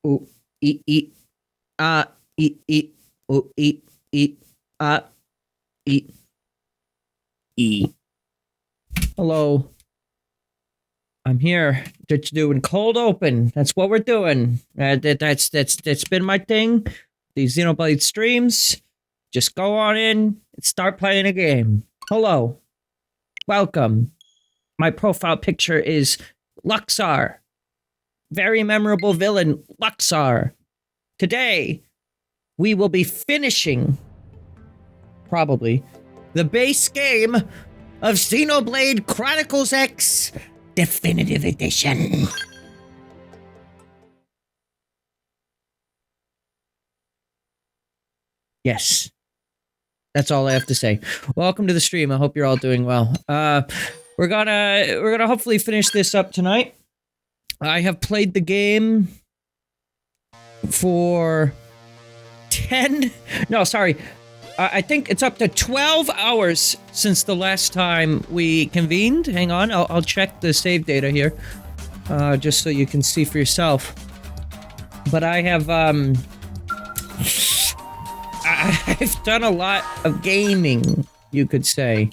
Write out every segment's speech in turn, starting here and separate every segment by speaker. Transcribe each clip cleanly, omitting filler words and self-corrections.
Speaker 1: ooh, eat, eat, eat, ooh, eat, eat, eat. Hello. I'm here. Just doing cold open. That's what we're doing. That's been my thing. These Xenoblade streams. Just go on in and start playing a game. Hello. Welcome. My profile picture is Luxar. Very memorable villain, Luxar. Today, we will be finishing, probably, the base game of Xenoblade Chronicles X Definitive Edition. Yes. That's all I have to say. Welcome to the stream. I hope you're all doing well. We're gonna hopefully finish this up tonight. I have played the game for I think it's up to 12 hours since the last time we convened. Hang on, I'll check the save data here, just so you can see for yourself. But I have, I've done a lot of gaming, you could say.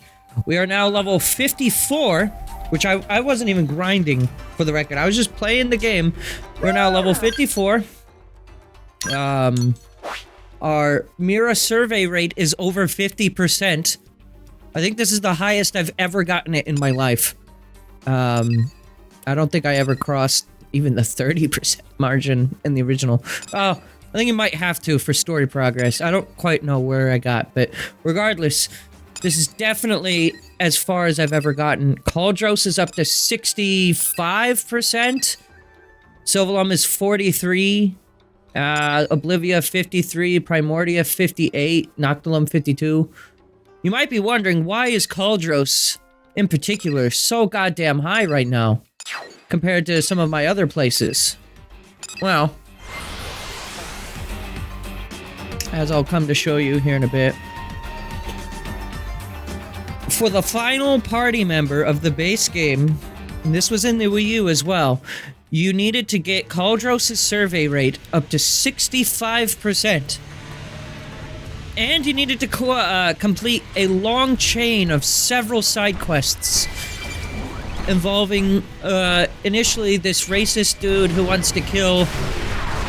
Speaker 1: We are now level 54, which I wasn't even grinding, for the record. I was just playing the game. We're now level 54. Our Mira survey rate is over 50%. I think this is the highest I've ever gotten it in my life. I don't think I ever crossed even the 30% margin in the original. Oh, I think you might have to for story progress. I don't quite know where I got, but regardless, this is definitely as far as I've ever gotten. Cauldros is up to 65%. Sylvalum is 43%. Oblivia 53, Primordia 58, Noctilum 52. You might be wondering, why is Cauldros in particular so goddamn high right now compared to some of my other places? Well, as I'll come to show you here in a bit. For the final party member of the base game, and this was in the Wii U as well, you needed to get Cauldros' survey rate up to 65%. And you needed to complete a long chain of several side quests involving, initially this racist dude who wants to kill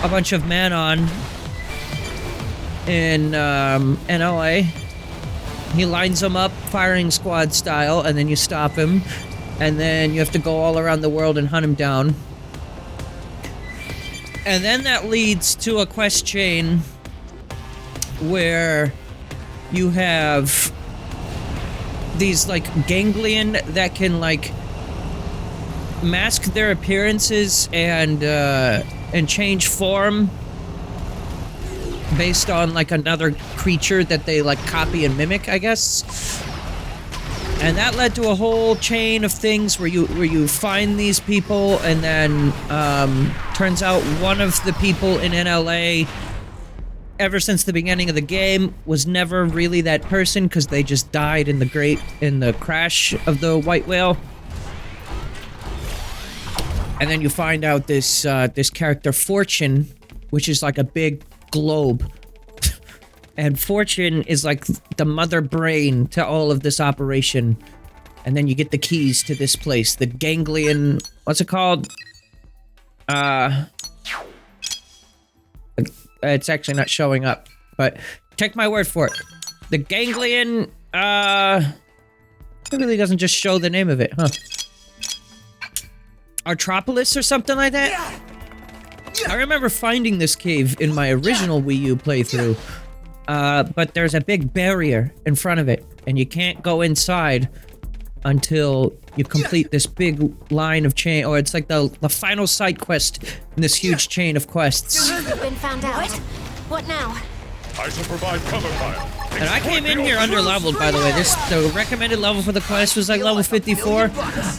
Speaker 1: a bunch of Manon in LA. He lines them up firing squad style, and then you stop him. And then you have to go all around the world and hunt him down. And then that leads to a quest chain where you have these, like, ganglion that can, like, mask their appearances and change form based on, like, another creature that they, like, copy and mimic, I guess. And that led to a whole chain of things where you find these people, and then turns out one of the people in NLA, ever since the beginning of the game, was never really that person because they just died in the crash of the white whale. And then you find out this character Fortune, which is like a big globe. And Fortune is like the mother brain to all of this operation. And then you get the keys to this place. The ganglion... What's it called? It's actually not showing up. But take my word for it. The ganglion... It really doesn't just show the name of it, huh? Artropolis or something like that? I remember finding this cave in my original Wii U playthrough. But there's a big barrier in front of it, and you can't go inside until you complete this big line of chain, or it's like the final side quest in this huge chain of quests.
Speaker 2: You've been found out. What now?
Speaker 3: I shall provide cover fire.
Speaker 1: And I came in here under-leveled, by the way. The recommended level for the quest was like level 54.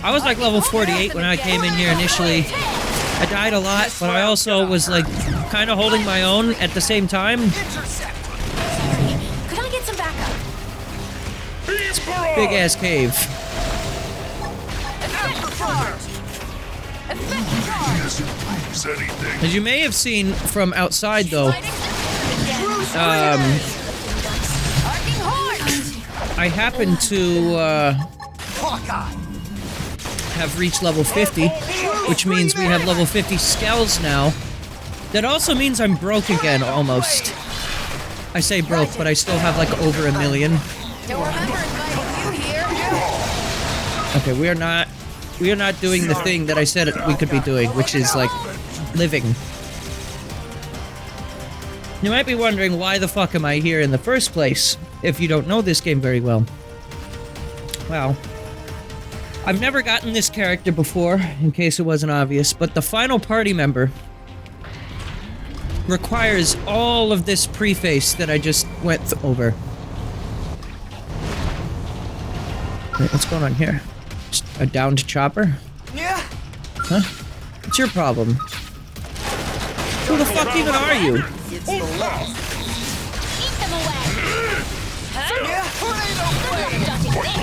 Speaker 1: I was like level 48 when I came in here initially. I died a lot, but I also was like kind of holding my own at the same time.
Speaker 2: Could I get some backup?
Speaker 1: Big ass cave.
Speaker 2: Effect charge! Effect charge!
Speaker 3: lose anything.
Speaker 1: As you may have seen from outside, though, I happen to have reached level 50, which means we have level 50 skells now. That also means I'm broke again, almost. I say broke, but I still have like over 1 million. Okay, we are not doing the thing that I said we could be doing, which is like living. You might be wondering why the fuck am I here in the first place, if you don't know this game very well. Well, I've never gotten this character before, in case it wasn't obvious, but the final party member requires all of this preface that I just went over. Wait, what's going on here? Just a downed chopper?
Speaker 4: Yeah.
Speaker 1: Huh? What's your problem? Who the fuck even are you?
Speaker 4: It's the law.
Speaker 2: Eat them away.
Speaker 4: Yeah.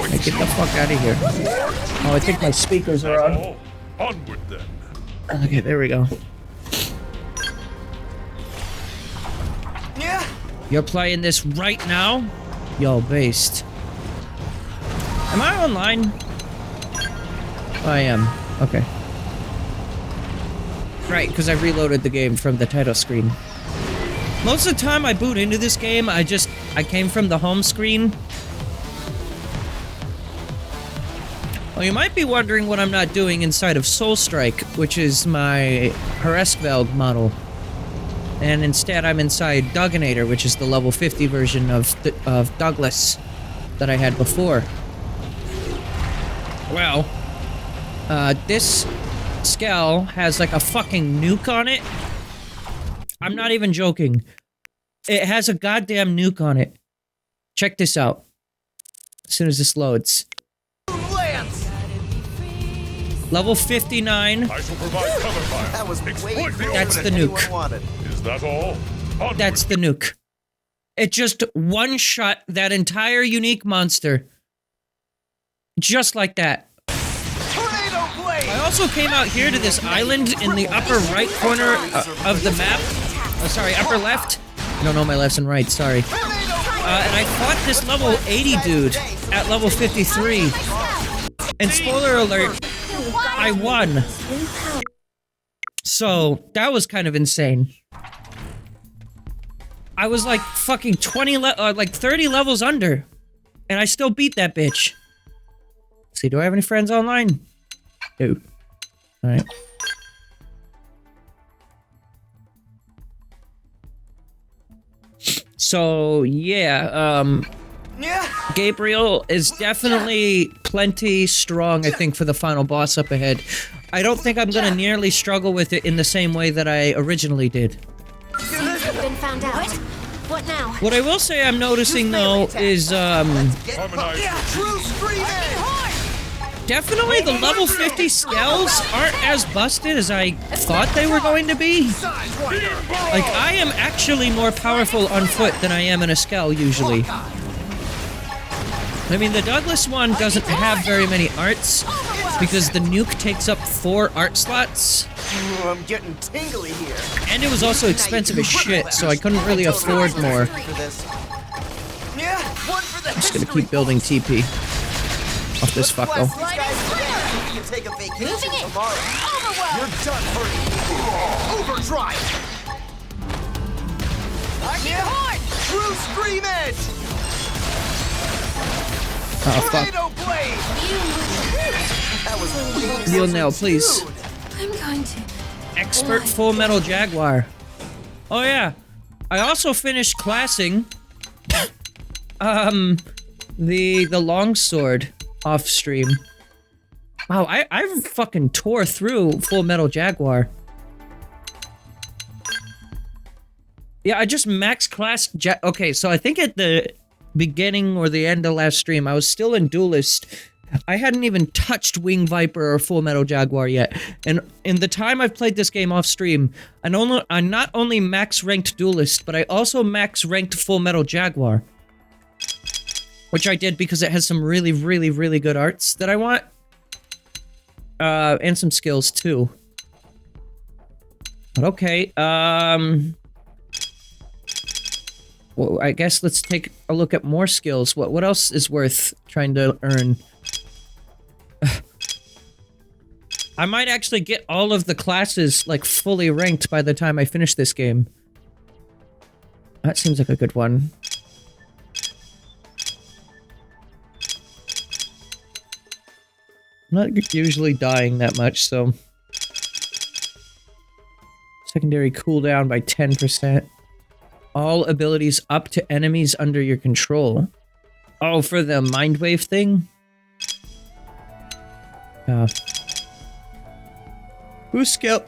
Speaker 1: Hey, get the fuck out of here. Oh, I think my speakers are on.
Speaker 3: Oh, onward then.
Speaker 1: Okay, there we go.
Speaker 4: Yeah.
Speaker 1: You're playing this right now? Yo, based. Am I online? I am. Okay. Right, because I reloaded the game from the title screen. Most of the time I boot into this game, I came from the home screen. Well, you might be wondering what I'm not doing inside of Soulstrike, which is my Haraskveld model. And instead I'm inside Dugginator, which is the level 50 version of Douglas that I had before. Well, this Skell has like a fucking nuke on it. I'm not even joking. It has a goddamn nuke on it. Check this out. As soon as this loads.
Speaker 4: Lance.
Speaker 1: Level 59.
Speaker 3: I shall provide cover fire.
Speaker 4: That was way
Speaker 3: Exploit the
Speaker 1: That's the
Speaker 3: opening.
Speaker 1: nuke.
Speaker 4: wanted.
Speaker 3: Is that all? Onward.
Speaker 1: That's the nuke. It just one-shot that entire unique monster. Just like that.
Speaker 4: Tornado blade.
Speaker 1: I also came out here to this island in the upper right corner of the map. Oh, sorry, upper left. I don't know my lefts and rights, sorry. And I fought this level 80 dude at level 53. And spoiler alert, I won. So, that was kind of insane. I was like fucking 30 levels under. And I still beat that bitch. See, do I have any friends online? No. Alright. So, yeah,
Speaker 4: Yeah.
Speaker 1: Gabriel is definitely plenty strong, I think, for the final boss up ahead. I don't think I'm gonna nearly struggle with it in the same way that I originally did.
Speaker 2: Seems to have been found out. What now?
Speaker 1: What I will say I'm noticing, though, is,
Speaker 3: Harmonize.
Speaker 4: True screaming.
Speaker 1: definitely the level 50 Skells aren't as busted as I thought they were going to be. Like, I am actually more powerful on foot than I am in a Skell, usually. I mean, the Douglas one doesn't have very many arts, because the nuke takes up 4 art slots.
Speaker 4: Ooh, I'm getting tingly here.
Speaker 1: And it was also expensive as shit, so I couldn't really afford more.
Speaker 4: For this. Yeah. One for the
Speaker 1: I'm just gonna keep building TP off this fucko.
Speaker 4: You can take a vacation tomorrow. You're done hurting people. Overdrive. True scream edge.
Speaker 1: Oh, fuck.
Speaker 4: Tornado blade. That was
Speaker 1: Neil Nail, please.
Speaker 2: I'm going to.
Speaker 1: Expert Full Metal Jaguar. Oh yeah. I also finished classing the longsword off stream. Wow, I fucking tore through Full Metal Jaguar. Yeah, I just max class okay, so I think at the beginning or the end of last stream, I was still in Duelist. I hadn't even touched Wing Viper or Full Metal Jaguar yet. And in the time I've played this game off stream, I not only max ranked Duelist, but I also max ranked Full Metal Jaguar. Which I did because it has some really, really, really good arts that I want. And some skills too. But okay, well, I guess let's take a look at more skills. What else is worth trying to earn? I might actually get all of the classes, like, fully ranked by the time I finish this game. That seems like a good one. I'm not usually dying that much, so... Secondary cooldown by 10%. All abilities up to enemies under your control. Oh, for the mind wave thing? Boost skill.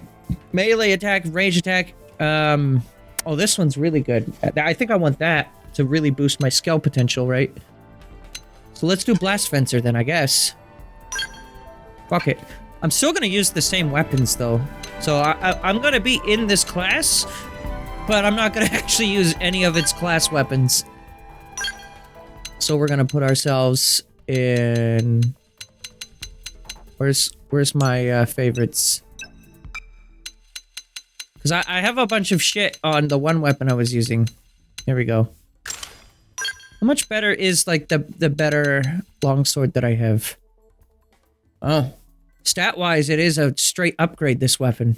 Speaker 1: Melee attack, range attack. Oh, this one's really good. I think I want that to really boost my skill potential, right? So let's do Blast Fencer then, I guess. Fuck it. I'm still gonna use the same weapons, though. So I'm gonna be in this class, but I'm not gonna actually use any of its class weapons. So we're gonna put ourselves in... Where's my favorites? Because I have a bunch of shit on the one weapon I was using. Here we go. How much better is, like, the better longsword that I have? Oh. Stat-wise, it is a straight upgrade, this weapon.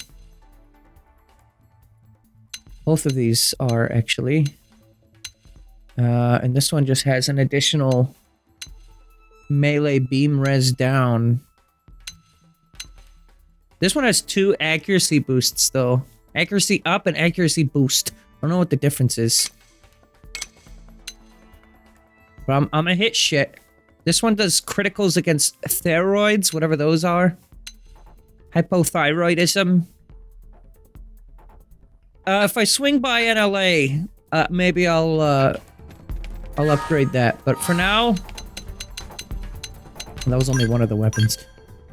Speaker 1: Both of these are, actually. And this one just has an additional melee beam res down. This one has 2 accuracy boosts, though. Accuracy up and accuracy boost. I don't know what the difference is. But I'm gonna hit shit. This one does criticals against steroids, whatever those are. Hypothyroidism. If I swing by NLA, maybe I'll upgrade that. But for now... That was only one of the weapons.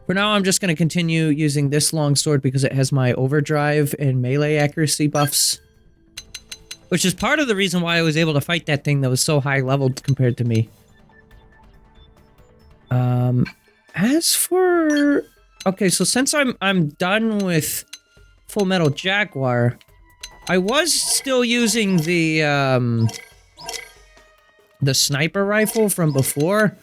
Speaker 1: For now, I'm just going to continue using this longsword because it has my overdrive and melee accuracy buffs. Which is part of the reason why I was able to fight that thing that was so high leveled compared to me. As for... Okay, so since I'm done with Full Metal Jaguar, I was still using the sniper rifle from before.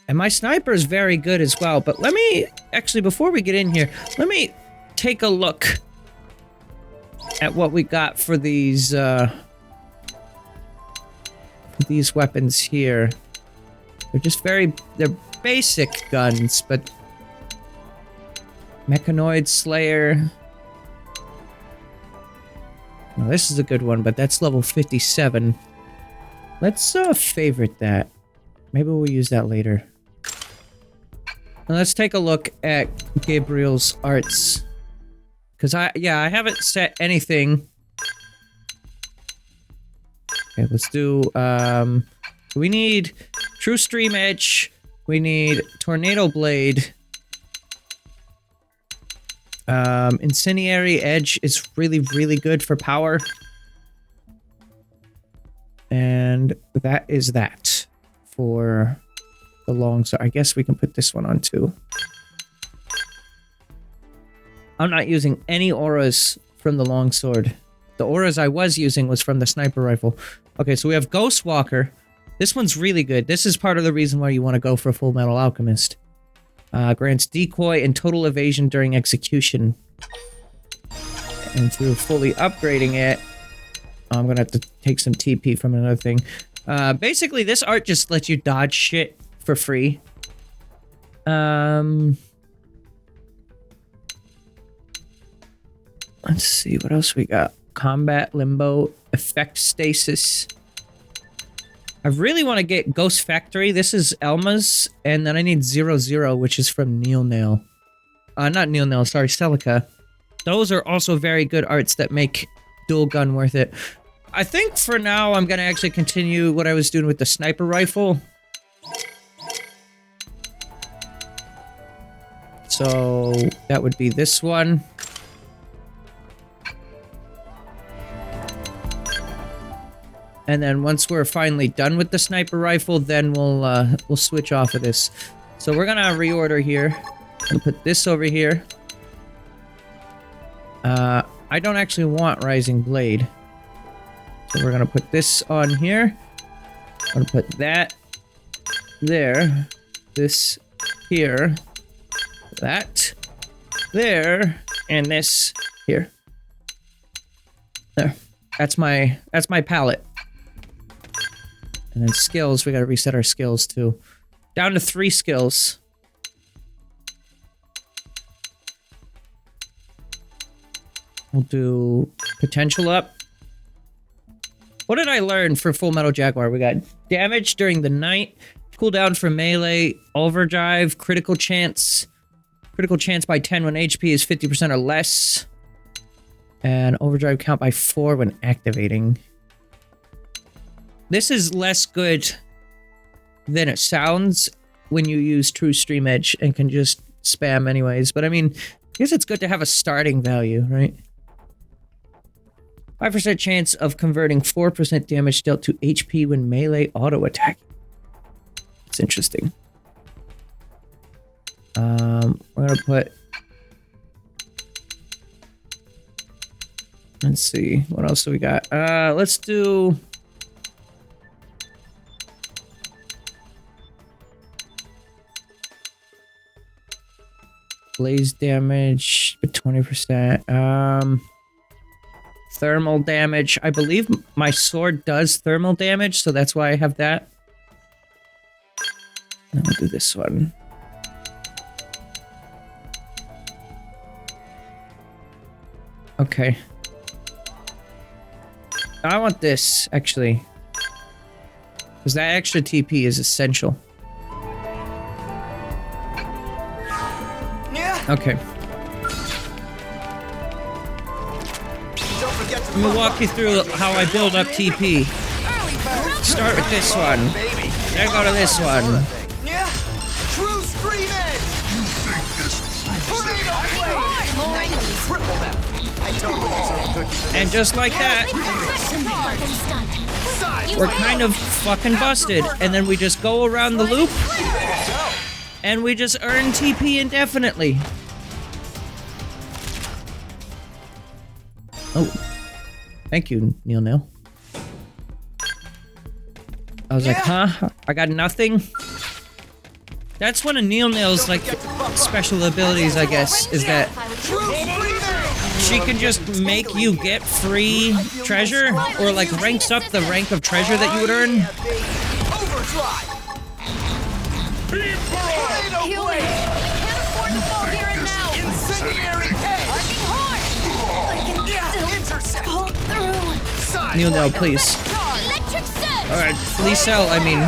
Speaker 1: And my sniper is very good as well, but let me... Actually, before we get in here, let me take a look at what we got for these weapons here. They're just they're basic guns, but... Mechanoid Slayer. Now, this is a good one, but that's level 57. Let's favorite that. Maybe we'll use that later. Now let's take a look at Gabriel's arts. Because I haven't set anything. Okay, let's do, we need True Stream Edge. We need Tornado Blade. Incendiary Edge is really, really good for power. And that is that for the long... So I guess we can put this one on too. I'm not using any auras from the longsword. The auras I was using was from the sniper rifle. Okay, so we have Ghost Walker. This one's really good. This is part of the reason why you want to go for Full Metal Alchemist. Grants decoy and total evasion during execution. And through fully upgrading it, I'm gonna have to take some TP from another thing. Basically, this art just lets you dodge shit for free. Let's see, what else we got? Combat, Limbo, Effect Stasis. I really want to get Ghost Factory. This is Elma's, and then I need 00, which is from Neil Nail. Not Neil Nail, sorry, Celica. Those are also very good arts that make dual gun worth it. I think for now, I'm going to actually continue what I was doing with the sniper rifle. So, that would be this one. And then once we're finally done with the sniper rifle, then we'll switch off of this. So we're gonna reorder here. And put this over here. I don't actually want Rising Blade. So we're gonna put this on here. I'm gonna put that there. This here. That there. And this here. There. That's my palette. And then skills, we gotta reset our skills too. Down to 3 skills. We'll do potential up. What did I learn for Full Metal Jaguar? We got damage during the night, cooldown for melee, overdrive, critical chance by 10 when HP is 50% or less, and overdrive count by 4 when activating. This is less good than it sounds when you use True Stream Edge and can just spam anyways, but I mean, I guess it's good to have a starting value, right? 5% chance of converting 4% damage dealt to HP when melee auto attack. It's interesting. We're gonna put... Let's see, what else do we got? Let's do... Blaze damage, 20%. Thermal damage. I believe my sword does thermal damage, so that's why I have that. And I'll do this one. Okay. I want this, actually. Because that extra TP is essential. Okay. I'm gonna walk you through how I build up TP. Start with this one. Then go to this one.
Speaker 4: True Stream Edge!
Speaker 1: And just like that, we're kind of fucking busted. And then we just go around the loop. And we just earn TP indefinitely. Oh. Thank you, Neil Nail. I was like, huh? I got nothing? That's one of Neil Nail's, like, special abilities, I guess, is that she can just make you get free treasure, or, like, ranks up the rank of treasure that you would earn. Neil Nail, please. Alright, please sell, I mean.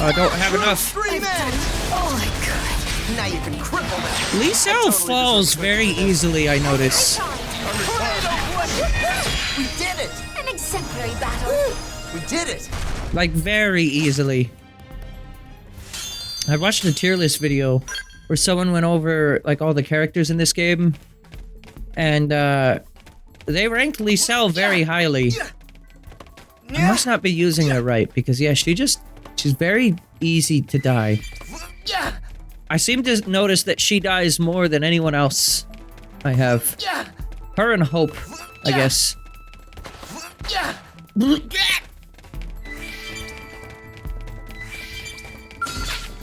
Speaker 1: I don't have enough.
Speaker 4: Now you can cripple them.
Speaker 1: Lee Sell falls very easily, I notice.
Speaker 4: We did it!
Speaker 2: An exemplary battle.
Speaker 4: We did it!
Speaker 1: Like, very easily. I watched a tier list video where someone went over, like, all the characters in this game. And, they ranked Lee Sell very highly. I must not be using her right, because, yeah, she's very easy to die. I seem to notice that she dies more than anyone else I have. Her and Hope, I guess.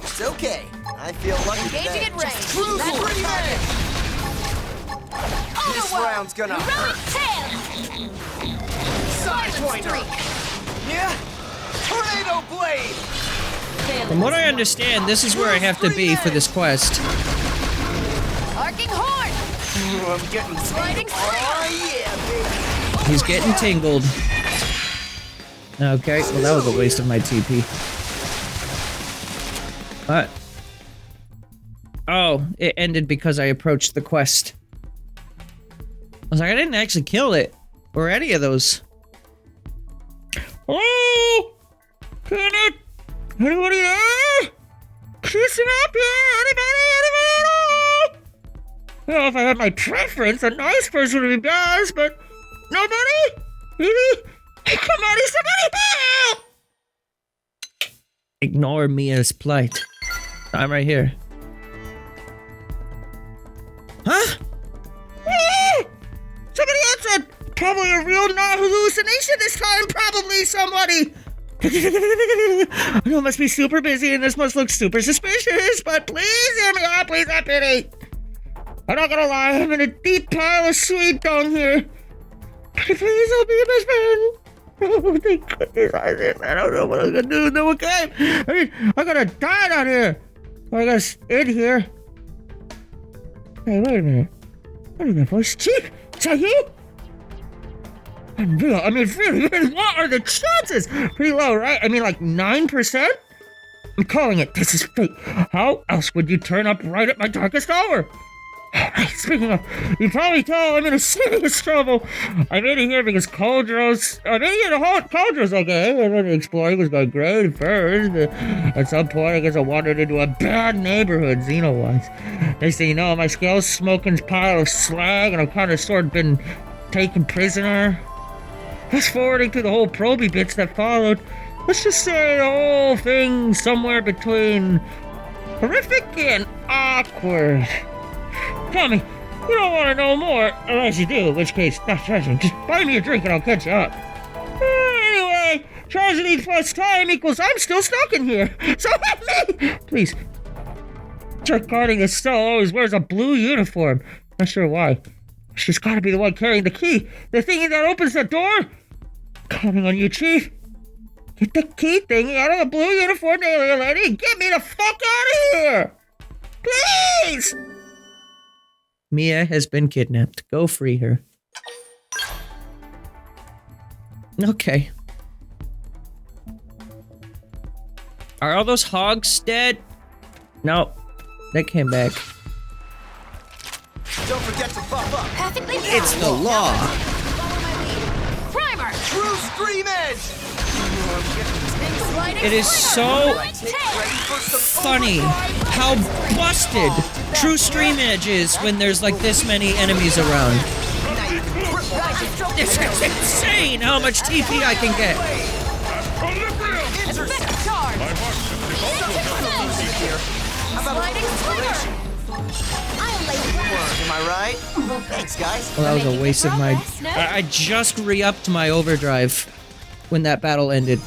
Speaker 4: It's okay. I feel lucky
Speaker 2: Engaging
Speaker 4: today.
Speaker 2: at range.
Speaker 4: True
Speaker 2: That's
Speaker 4: Stream Edge! This round's gonna hurt. Side pointer! Yeah! Tornado Blade!
Speaker 1: From what I understand, this is where I have to be for this quest.
Speaker 2: Arcing horn.
Speaker 4: Ooh, I'm getting
Speaker 2: Sliding
Speaker 4: Oh yeah, baby!
Speaker 1: He's getting tingled. Okay, well that was a waste of my TP. What? Oh, it ended because I approached the quest. I was like, I didn't actually kill it. Or any of those. Oh! Can it? Anybody there? Listen up here! Anybody? Well, if I had my preference, a nice person would be best, but nobody? Really? Come on, is somebody here? Ignore Mia's plight. I'm right here. Huh? Somebody answered! Probably a real hallucination this time, probably somebody! I know it must be super busy and this must look super suspicious, but please hear me out, please have pity! I'm not gonna lie, I'm in a deep pile of sweet down here. Please help me, your best friend! Oh, thank goodness I did. I don't know what I'm gonna do. No one came. I mean, I gotta die down here. I gotta stay here. Hey, wait a minute. What is that voice? Chief, is that you? I mean, really, what are the chances? Pretty low, right? I mean, like 9%? I'm calling it. This is fate. How else would you turn up right at my darkest hour? Hey, speaking of, you probably tell I'm in a serious trouble. I made it here because Cauldro's okay. I thought exploring was going great at first. At some point, I guess I wandered into a bad neighborhood, Xeno-wise. Next thing you know, my scale's smoking pile of slag, and I've kind of sort of been taken prisoner. Fast forwarding to the whole proby bits that followed, let's just say the whole thing somewhere between horrific and awkward. Tell me, you don't want to know more, unless you do, in which case, not tragedy. Just buy me a drink and I'll catch you up. Anyway, tragedy plus time equals I'm still stuck in here. So help me! Please. Jerk guarding the cell always wears a blue uniform. Not sure why. She's gotta be the one carrying the key. The thingy that opens the door? Counting on you, Chief. Get the key thingy out of the blue uniformed alien lady and get me the fuck out of here! Please! Mia has been kidnapped. Go free her. Okay. Are all those hogs dead? No. They came back.
Speaker 4: Don't forget to buff up.
Speaker 2: Perfectly
Speaker 1: It's the law.
Speaker 2: Primer.
Speaker 4: True Stream Edge.
Speaker 1: It is so funny how busted True Stream Edge is when there's like this many enemies around. This is insane how much TP I can get.
Speaker 4: Am I right? Thanks, guys.
Speaker 1: Well, that was a waste of my... I just re-upped my overdrive when that battle ended.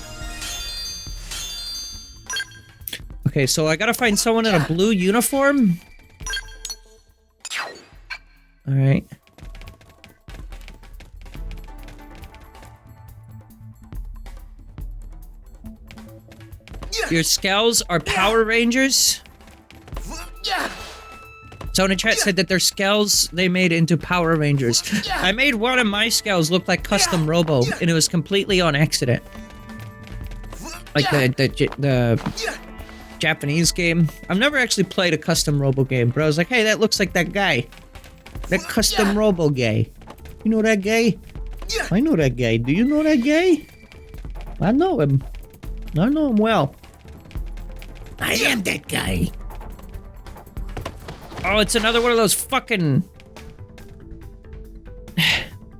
Speaker 1: Okay, so I gotta find someone in a blue uniform. Alright. Your scouts are Power Rangers? Someone in chat said that their scouts they made into Power Rangers. I made one of my scouts look like Custom Robo, and it was completely on accident. Like the Japanese game. I've never actually played a Custom Robo game, but I was like, hey, that looks like that guy. That Custom Robo guy. You know that guy? I know that guy. Do you know that guy? I know him. I know him well. I am that guy. Oh, it's another one of those fucking...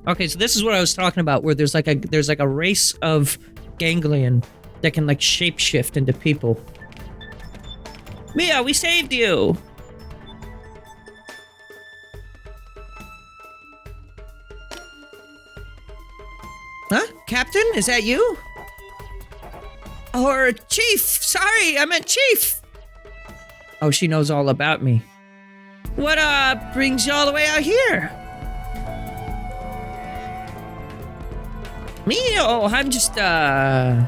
Speaker 1: Okay, so this is what I was talking about, where there's like a race of ganglion that can like shapeshift into people. Mia, we saved you! Huh? Captain? Is that you? Or Chief! Sorry, I meant Chief! Oh, she knows all about me. What, brings you all the way out here? Me? Oh, I'm just, on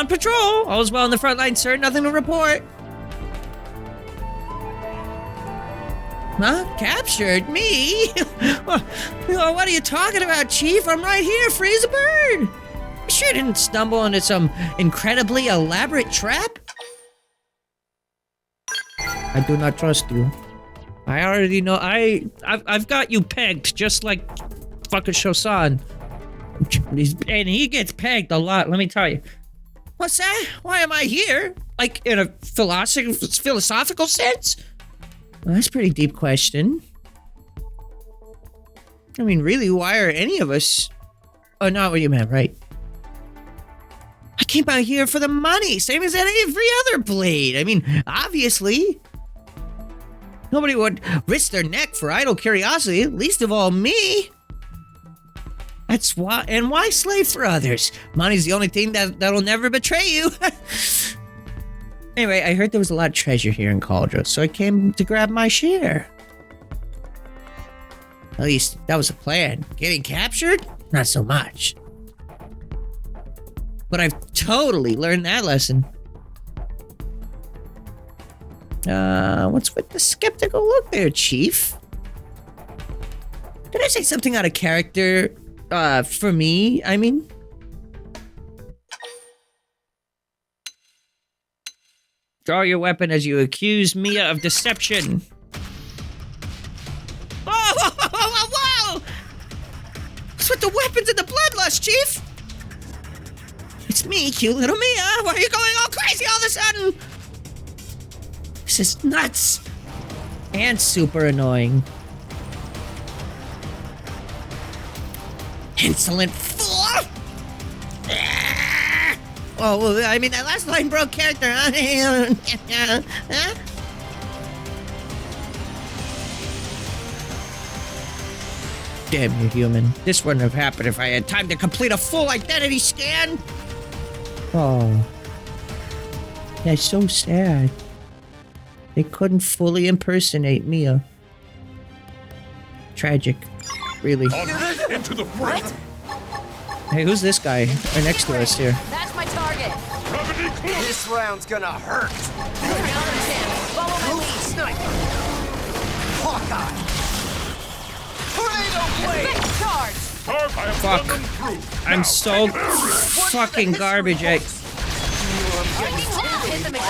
Speaker 1: patrol. All's well in the front line, sir. Nothing to report. Huh? Captured? Me? What are you talking about, Chief? I'm right here, free as a bird. You sure didn't stumble into some incredibly elaborate trap? I do not trust you. I already know. I've got you pegged, just like fucking Shosan. And he gets pegged a lot, let me tell you. What's that? Why am I here? Like, in a philosophical sense? Well, that's a pretty deep question. I mean, really, why are any of us... Oh, not what you meant, right? I came out here for the money, same as every other blade. I mean, obviously... Nobody would risk their neck for idle curiosity, least of all me. That's why, and why slave for others? Money's the only thing that'll never betray you. Anyway, I heard there was a lot of treasure here in Cauldron, so I came to grab my share. At least, that was the plan. Getting captured? Not so much. But I've totally learned that lesson. What's with the skeptical look there, Chief? Did I say something out of character? For me, I mean? Draw your weapon as you accuse Mia of deception. Whoa, whoa, whoa, whoa, whoa! What's with the weapons and the bloodlust, Chief? It's me, cute little Mia. Why are you going all crazy all of a sudden? This is nuts. And super annoying. Insolent fool! Oh, well, I mean, that last line broke character, huh? Huh? Damn you, human. This wouldn't have happened if I had time to complete a full identity scan. Oh. That's so sad. They couldn't fully impersonate Mia. Tragic. Really.
Speaker 3: Into the front.
Speaker 1: Hey, who's this guy right next to us here?
Speaker 2: That's my target.
Speaker 4: This round's gonna hurt.
Speaker 2: Follow my lead.
Speaker 4: Sniper. Hawkeye. Tornado blade.
Speaker 2: Big charge.
Speaker 1: Fuck. I'm so fucking garbage at...
Speaker 2: Hit them again.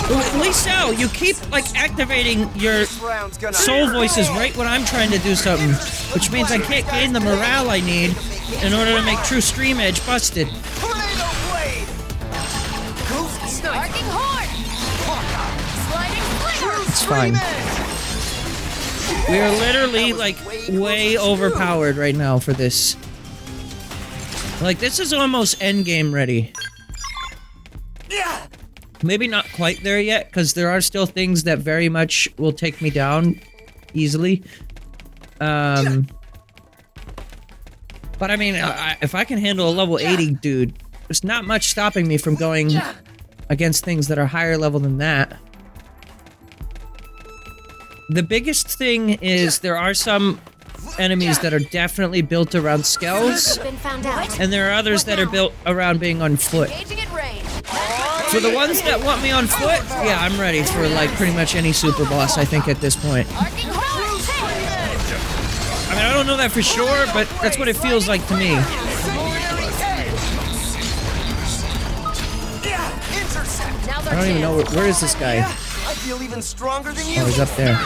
Speaker 1: At least now, you keep, like, activating your soul voices right when I'm trying to do something. Which means I can't gain the morale I need in order to make True Stream Edge busted.
Speaker 4: Tornado blade. Ghost sniper.
Speaker 2: Arcing horn. Sliding flicker.
Speaker 1: It's fine. We are literally, like, way overpowered right now for this. Like, this is almost endgame ready.
Speaker 4: Yeah.
Speaker 1: Maybe not quite there yet, because there are still things that very much will take me down easily. But I mean, if I can handle a level 80 dude, there's not much stopping me from going against things that are higher level than that. The biggest thing is there are some enemies that are definitely built around skells,
Speaker 2: Been found out.
Speaker 1: and there are others that are built around being on foot.
Speaker 2: Engaging at range.
Speaker 1: For the ones that want me on foot, yeah, I'm ready for, like, pretty much any super boss, I think, at this point.
Speaker 2: Arcing horn.
Speaker 1: I mean, I don't know that for sure, but that's what it feels like to me. I don't even know, where is this guy?
Speaker 4: I feel even stronger than you.
Speaker 1: Oh, he's up there.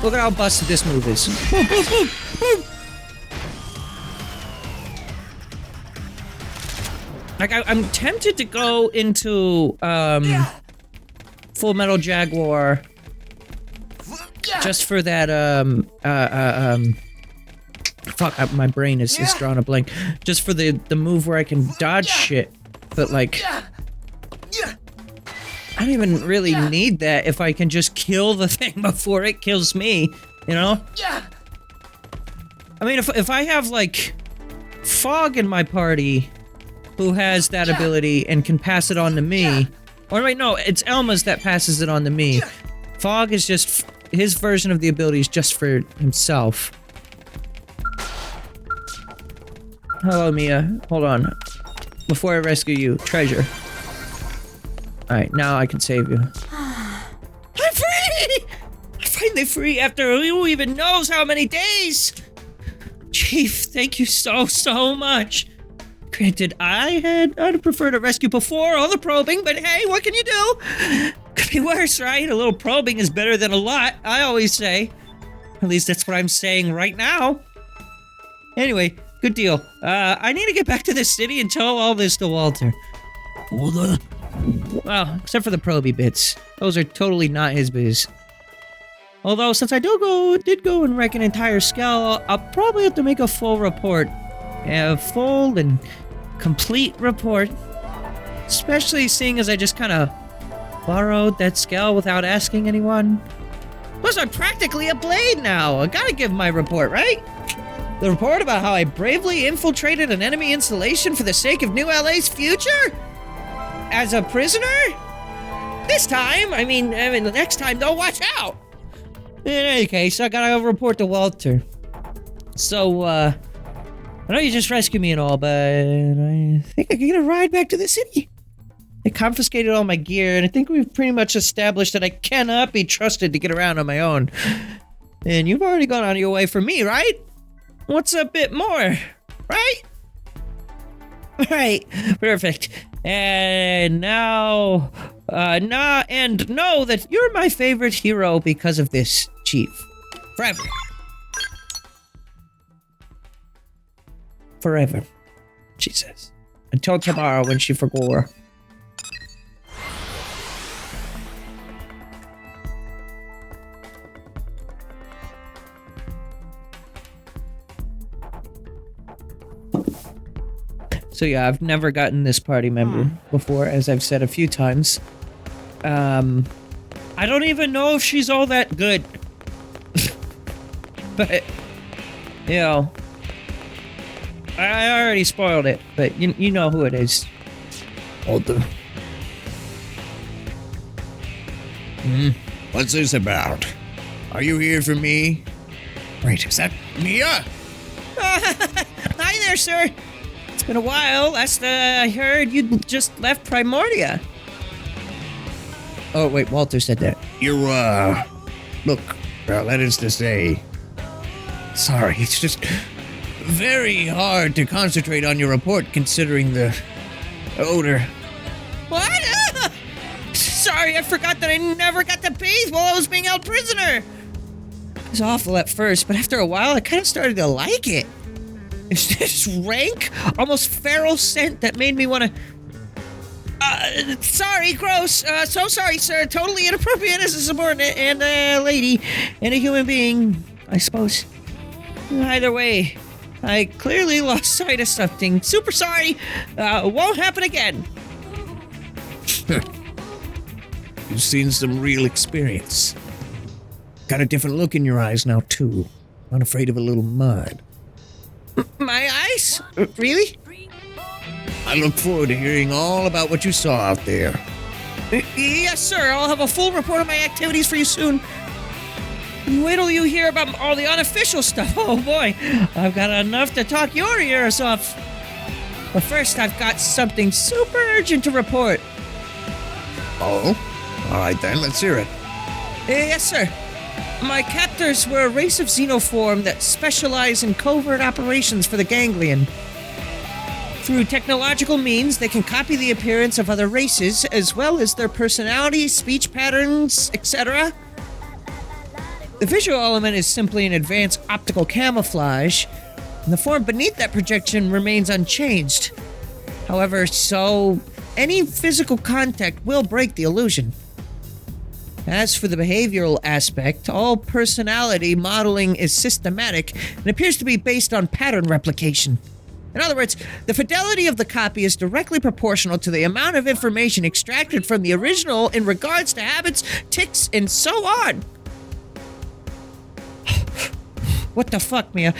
Speaker 1: Look at how busted this move is. Boom, boom, boom, boom. Like, I'm tempted to go into, Full Metal Jaguar just for that, fuck, my brain is drawing a blank. Just for the move where I can dodge shit, but, like, I don't even really need that if I can just kill the thing before it kills me, you know? I mean, if I have, like, Fog in my party, who has that ability and can pass it on to me. Or wait, no, it's Elma's that passes it on to me. Fog is just... his version of the ability is just for himself. Hello, Mia. Hold on. Before I rescue you, treasure. Alright, now I can save you. I'm free! I'm finally free after who even knows how many days! Chief, thank you so much. Granted, I'd prefer to rescue before all the probing, but hey, what can you do? Could be worse, right? A little probing is better than a lot, I always say. At least that's what I'm saying right now. Anyway, good deal. I need to get back to the city and tell all this to Walter. Well, except for the proby bits. Those are totally not his biz. Although, since I did go and wreck an entire skull, I'll probably have to make a full report. A full and complete report. Especially seeing as I just kind of borrowed that scale without asking anyone. Plus, I'm practically a blade now. I gotta give my report, right? The report about how I bravely infiltrated an enemy installation for the sake of New LA's future? As a prisoner? This time? I mean, the next time, though, watch out! In any case, I gotta report to Walter. So, I know you just rescued me and all, but I think I can get a ride back to the city. They confiscated all my gear, and I think we've pretty much established that I cannot be trusted to get around on my own. And you've already gone out of your way for me, right? What's a bit more, right? Alright, perfect. And now, know that you're my favorite hero because of this, Chief. Forever. Forever, she says. Until tomorrow when she forgot. So yeah, I've never gotten this party member before, as I've said a few times. I don't even know if she's all that good. But, you know, I already spoiled it, but you know who it is.
Speaker 5: Walter. What's this about? Are you here for me? Wait, is that Mia?
Speaker 1: Hi there, sir. It's been a while. Last I heard, you'd just left Primordia. Oh, wait, Walter said that.
Speaker 5: Look, well, that is to say... Sorry, it's just very hard to concentrate on your report considering the odor.
Speaker 1: What? Sorry, I forgot that I never got to bathe while I was being held prisoner. It was awful at first, but after a while, I kind of started to like it. It's this rank, almost feral scent that made me want to... sorry, gross. So sorry, sir. Totally inappropriate as a subordinate and a lady and a human being, I suppose. Either way, I clearly lost sight of something. Super sorry. Won't happen again.
Speaker 5: You've seen some real experience. Got a different look in your eyes now, too. Not afraid of a little mud.
Speaker 1: My eyes? Really?
Speaker 5: I look forward to hearing all about what you saw out there.
Speaker 1: Yes, sir. I'll have a full report of my activities for you soon. Wait till you hear about all the unofficial stuff. Oh, boy. I've got enough to talk your ears off. But first, I've got something super urgent to report.
Speaker 5: Oh? All right, then. Let's hear it.
Speaker 1: Yes, sir. My captors were a race of xenoform that specialize in covert operations for the Ganglion. Through technological means, they can copy the appearance of other races, as well as their personalities, speech patterns, etc. The visual element is simply an advanced optical camouflage, and the form beneath that projection remains unchanged. However, so any physical contact will break the illusion. As for the behavioral aspect, all personality modeling is systematic and appears to be based on pattern replication. In other words, the fidelity of the copy is directly proportional to the amount of information extracted from the original in regards to habits, tics, and so on. What the fuck, Mia?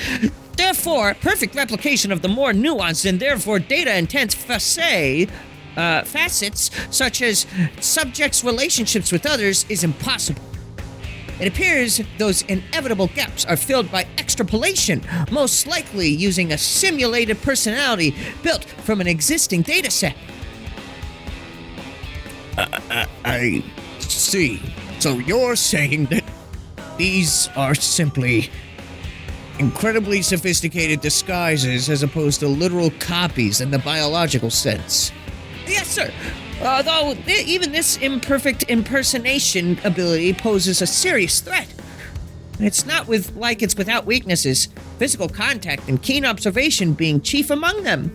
Speaker 1: Therefore, perfect replication of the more nuanced and therefore data-intense facets, such as subjects' relationships with others, is impossible. It appears those inevitable gaps are filled by extrapolation, most likely using a simulated personality built from an existing dataset.
Speaker 5: I see. So you're saying that these are simply incredibly sophisticated disguises as opposed to literal copies in the biological sense?
Speaker 1: Yes, sir. Though even this imperfect impersonation ability poses a serious threat. It's not like it's without weaknesses, physical contact and keen observation being chief among them.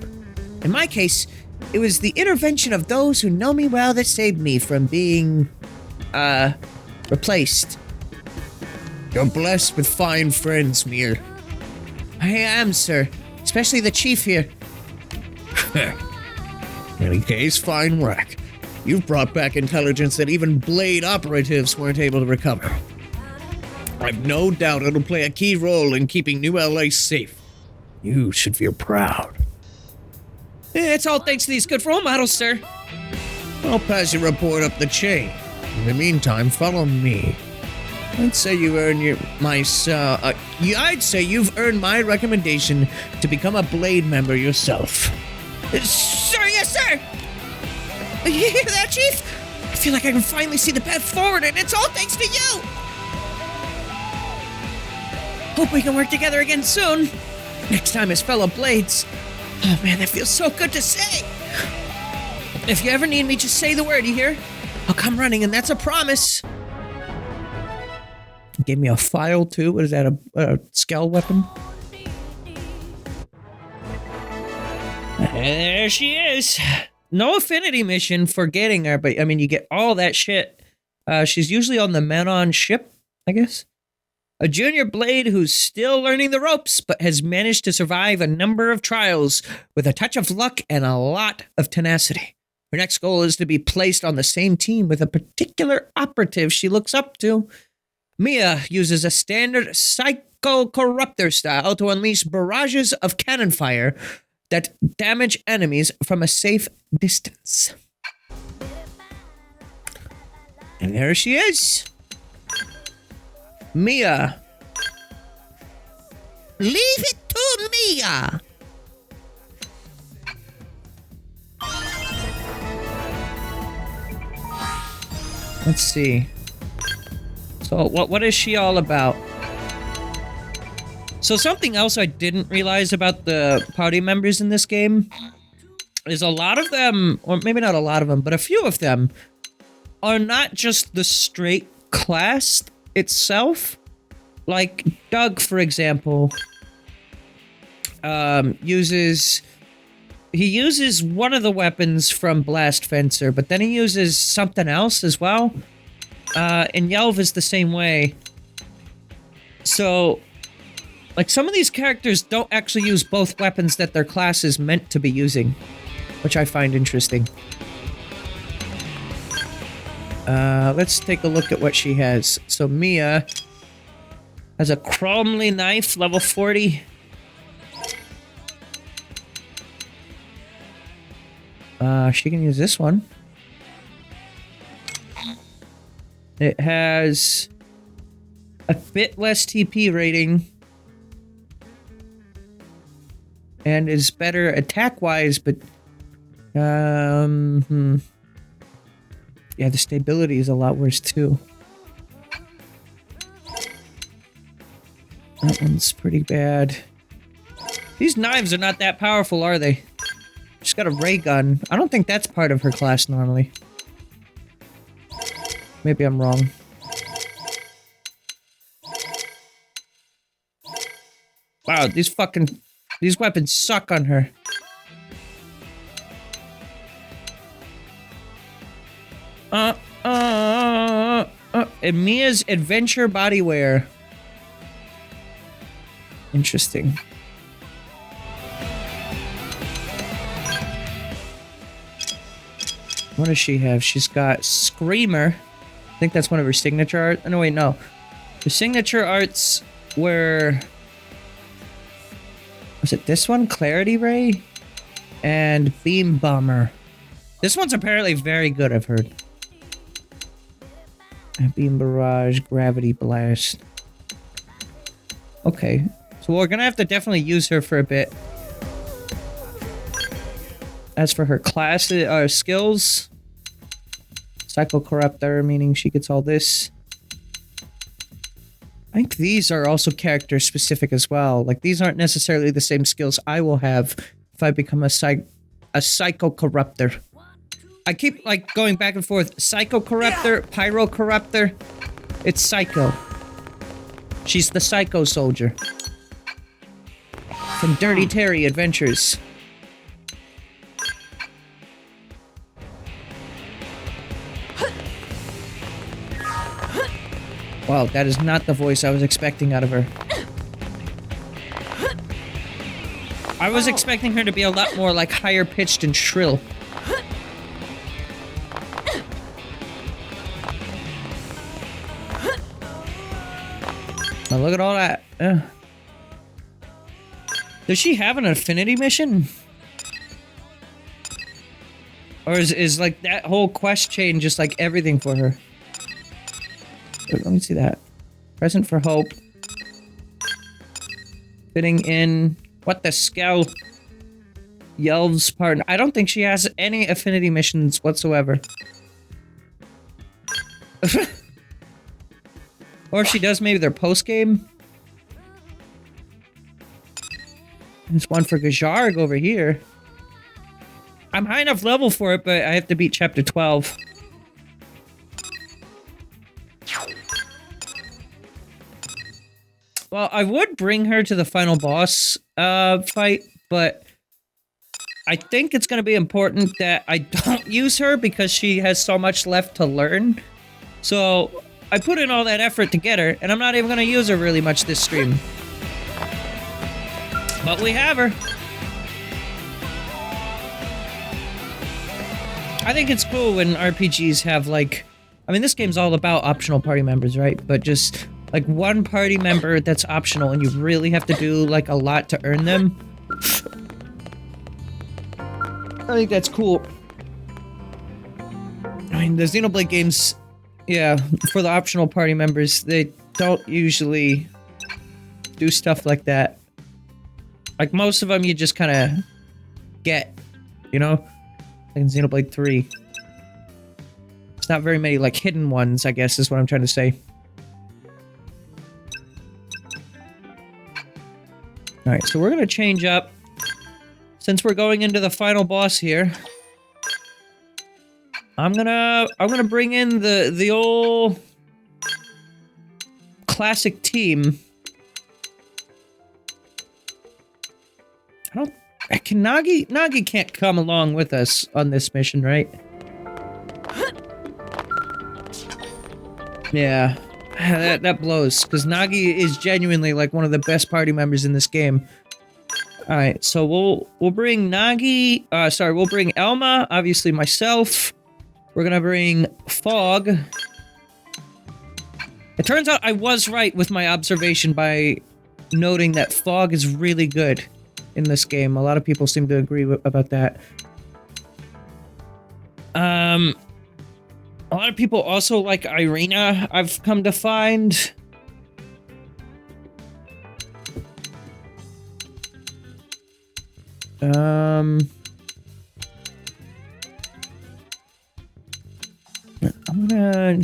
Speaker 1: In my case, it was the intervention of those who know me well that saved me from being, replaced.
Speaker 5: You're blessed with fine friends, Mir.
Speaker 1: I am, sir. Especially the chief here.
Speaker 5: In any case, fine work. You've brought back intelligence that even Blade operatives weren't able to recover. I've no doubt it'll play a key role in keeping New LA safe. You should feel proud.
Speaker 1: It's all thanks to these good role models, sir.
Speaker 5: I'll pass your report up the chain. In the meantime, follow me. I'd say you earn I'd say you've earned my recommendation to become a Blade member yourself.
Speaker 1: Sir, yes, sir. You hear that, Chief? I feel like I can finally see the path forward, and it's all thanks to you. Hope we can work together again soon. Next time as fellow Blades. Oh man, that feels so good to say. If you ever need me, just say the word, you hear? I'll come running, and that's a promise. Gave me a file, too. What is that, a scale weapon? There she is. No affinity mission for getting her, but, I mean, you get all that shit. She's usually on the Menon ship, I guess. A junior Blade who's still learning the ropes, but has managed to survive a number of trials with a touch of luck and a lot of tenacity. Her next goal is to be placed on the same team with a particular operative she looks up to. Mia uses a standard psycho-corruptor style to unleash barrages of cannon fire that damage enemies from a safe distance. And there she is. Mia. Leave it to Mia. Let's see. So what is she all about? So something else I didn't realize about the party members in this game is a lot of them, or maybe not a lot of them, but a few of them are not just the straight class itself. Like Doug, for example, uses one of the weapons from Blast Fencer, but then he uses something else as well. And Yelv is the same way. So, like, some of these characters don't actually use both weapons that their class is meant to be using, which I find interesting. Let's take a look at what she has. So Mia has a Cromley knife, level 40. She can use this one. It has a bit less TP rating and is better attack-wise, but yeah, the stability is a lot worse too. That one's pretty bad. These knives are not that powerful, are they? She's got a ray gun. I don't think that's part of her class normally. Maybe I'm wrong. Wow, these weapons suck on her. And Mia's adventure bodywear. Interesting. What does she have? She's got Screamer. I think that's one of her signature art. Oh, no, wait, no. Her signature arts were... Was it this one? Clarity Ray? And Beam Bomber. This one's apparently very good, I've heard. Beam Barrage, Gravity Blast. Okay. So we're gonna have to definitely use her for a bit. As for her class, skills... Psycho Corruptor, meaning she gets all this. I think these are also character specific as well. Like, these aren't necessarily the same skills I will have if I become a Psycho Corruptor. I keep, like, going back and forth. Psycho Corruptor, Pyro Corruptor. It's Psycho. She's the Psycho Soldier. From Dirty Terry Adventures. Wow, that is not the voice I was expecting out of her. I was expecting her to be a lot more, like, higher pitched and shrill. Now look at all that. Does she have an affinity mission? Or is like that whole quest chain just like everything for her? Let me see that. Present for hope. Fitting in. What the Scout? Yelves partner. I don't think she has any affinity missions whatsoever. Or if she does, maybe they're post-game. There's one for Gajarg over here. I'm high enough level for it, but I have to beat chapter 12. Well, I would bring her to the final boss fight, but I think it's going to be important that I don't use her because she has so much left to learn. So I put in all that effort to get her, and I'm not even going to use her really much this stream. But we have her. I think it's cool when RPGs have, like... I mean, this game's all about optional party members, right? But just, like, one party member that's optional and you really have to do, like, a lot to earn them. I think that's cool. I mean, the Xenoblade games, yeah, for the optional party members, they don't usually do stuff like that. Like, most of them you just kind of get, you know? Like in Xenoblade 3. It's not very many, like, hidden ones, I guess, is what I'm trying to say. Alright, so we're gonna change up. Since we're going into the final boss here, I'm gonna bring in the old classic team. Nagi can't come along with us on this mission, right? Yeah, that blows, because Nagi is genuinely like one of the best party members in this game. All right, so we'll bring Nagi. We'll bring Elma. Obviously, myself. We're gonna bring Fog. It turns out I was right with my observation by noting that Fog is really good in this game. A lot of people seem to agree about that. A lot of people also like Irina, I've come to find.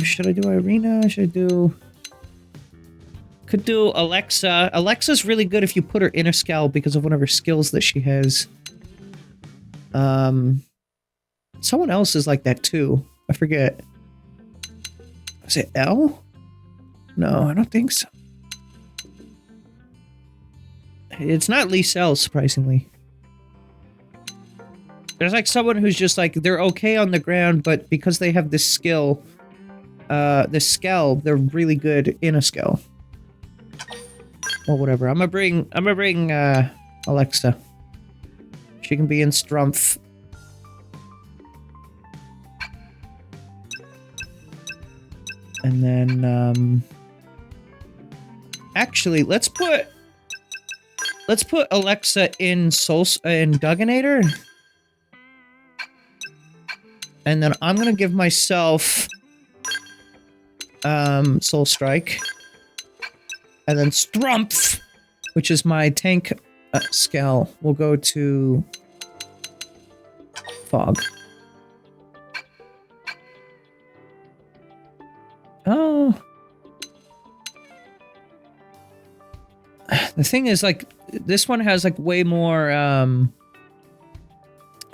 Speaker 1: Should I do Irina? Could do Alexa. Alexa's really good if you put her in a Scout because of one of her skills that she has. Someone else is like that too. I forget. Is it Elle? No, I don't think so. It's not Lisel, surprisingly. There's like someone who's just like, they're okay on the ground, but because they have this skill, this Skell, they're really good in a Skell. Well, whatever. I'm gonna bring Alexa. She can be in Strumpf. And then, actually, let's put Alexa in Dugginator. And then I'm gonna give myself Soul Strike. And then Strumpf, which is my tank Skell, will go to Fog. Oh. The thing is, like, this one has, like, way more,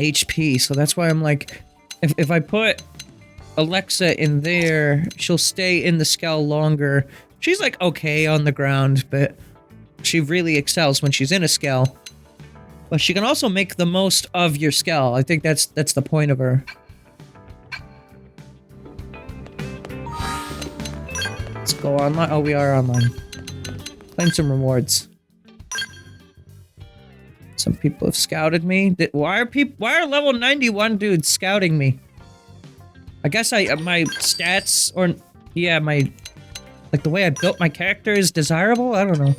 Speaker 1: HP, so that's why I'm like, if I put Alexa in there, she'll stay in the Skell longer. She's, like, okay on the ground, but she really excels when she's in a Skell. But she can also make the most of your Skell. I think that's the point of her. Let's go online. Oh, we are online. Claim some rewards. Some people have scouted me. Why are level 91 dudes scouting me? I guess my stats, or yeah, my Like the way I built my character is desirable? I don't know.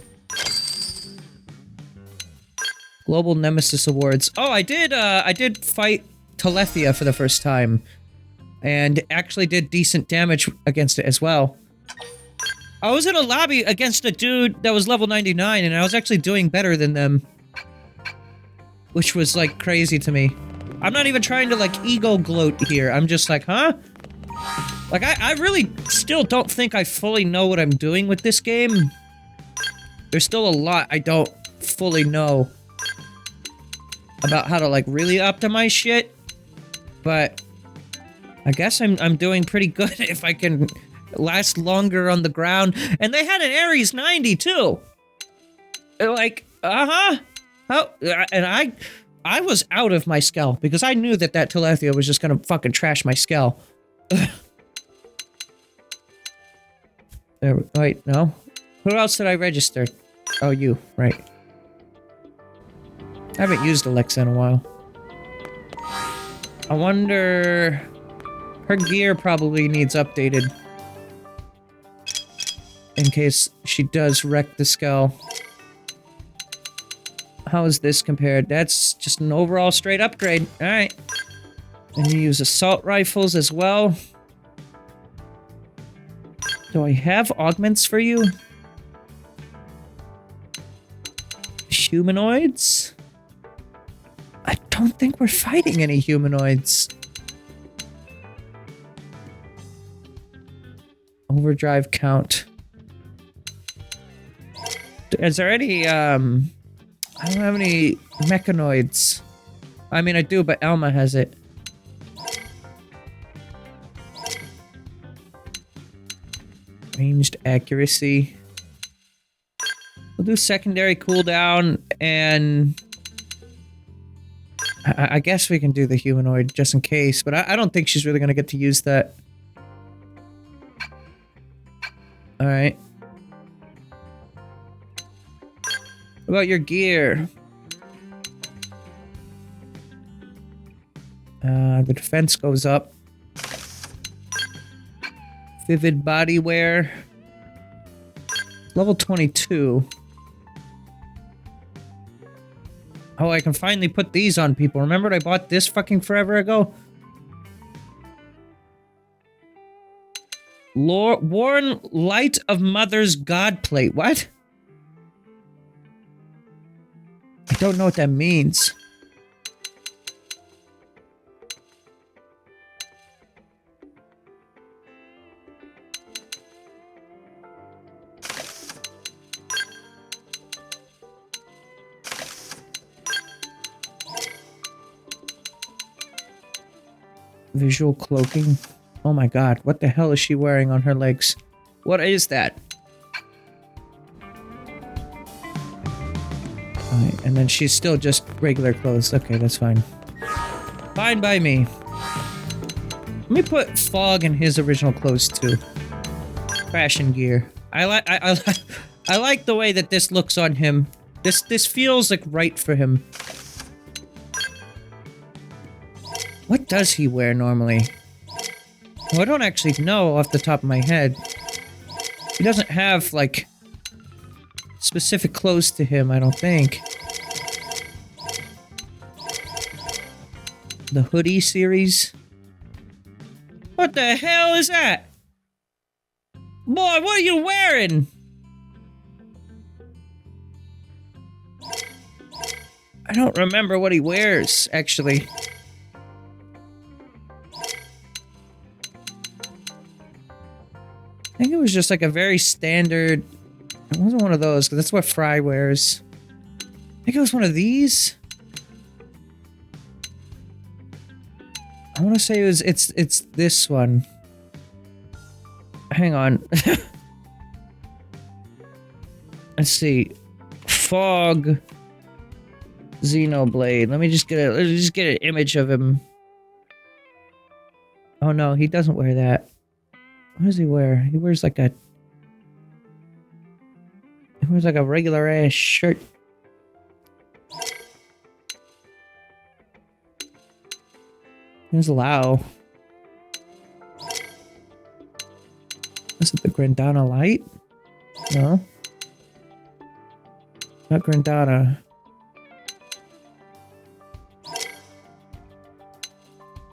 Speaker 1: Global Nemesis Awards. Oh, I did fight Telethia for the first time. And actually did decent damage against it as well. I was in a lobby against a dude that was level 99, and I was actually doing better than them. Which was, like, crazy to me. I'm not even trying to, like, ego gloat here. I'm just like, huh? Like, I really still don't think I fully know what I'm doing with this game. There's still a lot I don't fully know about how to, like, really optimize shit. But I guess I'm doing pretty good if I can last longer on the ground. And they had an Ares 90, too! Like, uh-huh! Oh, and I was out of my Skell, because I knew that Telethia was just gonna fucking trash my Skell. There, wait, no? Who else did I register? Oh, you, right. I haven't used Alexa in a while. I wonder... Her gear probably needs updated. In case she does wreck the Skell. How is this compared? That's just an overall straight upgrade. Alright. And you use assault rifles as well. Do I have augments for you? Humanoids? I don't think we're fighting any humanoids. Overdrive count. Is there any, I don't have any mechanoids. I mean, I do, but Elma has it. Ranged accuracy. We'll do secondary cooldown, and... I guess we can do the humanoid, just in case, but I don't think she's really gonna get to use that. Alright. What about your gear? The defense goes up. Vivid body wear. Level 22. Oh, I can finally put these on people. Remember I bought this fucking forever ago? Worn Light of Mother's God Plate. What? I don't know what that means. Visual cloaking. Oh my god, what the hell is she wearing on her legs? What is that? Alright, and then she's still just regular clothes. Okay, that's fine. Fine by me. Let me put Fog in his original clothes too. Fashion gear. I like the way that this looks on him. This feels like right for him. What does he wear normally? Well, I don't actually know off the top of my head. He doesn't have, like, specific clothes to him, I don't think. The hoodie series? What the hell is that? Boy, what are you wearing? I don't remember what he wears, actually. I think it was just like a very standard... It wasn't one of those, because that's what Fry wears. I think it was one of these. I want to say it was... It's this one. Hang on. Let's see. Fog... Xenoblade. Let me just get an image of him. Oh no, he doesn't wear that. What does he wear? He wears like a... He wears like a regular ass shirt. Here's Lao. Is it the Grandana light? No. Not Grandana.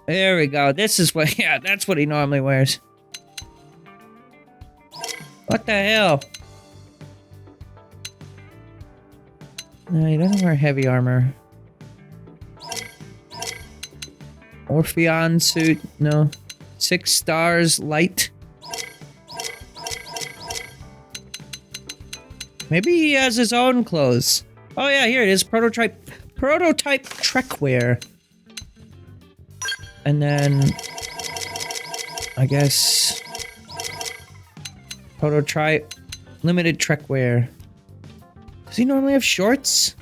Speaker 1: There we go. This is what, yeah, that's what he normally wears. What the hell? No, he doesn't wear heavy armor. Orpheon suit, no. 6 stars light. Maybe he has his own clothes. Oh yeah, here it is. Prototype Trek wear. And then I guess prototype limited Trek wear. Does he normally have shorts?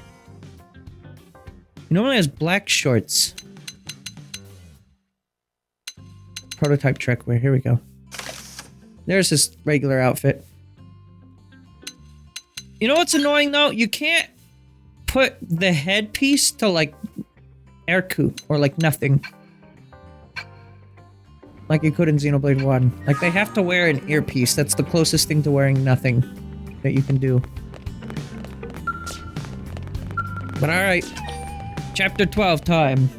Speaker 1: He normally has black shorts. Prototype Trek wear. Here we go. There's his regular outfit. You know what's annoying though? You can't put the headpiece to like Airku or like nothing. Like you could in Xenoblade 1. Like they have to wear an earpiece. That's the closest thing to wearing nothing that you can do. But alright. Chapter 12 time.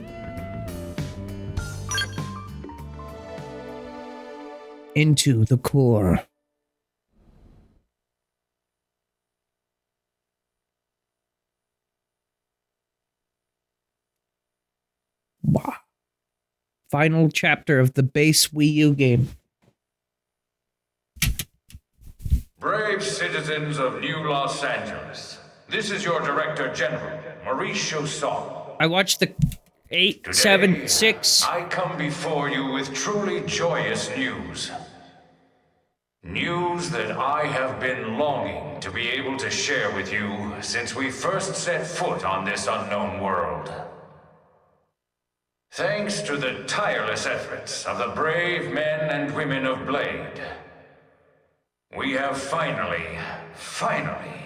Speaker 1: Into the core. Wow. Final chapter of the base Wii U game.
Speaker 6: Brave citizens of New Los Angeles, this is your Director General, Maurice Chausson.
Speaker 1: I watched the 8, 7, 6.
Speaker 6: I come before you with truly joyous news. News that I have been longing to be able to share with you since we first set foot on this unknown world. Thanks to the tireless efforts of the brave men and women of Blade, we have finally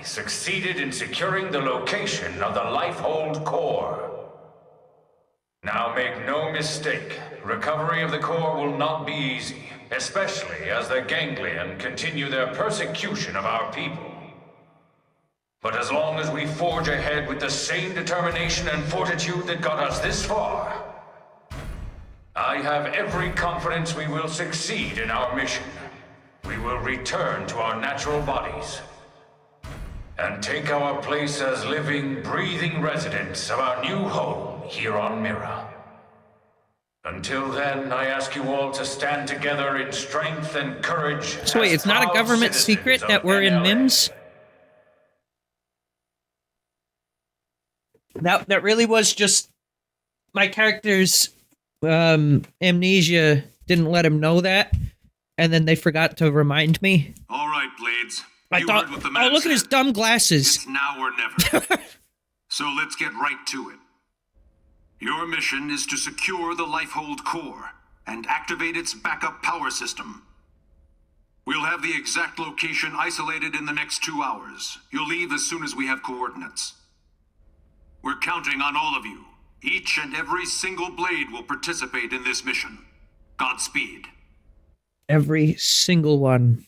Speaker 6: succeeded in securing the location of the Lifehold Core. Now make no mistake, recovery of the core will not be easy, especially as the Ganglion continue their persecution of our people. But as long as we forge ahead with the same determination and fortitude that got us this far, I have every confidence we will succeed in our mission. We will return to our natural bodies and take our place as living, breathing residents of our new home here on Mira. Until then, I ask you all to stand together in strength and courage.
Speaker 1: So wait, it's not a government secret that we're in MIMS? That really was just my character's amnesia didn't let him know that, and then they forgot to remind me.
Speaker 7: All right, Blades.
Speaker 1: I
Speaker 7: You
Speaker 1: thought,
Speaker 7: heard what the man
Speaker 1: oh, look at his
Speaker 7: said.
Speaker 1: dumb glasses.
Speaker 7: It's now or never. So let's get right to it. Your mission is to secure the Lifehold Core and activate its backup power system. We'll have the exact location isolated in the next 2 hours. You'll leave as soon as we have coordinates. We're counting on all of you. Each and every single Blade will participate in this mission. Godspeed.
Speaker 1: Every single one.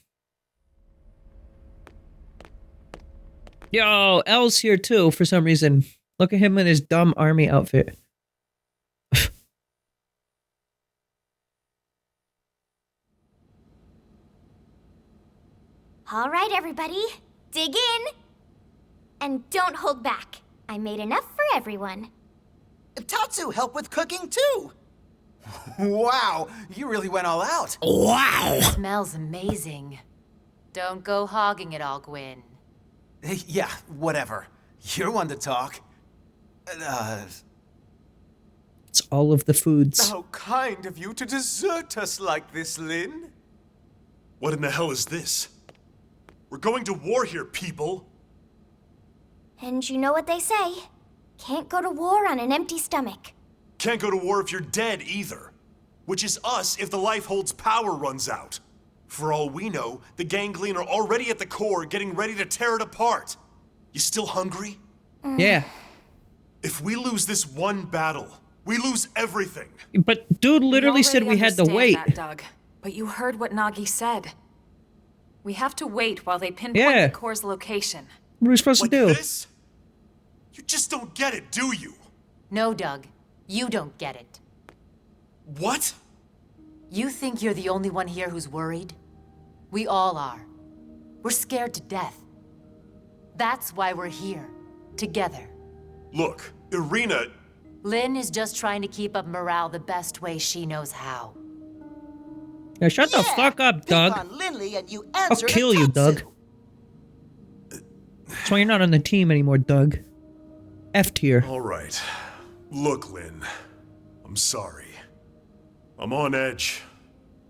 Speaker 1: Yo, L's here too for some reason. Look at him in his dumb army outfit.
Speaker 2: All right, everybody, dig in. And don't hold back. I made enough for everyone.
Speaker 4: Tatsu helped with cooking too. Wow, you really went all out.
Speaker 5: Wow!
Speaker 8: Smells amazing. Don't go hogging it all, Gwyn.
Speaker 4: Yeah, whatever. You're one to talk.
Speaker 1: It's all of the foods.
Speaker 9: How kind of you to desert us like this, Lynn.
Speaker 3: What in the hell is this? We're going to war here, people!
Speaker 2: And you know what they say. Can't go to war on an empty stomach.
Speaker 3: Can't go to war if you're dead either. Which is us if the Lifehold's power runs out. For all we know, the Ganglion are already at the core getting ready to tear it apart. You still hungry?
Speaker 1: Yeah.
Speaker 3: If we lose this one battle, we lose everything.
Speaker 1: But dude literally said we had to wait.
Speaker 8: That, Doug. But you heard what Nagi said. We have to wait while they pinpoint the core's location.
Speaker 1: What are we supposed to do?
Speaker 3: This? You just don't get it, do you?
Speaker 8: No, Doug. You don't get it.
Speaker 3: What?
Speaker 8: You think you're the only one here who's worried? We all are. We're scared to death. That's why we're here. Together.
Speaker 3: Look, Irina...
Speaker 8: Lynn is just trying to keep up morale the best way she knows how.
Speaker 1: Yeah, shut the fuck up, Doug. I'll kill you, Doug. That's why you're not on the team anymore, Doug. F tier.
Speaker 3: All right. Look, Lynn. I'm sorry. I'm on edge.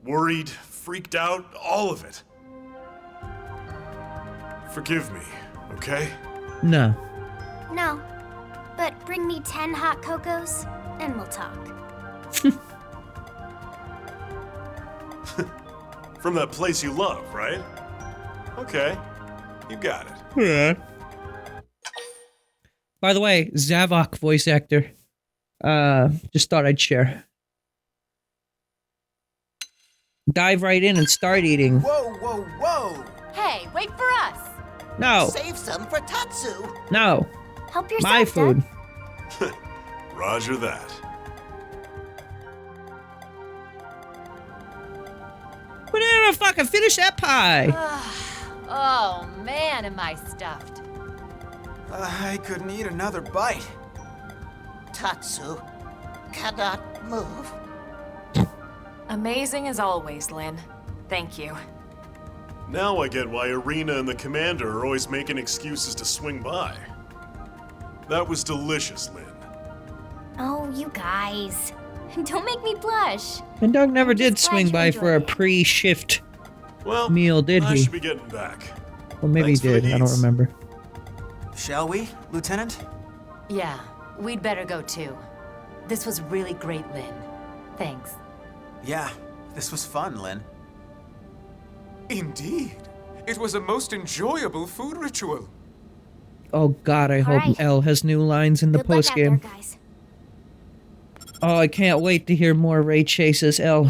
Speaker 3: Worried, freaked out, all of it. Forgive me, okay?
Speaker 1: No.
Speaker 2: No. But bring me 10 hot cocos, and we'll talk.
Speaker 3: From that place you love, right? Okay. You got it.
Speaker 1: Yeah. By the way, Zavok voice actor. Just thought I'd share. Dive right in and start eating.
Speaker 4: Whoa, whoa, whoa!
Speaker 8: Hey, wait for us!
Speaker 1: No.
Speaker 4: Save some for Tatsu.
Speaker 1: No.
Speaker 2: Help yourself,
Speaker 1: My food.
Speaker 2: Doug.
Speaker 3: Roger that.
Speaker 1: Whatever, fucking finish that pie.
Speaker 8: Oh man, am I stuffed.
Speaker 9: I couldn't eat another bite.
Speaker 4: Tatsu cannot move.
Speaker 8: Amazing as always, Lynn. Thank you.
Speaker 3: Now I get why Irina and the commander are always making excuses to swing by. That was delicious, Lynn.
Speaker 2: Oh, you guys. Don't make me blush.
Speaker 1: And Doug never did
Speaker 2: Just glad
Speaker 1: swing
Speaker 2: you
Speaker 1: by for a
Speaker 2: enjoyed it.
Speaker 1: pre-shift
Speaker 3: Well,
Speaker 1: meal, did
Speaker 3: I
Speaker 1: he?
Speaker 3: should be getting back.
Speaker 1: Well, maybe
Speaker 3: Thanks
Speaker 1: he
Speaker 3: for the
Speaker 1: did. I don't
Speaker 3: eats.
Speaker 1: remember.
Speaker 9: Shall we, Lieutenant?
Speaker 8: Yeah, we'd better go too. This was really great, Lynn. Thanks.
Speaker 9: Yeah, this was fun, Lynn. Indeed. It was a most enjoyable food ritual.
Speaker 1: Oh god, I hope
Speaker 2: right.
Speaker 1: Elle has new lines in the
Speaker 2: Good luck out there,
Speaker 1: postgame.
Speaker 2: guys.
Speaker 1: Oh, I can't wait to hear more Ray chases, Elle.
Speaker 6: Elma,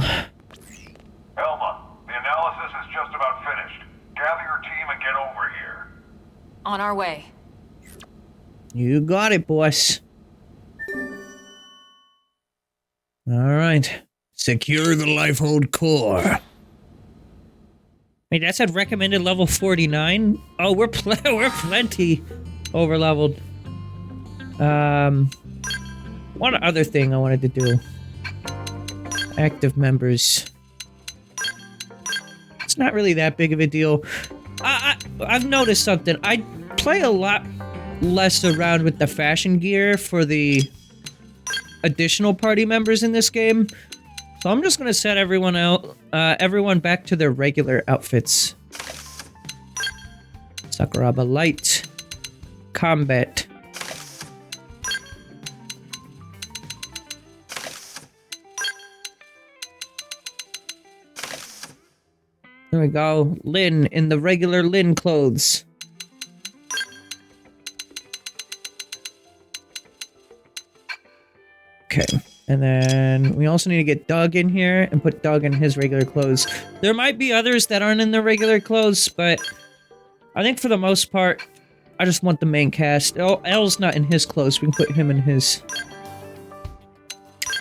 Speaker 6: the analysis is just about finished. Gather your team and get over here.
Speaker 8: On our way.
Speaker 1: You got it, boss. Alright.
Speaker 5: Secure the Lifehold core.
Speaker 1: Wait, that said recommended level 49? Oh, we're plenty over leveled. One other thing I wanted to do. Active members. It's not really that big of a deal. I've noticed something. I play a lot less around with the fashion gear for the additional party members in this game. So I'm just gonna set everyone back to their regular outfits. Sakuraba Light. Combat. There we go. Lynn in the regular Lynn clothes. Okay. And then we also need to get Doug in here and put Doug in his regular clothes. There might be others that aren't in their regular clothes, but I think for the most part, I just want the main cast. Oh, L's not in his clothes. We can put him in his.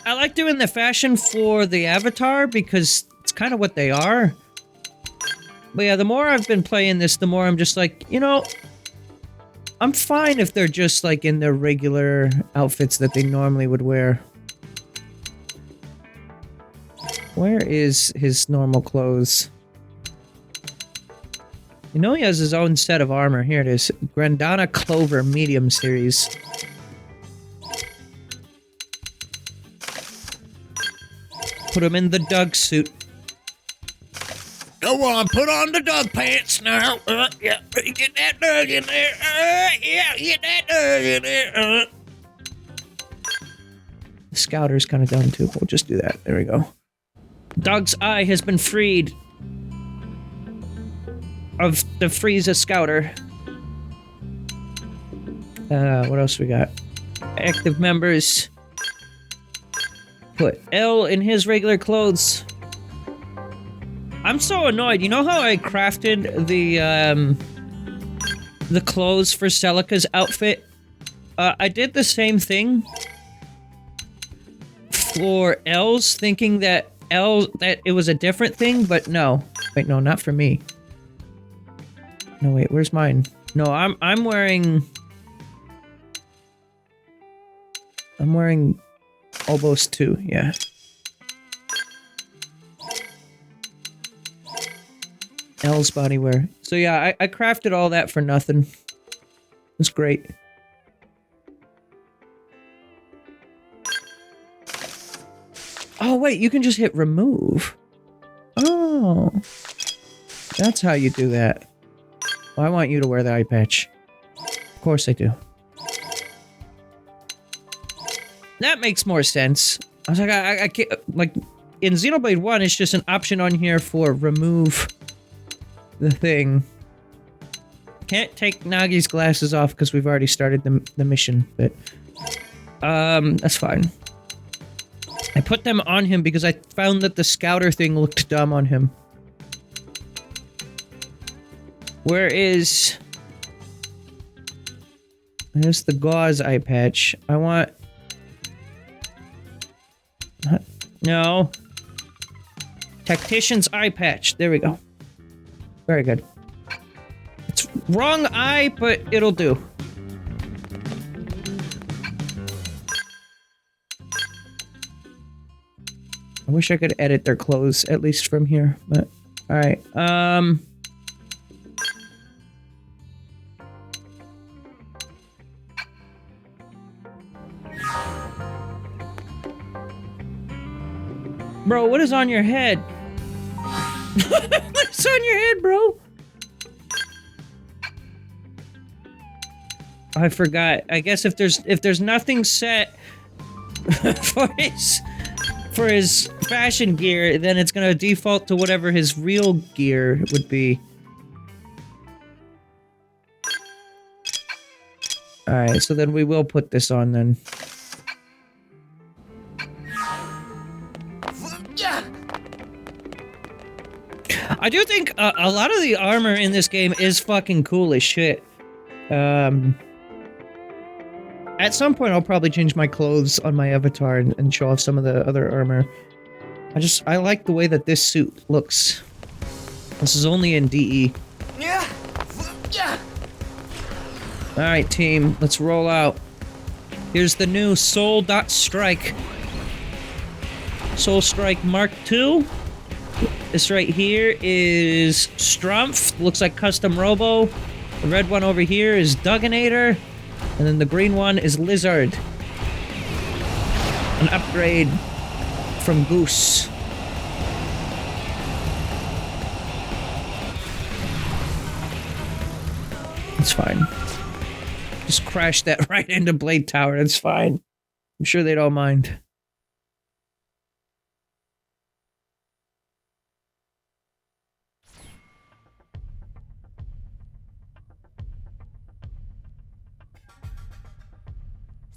Speaker 1: I like doing the fashion for the avatar because it's kind of what they are. But yeah, the more I've been playing this, the more I'm just like, you know, I'm fine if they're just like in their regular outfits that they normally would wear. Where is his normal clothes? You know he has his own set of armor. Here it is. Grandana Clover Medium Series. Put him in the Doug suit.
Speaker 5: Go on, put on the Doug pants now. Yeah, get that Doug in there. Yeah, get that Doug in there.
Speaker 1: The Scouter's kind of dumb too. We'll just do that. There we go. Doug's eye has been freed of the Frieza Scouter. What else we got? Active members. Put L in his regular clothes. I'm I'm so annoyed. You know how I crafted the clothes for Celica's outfit? I did the same thing for Elle's, thinking that it was a different thing, but no. Wait, no, not for me. No, wait, where's mine? No, I'm wearing Obos too, yeah. Elle's bodywear. So yeah, I crafted all that for nothing. It's great. Oh wait, you can just hit remove. Oh. That's how you do that. Well, I want you to wear the eye patch. Of course I do. That makes more sense. I was like, I can't, like, in Xenoblade 1, it's just an option on here for remove the thing. Can't take Nagi's glasses off because we've already started the mission, but that's fine. I put them on him because I found that the scouter thing looked dumb on him. Where is... There's the gauze eye patch. I want... No. Tactician's eye patch. There we go. Very good. It's wrong eye, but it'll do. I wish I could edit their clothes, at least from here, but... Alright, Bro, what is on your head? What's on your head, bro? I forgot. I guess if there's nothing set for his fashion gear, then it's gonna default to whatever his real gear would be. Alright, so then we will put this on then. I do think a lot of the armor in this game is fucking cool as shit. At some point I'll probably change my clothes on my avatar and show off some of the other armor. I like the way that this suit looks. This is only in DE. Alright team, let's roll out. Here's the new Soul.Strike. Soul Strike Mark II. This right here is Strumpf, looks like Custom Robo. The red one over here is Dugginator. And then the green one is Lizard. An upgrade from Goose. It's fine. Just crash that right into Blade Tower, it's fine. I'm sure they don't mind.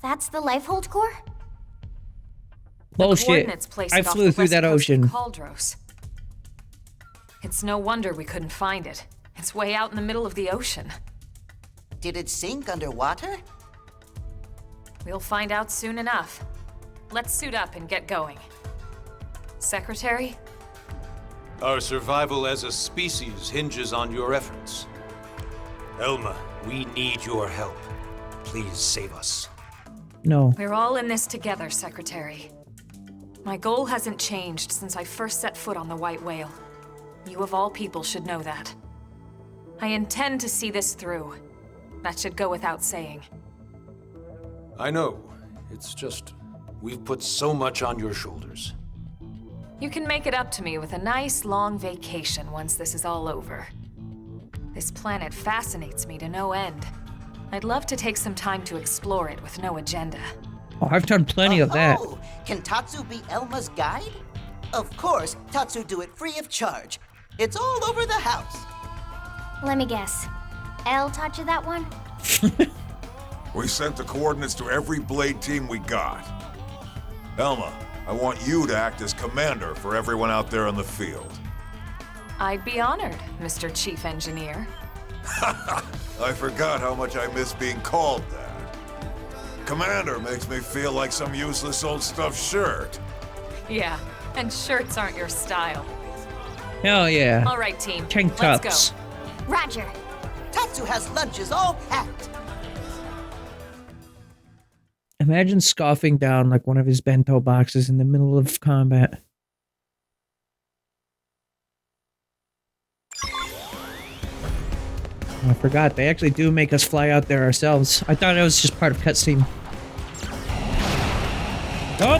Speaker 2: That's the Lifehold core?
Speaker 1: Bullshit. I flew through that ocean.
Speaker 10: Caldros. It's no wonder we couldn't find it. It's way out in the middle of the ocean.
Speaker 4: Did it sink underwater?
Speaker 10: We'll find out soon enough. Let's suit up and get going. Secretary?
Speaker 9: Our survival as a species hinges on your efforts. Elma, we need your help. Please save us.
Speaker 1: No.
Speaker 10: We're all in this together, Secretary. My goal hasn't changed since I first set foot on the White Whale. You of all people should know that. I intend to see this through. That should go without saying.
Speaker 9: I know. It's just, we've put so much on your shoulders.
Speaker 10: You can make it up to me with a nice long vacation once this is all over. This planet fascinates me to no end. I'd love to take some time to explore it with no agenda.
Speaker 1: Oh, I've done plenty of that.
Speaker 4: Oh, can Tatsu be Elma's guide? Of course, Tatsu do it free of charge. It's all over the house.
Speaker 2: Let me guess. Elle taught you that one?
Speaker 11: We sent the coordinates to every Blade team we got. Elma, I want you to act as commander for everyone out there in the field.
Speaker 10: I'd be honored, Mr. Chief Engineer.
Speaker 11: I forgot how much I miss being called that. Commander makes me feel like some useless old stuffed shirt.
Speaker 10: Yeah, and shirts aren't your style.
Speaker 1: Hell yeah.
Speaker 10: All right, team.
Speaker 1: Tank tops.
Speaker 10: Let's go.
Speaker 2: Roger.
Speaker 4: Tatsu has lunches all packed.
Speaker 1: Imagine scoffing down like one of his bento boxes in the middle of combat. I forgot, they actually do make us fly out there ourselves. I thought it was just part of cutscene. Oh!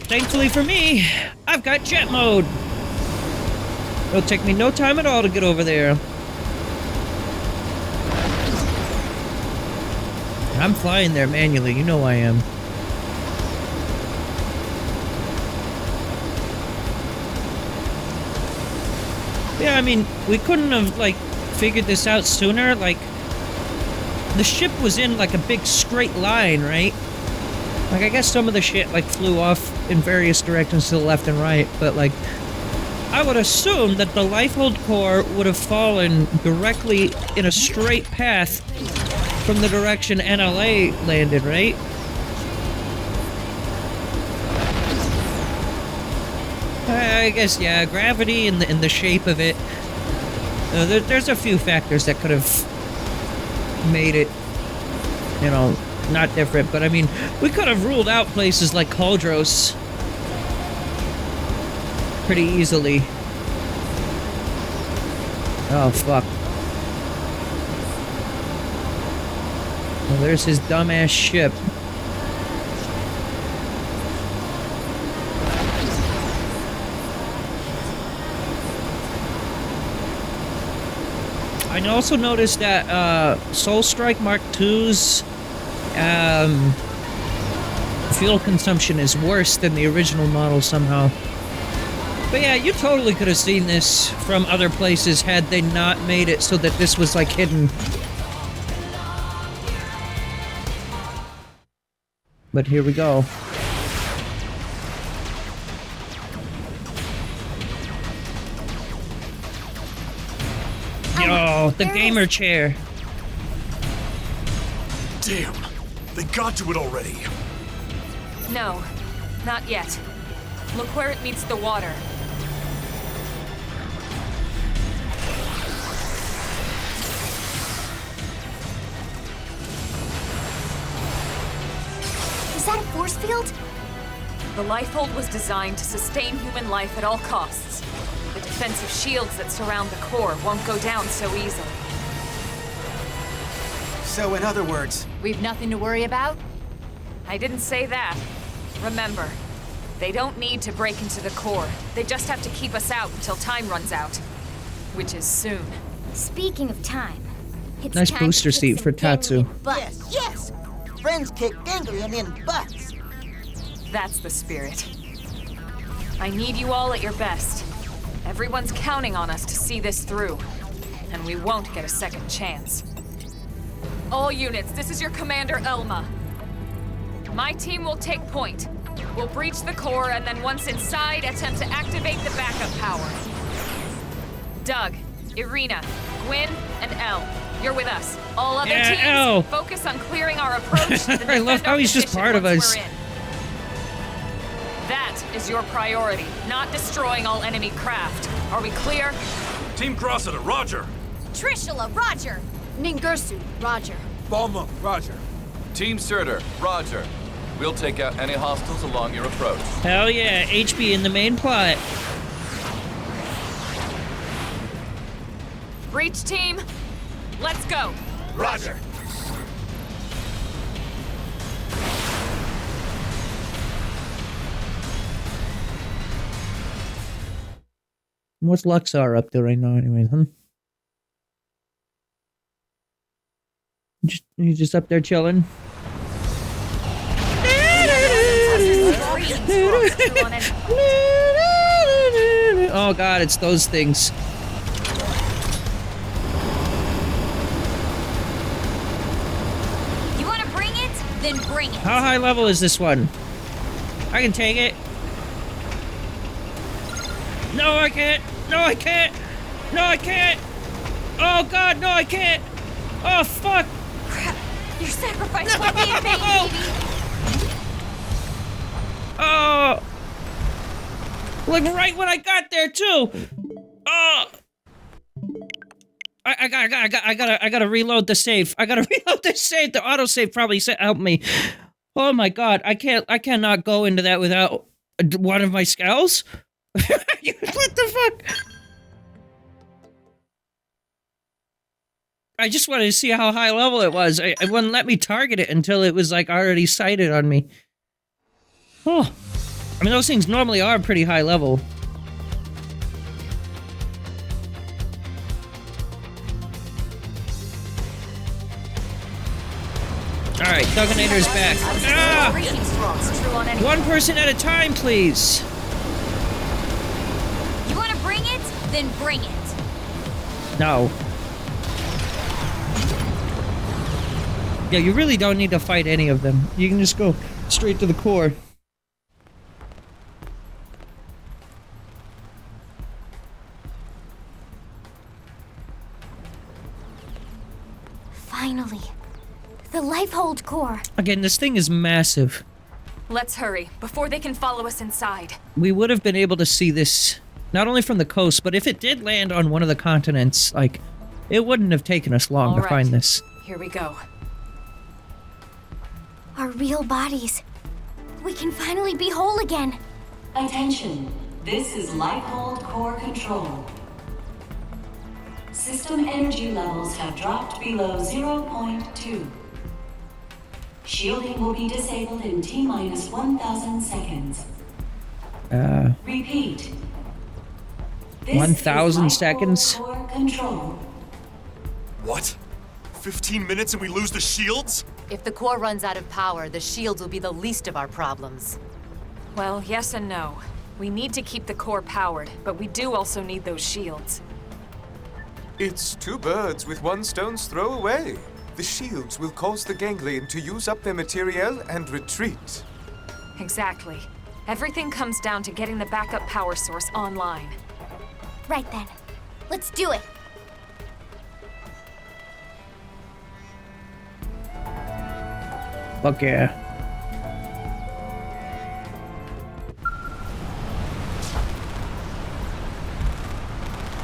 Speaker 1: Thankfully for me, I've got jet mode! It'll take me no time at all to get over there. I'm flying there manually, you know I am. Yeah, I mean, we couldn't have, like, figured this out sooner. Like, the ship was in, like, a big straight line, right? Like, I guess some of the shit, like, flew off in various directions to the left and right, but, like, I would assume that the Lifehold core would have fallen directly in a straight path from the direction NLA landed, right? I guess, yeah, gravity and the shape of it. There's a few factors that could have made it, you know, not different. But I mean, we could have ruled out places like Cauldros pretty easily. Oh, fuck. Well, there's his dumbass ship. I also noticed that Soul Strike Mark II's fuel consumption is worse than the original model somehow. But yeah, you totally could have seen this from other places had they not made it so that this was like hidden. But here we go. Yo, the gamer chair.
Speaker 3: Damn, they got to it already.
Speaker 10: No, not yet. Look where it meets the water.
Speaker 2: Is that a force field?
Speaker 10: The Lifehold was designed to sustain human life at all costs. The defensive shields that surround the core won't go down so easily.
Speaker 4: So in other words,
Speaker 8: We've nothing to worry about?
Speaker 10: I didn't say that. Remember, they don't need to break into the core. They just have to keep us out until time runs out. Which is soon.
Speaker 2: Speaking of time, it's
Speaker 1: Nice
Speaker 2: time
Speaker 1: booster
Speaker 2: to kick
Speaker 1: seat
Speaker 2: some
Speaker 1: for Tatsu.
Speaker 2: ganglion butt.
Speaker 4: yes, yes! Friends kick ganglion in butts.
Speaker 10: That's the spirit. I need you all at your best. Everyone's counting on us to see this through. And we won't get a second chance. All units, this is your commander, Elma. My team will take point. We'll breach the core, and then once inside, attempt to activate the backup power. Doug, Irina, Gwyn, and Elle, you're with us. All other teams,
Speaker 1: Elle.
Speaker 10: focus on clearing our approach. And
Speaker 1: I love
Speaker 10: defend
Speaker 1: how
Speaker 10: our
Speaker 1: he's just
Speaker 10: position
Speaker 1: part of
Speaker 10: once
Speaker 1: us.
Speaker 10: we're in. That is your priority, not destroying all enemy craft. Are we clear?
Speaker 3: Team Crossita, roger.
Speaker 2: Trishula, roger. Ningirsu, roger.
Speaker 11: Balma, roger.
Speaker 12: Team Surtur, roger. We'll take out any hostiles along your approach.
Speaker 1: Hell yeah, HB in the main plot.
Speaker 10: Breach team, let's go.
Speaker 3: Roger.
Speaker 1: What's Luxar up to right now anyways, huh? He's just up there chilling. Oh god, it's those things.
Speaker 2: You want to bring it? Then bring it.
Speaker 1: How high level is this one? I can take it. No, I can't. No, I can't. No, I can't! Oh god, no, I can't! Oh, fuck!
Speaker 2: Crap! Your sacrifice will be in vain, baby!
Speaker 1: Oh! Like right when I got there, too! Oh! I gotta reload the save. I gotta reload the save. The autosave probably helped me. Oh my god, I cannot go into that without one of my scouts? What the fuck? I just wanted to see how high level it was. It wouldn't let me target it until it was like already sighted on me. Oh. I mean, those things normally are pretty high level. Alright, Dugginator's back. Ah! One person at a time, please.
Speaker 2: You want to bring it? Then bring it.
Speaker 1: No. Yeah, you really don't need to fight any of them. You can just go straight to the core.
Speaker 2: Finally. The Lifehold core.
Speaker 1: Again, this thing is massive.
Speaker 10: Let's hurry, before they can follow us inside.
Speaker 1: We would have been able to see this, not only from the coast, but if it did land on one of the continents, like, it wouldn't have taken us long to find this.
Speaker 10: Here we go.
Speaker 2: Our real bodies. We can finally be whole again.
Speaker 13: Attention. This is Lifehold core control. System energy levels have dropped below 0.2. Shielding will be disabled in T-minus 1,000 seconds. Repeat.
Speaker 1: 1,000 seconds?
Speaker 13: Core control.
Speaker 3: What? 15 minutes and we lose the shields?
Speaker 8: If the core runs out of power, the shields will be the least of our problems.
Speaker 10: Well, yes and no. We need to keep the core powered, but we do also need those shields.
Speaker 14: It's two birds with one stone's throw away. The shields will cause the ganglion to use up their materiel and retreat.
Speaker 10: Exactly. Everything comes down to getting the backup power source online.
Speaker 2: Right then. Let's do it.
Speaker 1: Fuck yeah.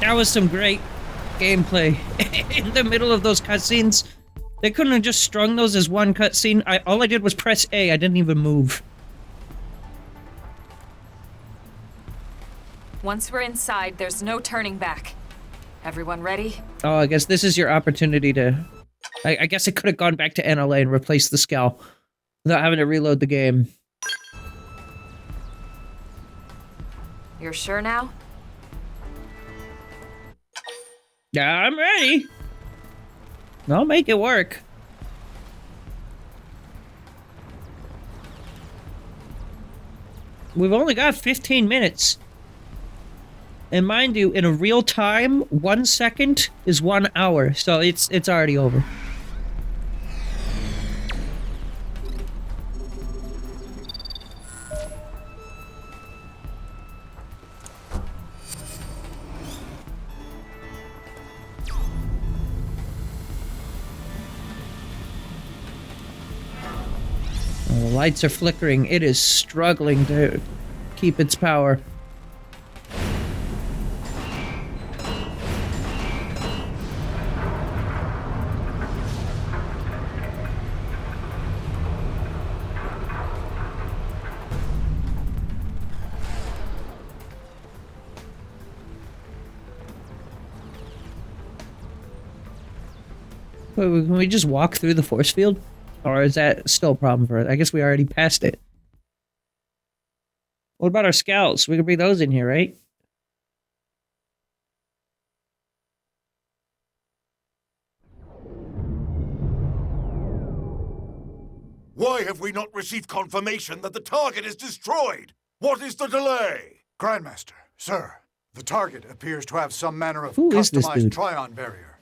Speaker 1: That was some great gameplay in the middle of those cutscenes. They couldn't have just strung those as one cutscene. All I did was press A. I didn't even move.
Speaker 10: Once we're inside, there's no turning back. Everyone ready?
Speaker 1: Oh, I guess this is your opportunity to... I guess I could have gone back to NLA and replaced the Scowl without having to reload the game.
Speaker 10: You're sure now?
Speaker 1: Yeah, I'm ready. I'll make it work. We've only got 15 minutes. And mind you, in a real time, 1 second is 1 hour, so it's already over. The lights are flickering. It is struggling to keep its power. Wait, can we just walk through the force field? Or is that still a problem for us? I guess we already passed it. What about our scouts? We can bring those in here, right?
Speaker 11: Why have we not received confirmation that the target is destroyed? What is the delay?
Speaker 15: Grandmaster, sir, the target appears to have some manner of
Speaker 1: Who is this
Speaker 15: customized
Speaker 1: dude?
Speaker 15: Trion barrier.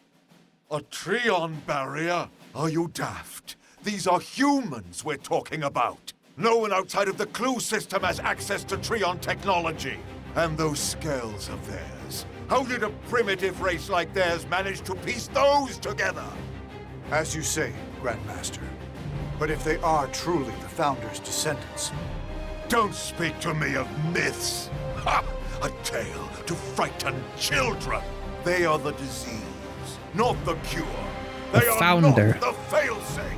Speaker 11: A Trion barrier? Are you daft? These are humans we're talking about. No one outside of the Clue system has access to Trion technology. And those scales of theirs, How did a primitive race like theirs manage to piece those together?
Speaker 15: As you say, Grandmaster. But if they are truly the Founder's descendants...
Speaker 11: Don't speak to me of myths! Ha! A tale to frighten children! They are the disease, not the cure. They
Speaker 1: The
Speaker 11: are
Speaker 1: Founder.
Speaker 11: not the failsafe!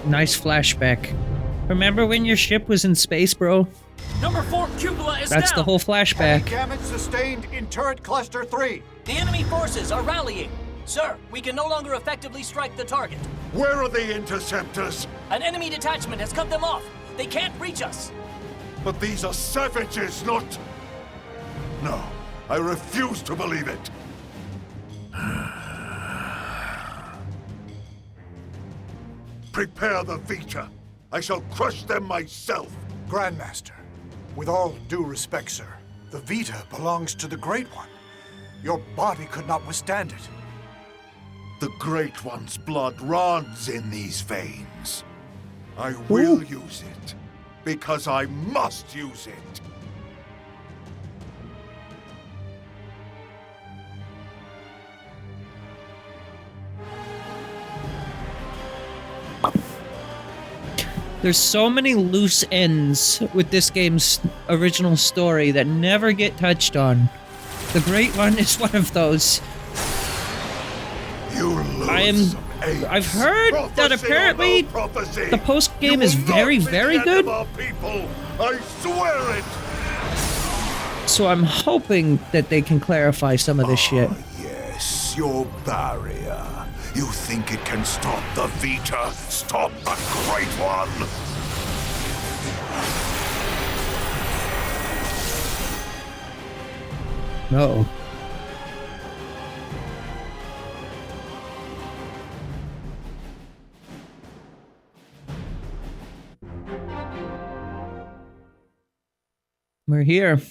Speaker 1: Nice flashback. Remember when your ship was in space, bro?
Speaker 16: Number 4 cupola is
Speaker 1: That's
Speaker 16: down.
Speaker 1: the whole
Speaker 15: Heavy
Speaker 1: flashback.
Speaker 15: damage sustained in turret cluster 3.
Speaker 16: The enemy forces are rallying. Sir, we can no longer effectively strike the target.
Speaker 11: Where are the interceptors?
Speaker 16: An enemy detachment has cut them off. They can't reach us.
Speaker 11: But these are savages, not... No, I refuse to believe it. Prepare the Vita. I shall crush them myself.
Speaker 15: Grandmaster, with all due respect, sir, the Vita belongs to the Great One. Your body could not withstand it.
Speaker 11: The Great One's blood runs in these veins. I will use it, because I must use it.
Speaker 1: There's so many loose ends with this game's original story that never get touched on. The Great One is one of those. I've heard that apparently the post game is very, very good.
Speaker 11: I swear it.
Speaker 1: So I'm hoping that they can clarify some of this shit.
Speaker 11: Yes, your barrier. You think it can stop the Vita? Stop the Great One!
Speaker 1: No. We're here.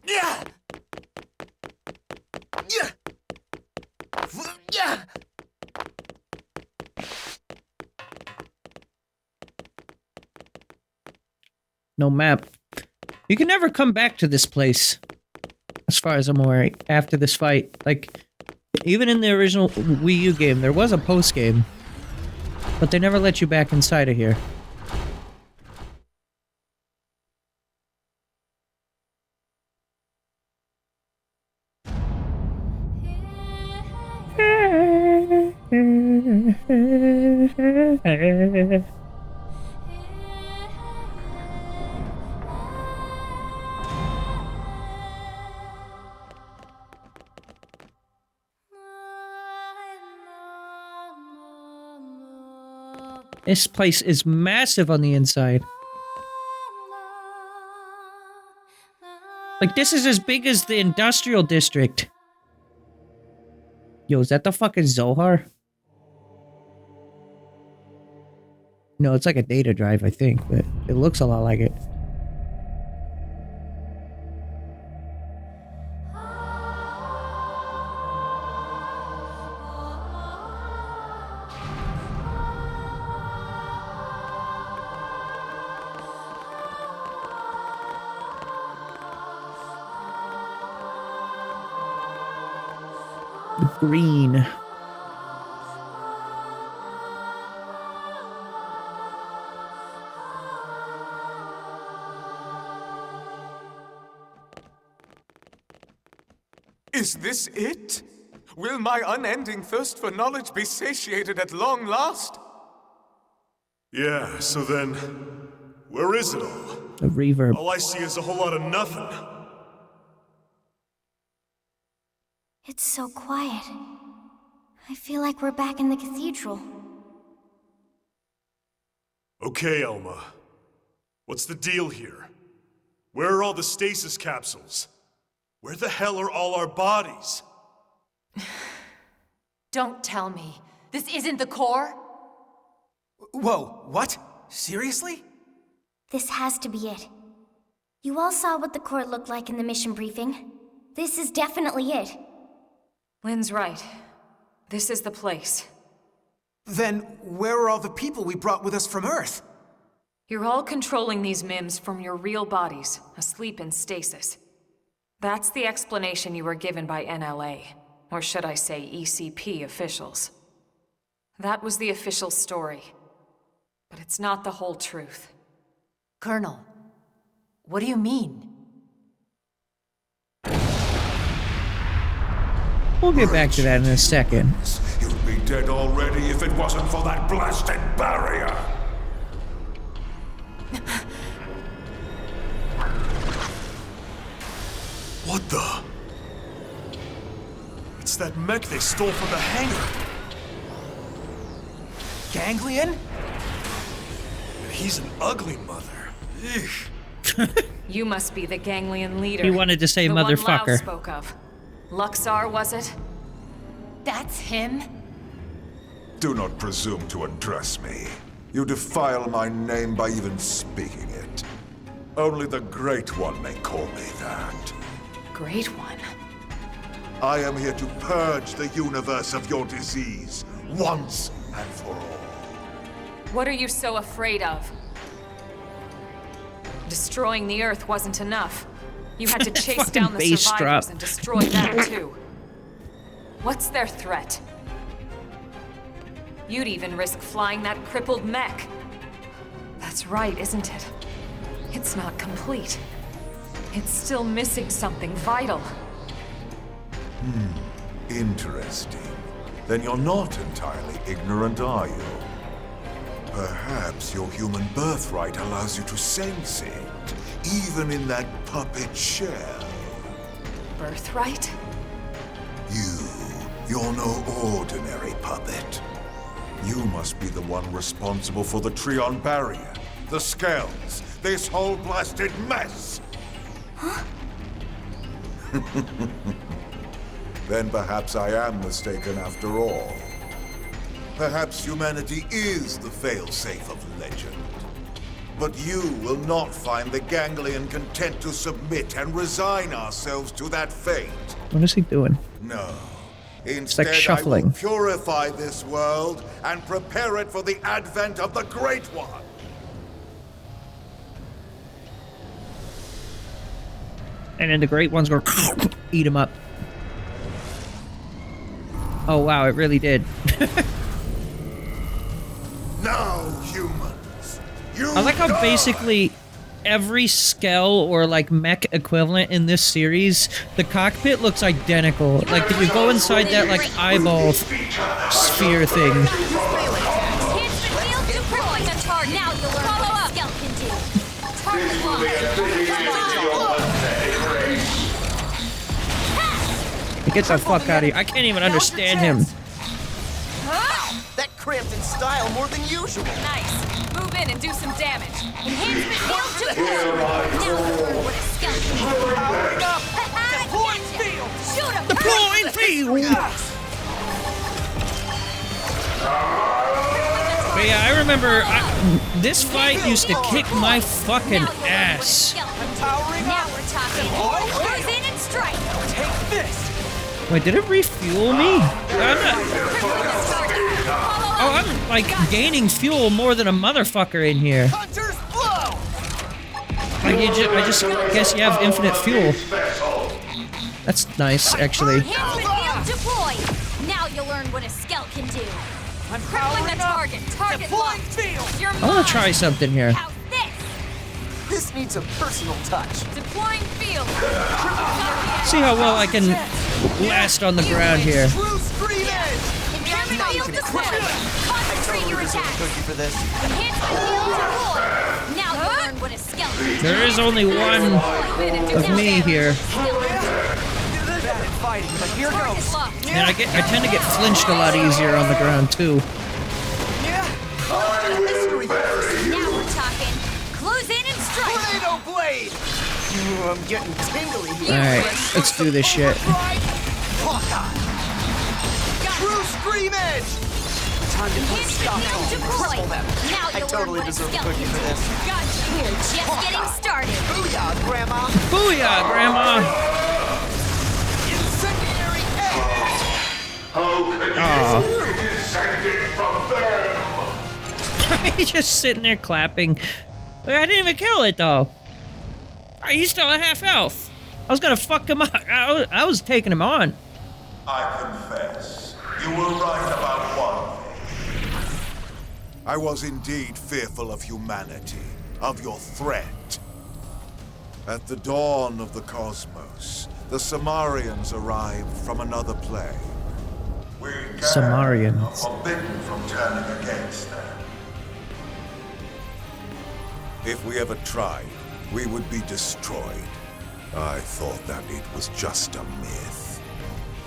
Speaker 4: Yeah. Yeah. Yeah.
Speaker 1: No map. You can never come back to this place, as far as I'm aware, after this fight. Like, even in the original Wii U game, there was a post game, but they never let you back inside of here. This place is massive on the inside. Like, this is as big as the industrial district. Yo, is that the fucking Zohar? No, it's like a data drive, I think, but it looks a lot like it. Green.
Speaker 14: Is this it? Will my unending thirst for knowledge be satiated at long last?
Speaker 3: Yeah, so then, where is it all?
Speaker 1: The reverb.
Speaker 3: All I see is a whole lot of nothing.
Speaker 2: It's so quiet. I feel like we're back in the cathedral.
Speaker 3: Okay, Elma. What's the deal here? Where are all the stasis capsules? Where the hell are all our bodies?
Speaker 8: Don't tell me. This isn't the core?
Speaker 4: Whoa, what? Seriously?
Speaker 2: This has to be it. You all saw what the core looked like in the mission briefing. This is definitely it.
Speaker 10: Lynn's right. This is the place.
Speaker 4: Then where are all the people we brought with us from Earth?
Speaker 10: You're all controlling these MIMs from your real bodies, asleep in stasis. That's the explanation you were given by NLA, or should I say ECP officials. That was the official story. But it's not the whole truth.
Speaker 8: Colonel, what do you mean?
Speaker 1: We'll get back to that in a second.
Speaker 11: You'd be dead already if it wasn't for that blasted barrier.
Speaker 3: What the? It's that mech they stole from the hangar.
Speaker 4: Ganglion?
Speaker 3: He's an ugly mother.
Speaker 10: You must be the Ganglion leader.
Speaker 1: He wanted to say
Speaker 10: the
Speaker 1: motherfucker.
Speaker 10: One Lau spoke of. Luxar, was it?
Speaker 8: That's him?
Speaker 11: Do not presume to address me. You defile my name by even speaking it. Only the Great One may call me that.
Speaker 10: Great One?
Speaker 11: I am here to purge the universe of your disease, once and for all.
Speaker 10: What are you so afraid of? Destroying the Earth wasn't enough. You had to chase down the survivors and destroy that too. What's their threat? You'd even risk flying that crippled mech. That's right, isn't it? It's not complete. It's still missing something vital.
Speaker 11: Interesting. Then you're not entirely ignorant, are you? Perhaps your human birthright allows you to sense it, even in that puppet shell.
Speaker 10: Birthright?
Speaker 11: You're no ordinary puppet. You must be the one responsible for the Trion barrier, the Skells, this whole blasted mess!
Speaker 2: Huh?
Speaker 11: Then perhaps I am mistaken after all. Perhaps humanity is the failsafe of legend. But you will not find the Ganglion content to submit and resign ourselves to that fate.
Speaker 1: What is he doing?
Speaker 11: No. Instead,
Speaker 1: It's like shuffling.
Speaker 11: I will purify this world and prepare it for the advent of the Great One.
Speaker 1: And then the Great One's gonna eat him up. Oh wow, it really did.
Speaker 11: Now, humans, you
Speaker 1: I like how
Speaker 11: die!
Speaker 1: basically every Skell or like mech equivalent in this series, the cockpit looks identical. Like if you go inside that like eyeball sphere thing.
Speaker 2: Now you'll learn what a Skell can do. Target
Speaker 1: Get the fuck out of here. I can't even understand him.
Speaker 4: That cramped in style more than usual.
Speaker 10: Nice. Move in and do some damage.
Speaker 2: Enhancement field deployed. Now you'll learn what a Skell can do.
Speaker 4: Powering up. Deploying field.
Speaker 2: Shoot him.
Speaker 1: Deploying field. But yeah, I remember this fight used to kick my fucking ass.
Speaker 2: Now we're talking. Close in and strike.
Speaker 4: Take this.
Speaker 1: Wait, did it refuel me? I'm like gaining fuel more than a motherfucker in here.
Speaker 4: Hunter's blow.
Speaker 1: Like I just guess you have infinite fuel. That's nice, actually.
Speaker 2: Enhancement field deployed. Now you'll learn what a Skell can do.
Speaker 10: I'm crippling the target. Target locked. You're
Speaker 1: I want to try something here.
Speaker 2: How's this?
Speaker 4: This needs a personal touch.
Speaker 10: Deploying field.
Speaker 1: See how well I can last on the ground here.
Speaker 4: True screen edge.
Speaker 2: Enhancement field deployed. Concentrate your attacks.
Speaker 4: Cookie for this.
Speaker 2: Enhancement field deployed. Now you'll learn what a Skell can do.
Speaker 1: There is only one of me here.
Speaker 4: Bad at fighting, but here goes.
Speaker 1: And I tend to get flinched a lot easier on the ground too.
Speaker 2: Now we're talking. Close in and strike.
Speaker 4: Tornado blade. Ooh, I'm getting tingly here.
Speaker 1: Alright, let's do this shit.
Speaker 4: True scream edge. Time to put stop on. Cripple them.
Speaker 2: Now
Speaker 4: I
Speaker 2: you'll
Speaker 4: totally
Speaker 2: learn what a
Speaker 4: deserve a
Speaker 2: Skell
Speaker 4: cookie
Speaker 2: can
Speaker 4: for
Speaker 2: do.
Speaker 4: this.
Speaker 10: Gotcha.
Speaker 2: We're just getting started.
Speaker 4: Booyah, Grandma!
Speaker 1: Booyah, Grandma!
Speaker 4: Incendiary edge!
Speaker 6: How can you dissect it from them?
Speaker 1: He's just sitting there clapping. I didn't even kill it, though. He's still at half health. I was gonna fuck him up. I was taking him on.
Speaker 11: I confess, you were right about one thing. I was indeed fearful of humanity, of your threat. At the dawn of the cosmos, the Samarians arrived from another plane. We
Speaker 1: Samarians
Speaker 11: are forbidden from turning against them. If we ever tried, we would be destroyed. I thought that it was just a myth.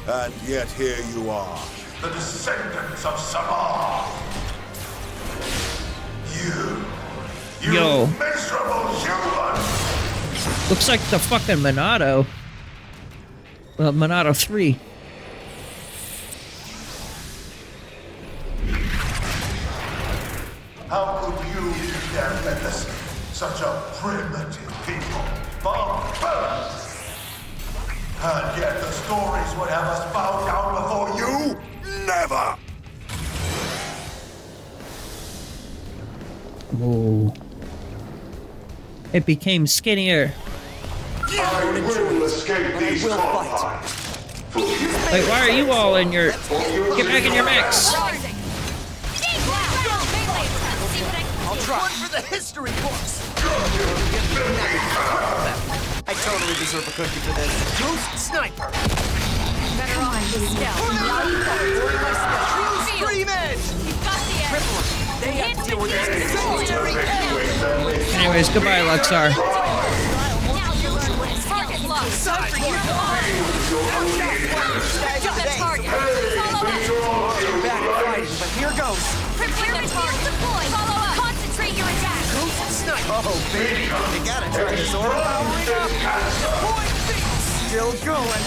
Speaker 11: And yet here you are, the descendants of Samar. You
Speaker 1: Yo.
Speaker 11: miserable human!
Speaker 1: Looks like the fucking Monado. Well, Monado 3.
Speaker 11: How could you dare menacing such a primitive people from birth? And yet the stories would have us bow down before you? Never!
Speaker 1: Whoa. It became skinnier.
Speaker 11: I will escape these confines.
Speaker 1: Wait, why are you all in your... Get back in your mix.
Speaker 4: I'll try. One for the history books! I totally deserve a cookie for this. Ghost Sniper!
Speaker 10: Better on
Speaker 4: Scream Edge!
Speaker 10: You've got the edge.
Speaker 4: Crippler! They have to deal with this.
Speaker 1: Anyways, goodbye, Luxar.
Speaker 10: Target locked. Get the target. Follow up.
Speaker 4: Bad at fighting, but here goes.
Speaker 2: Prepare the target. Follow up. Concentrate your attack.
Speaker 4: Ghost Sniper! Oh, baby! You gotta turn this order powering up! Point beat! Still going!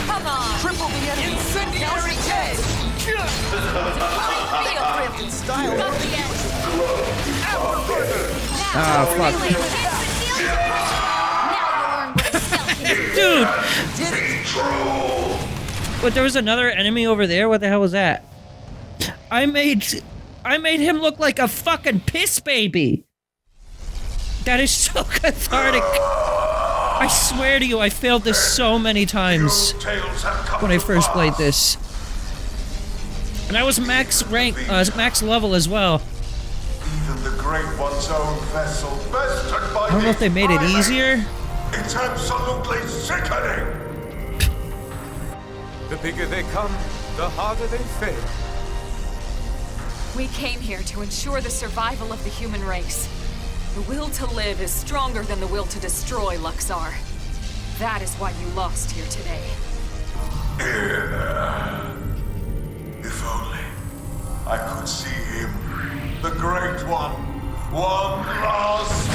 Speaker 10: Come on.
Speaker 4: Triple the enemy! Incendiary edge! Craft in style!
Speaker 10: Got the edge.
Speaker 1: Ah, fuck. Dude!
Speaker 4: Did it!
Speaker 1: But there was another enemy over there? What the hell was that? I made him look like a fucking piss baby. That is so cathartic. I swear to you, I failed this so many times when I first played this. And I was max rank, max level as well.
Speaker 11: Even the Great One's own vessel, bested by
Speaker 1: I don't know if they made it easier.
Speaker 11: It's absolutely sickening!
Speaker 14: The bigger they come, the harder they fail.
Speaker 10: We came here to ensure the survival of the human race. The will to live is stronger than the will to destroy, Luxar. That is why you lost here today.
Speaker 11: If only I could see him, the Great One, one last...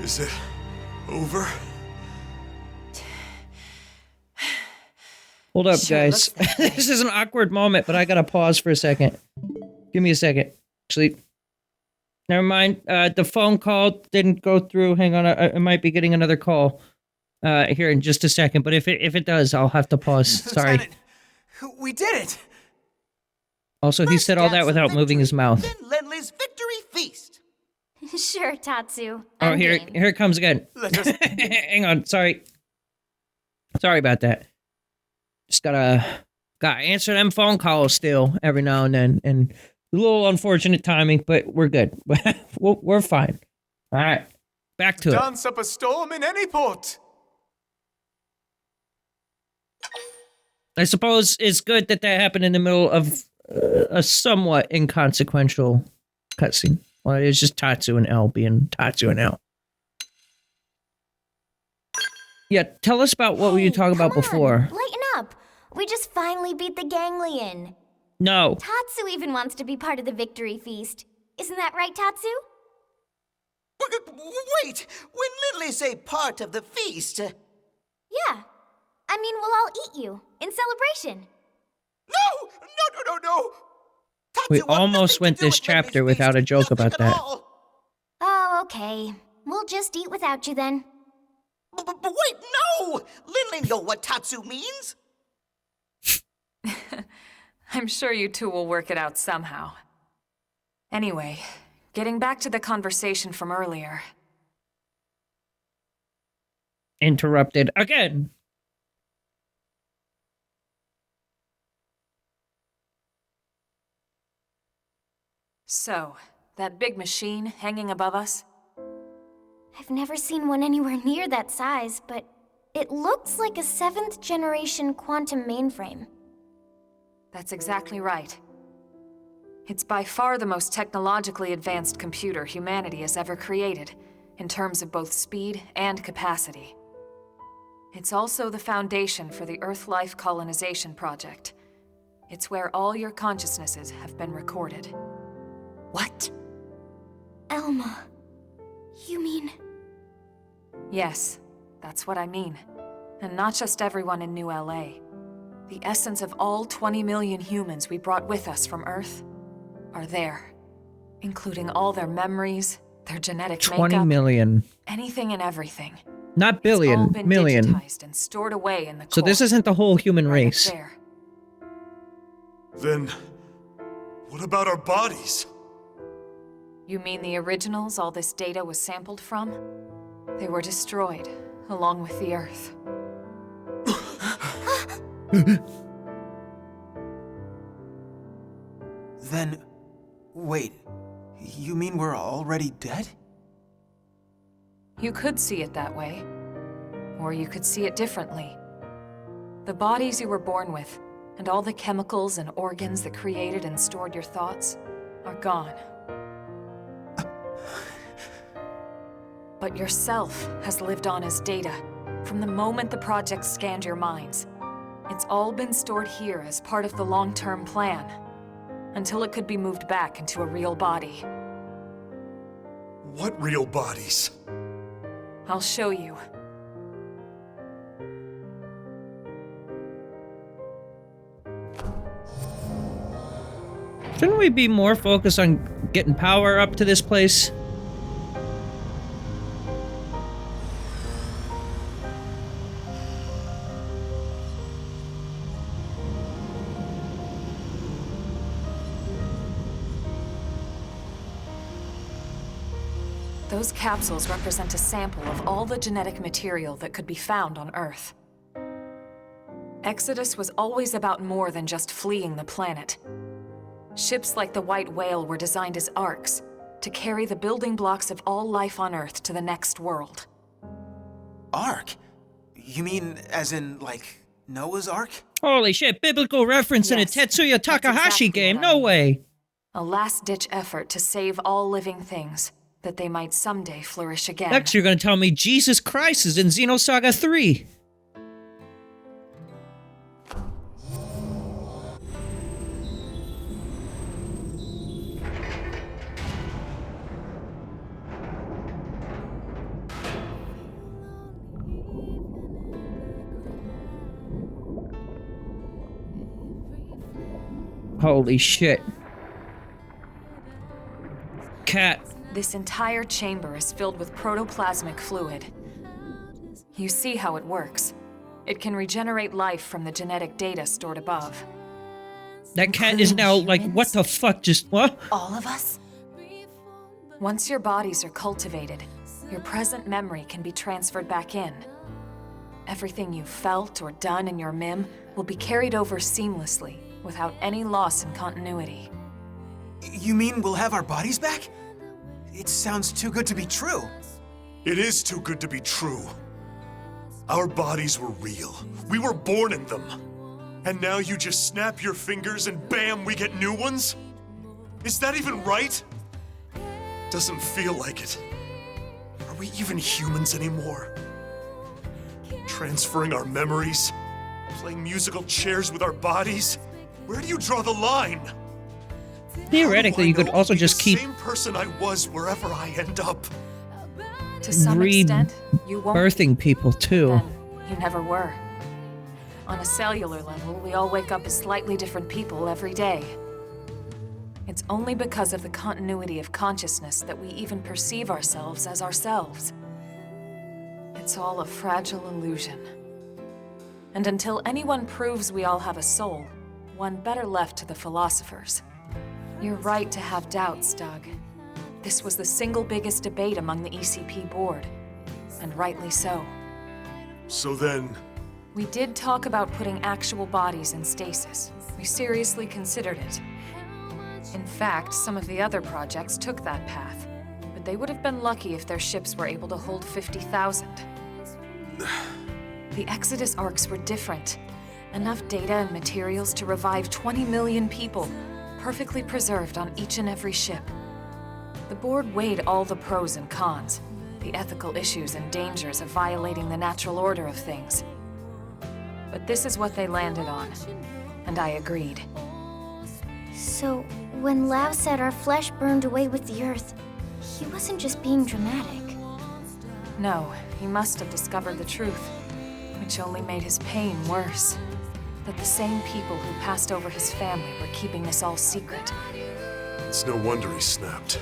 Speaker 11: Is it over?
Speaker 1: Hold up,
Speaker 8: Sure,
Speaker 1: guys. This is an awkward moment, but I gotta pause for a second. Give me a second. Actually, never mind. The phone call didn't go through. Hang on, I might be getting another call here in just a second. But if it does, I'll have to pause. Sorry.
Speaker 4: Lieutenant, we did it!
Speaker 1: Also, he said all that without moving his mouth.
Speaker 4: Then Lenley's victory feast!
Speaker 2: Sure, Tatsu.
Speaker 1: Oh,
Speaker 2: I'm
Speaker 1: here
Speaker 2: game.
Speaker 1: it comes again.
Speaker 4: Let us...
Speaker 1: Hang on. Sorry about that. Just gotta answer them phone calls still every now and then, and a little unfortunate timing, but we're good. We're fine. All right, back to it.
Speaker 14: Dance up a storm in any port.
Speaker 1: I suppose it's good that happened in the middle of a somewhat inconsequential cutscene. Well, it's just Tatsu and L being Tatsu and L. Yeah, tell us about what were you talking about before.
Speaker 2: Lighten up. We just finally beat the Ganglion.
Speaker 1: No.
Speaker 2: Tatsu even wants to be part of the victory feast. Isn't that right, Tatsu?
Speaker 4: Wait! When Lindley say part of the feast...
Speaker 2: Yeah. I mean, we'll all eat you, in celebration.
Speaker 4: No!
Speaker 1: We almost went this chapter without a joke about that.
Speaker 2: Oh, okay. We'll just eat without you then.
Speaker 4: But wait, no! Lindley know what Tatsu means!
Speaker 10: I'm sure you two will work it out somehow. Anyway, getting back to the conversation from earlier.
Speaker 1: Interrupted again.
Speaker 10: So, that big machine hanging above us?
Speaker 2: I've never seen one anywhere near that size, but it looks like a 7th generation quantum mainframe.
Speaker 10: That's exactly right. It's by far the most technologically advanced computer humanity has ever created, in terms of both speed and capacity. It's also the foundation for the Earth Life Colonization Project. It's where all your consciousnesses have been recorded.
Speaker 4: What?
Speaker 2: Elma, you mean...
Speaker 10: Yes, that's what I mean. And not just everyone in New LA. The essence of all 20 million humans we brought with us from Earth are there. Including all their memories, their genetic
Speaker 1: 20
Speaker 10: makeup,
Speaker 1: million.
Speaker 10: anything and everything.
Speaker 1: Not billion,
Speaker 10: It's all been
Speaker 1: million.
Speaker 10: digitized and stored away in the
Speaker 1: So
Speaker 10: core.
Speaker 1: this isn't the whole human
Speaker 10: Right up
Speaker 1: race.
Speaker 10: there.
Speaker 3: Then, what about our bodies?
Speaker 10: You mean the originals all this data was sampled from? They were destroyed, along with the Earth.
Speaker 17: Then, wait, you mean we're already dead?
Speaker 10: You could see it that way. Or you could see it differently. The bodies you were born with, and all the chemicals and organs that created and stored your thoughts, are gone. But yourself has lived on as data, from the moment the project scanned your minds. It's all been stored here as part of the long-term plan, until it could be moved back into a real body.
Speaker 3: What real bodies?
Speaker 10: I'll show you.
Speaker 1: Shouldn't we be more focused on getting power up to this place?
Speaker 10: Those capsules represent a sample of all the genetic material that could be found on Earth. Exodus was always about more than just fleeing the planet. Ships like the White Whale were designed as arks, to carry the building blocks of all life on Earth to the next world.
Speaker 17: Ark? You mean as in, like, Noah's Ark?
Speaker 1: Holy shit, biblical reference in a Tetsuya Takahashi game, no way!
Speaker 10: A last-ditch effort to save all living things, that they might someday flourish again.
Speaker 1: Next you're gonna tell me Jesus Christ is in Xenosaga 3. Holy shit. Cat.
Speaker 10: This entire chamber is filled with protoplasmic fluid. You see how it works. It can regenerate life from the genetic data stored above.
Speaker 1: That cat is now like, what the fuck, just what?
Speaker 8: All of us?
Speaker 10: Once your bodies are cultivated, your present memory can be transferred back in. Everything you've felt or done in your MIM will be carried over seamlessly, without any loss in continuity.
Speaker 17: You mean we'll have our bodies back? It sounds too good to be true.
Speaker 3: It is too good to be true. Our bodies were real. We were born in them. And now you just snap your fingers and bam, we get new ones? Is that even right? Doesn't feel like it. Are we even humans anymore? Transferring our memories? Playing musical chairs with our bodies? Where do you draw the line?
Speaker 1: Theoretically, you could also just keep...
Speaker 3: the same person I was wherever I end up.
Speaker 10: To some extent, you won't.
Speaker 1: Birthing people too.
Speaker 10: Then you never were. On a cellular level, we all wake up as slightly different people every day. It's only because of the continuity of consciousness that we even perceive ourselves as ourselves. It's all a fragile illusion. And until anyone proves we all have a soul, one better left to the philosophers. You're right to have doubts, Doug. This was the single biggest debate among the ECP board, and rightly so.
Speaker 3: So then...
Speaker 10: We did talk about putting actual bodies in stasis. We seriously considered it. In fact, some of the other projects took that path, but they would have been lucky if their ships were able to hold 50,000. The Exodus arcs were different. Enough data and materials to revive 20 million people, perfectly preserved on each and every ship. The board weighed all the pros and cons, the ethical issues and dangers of violating the natural order of things. But this is what they landed on, and I agreed.
Speaker 2: So, when Lao said our flesh burned away with the earth, he wasn't just being dramatic.
Speaker 10: No, he must have discovered the truth, which only made his pain worse. That the same people who passed over his family were keeping this all secret.
Speaker 3: It's no wonder he snapped.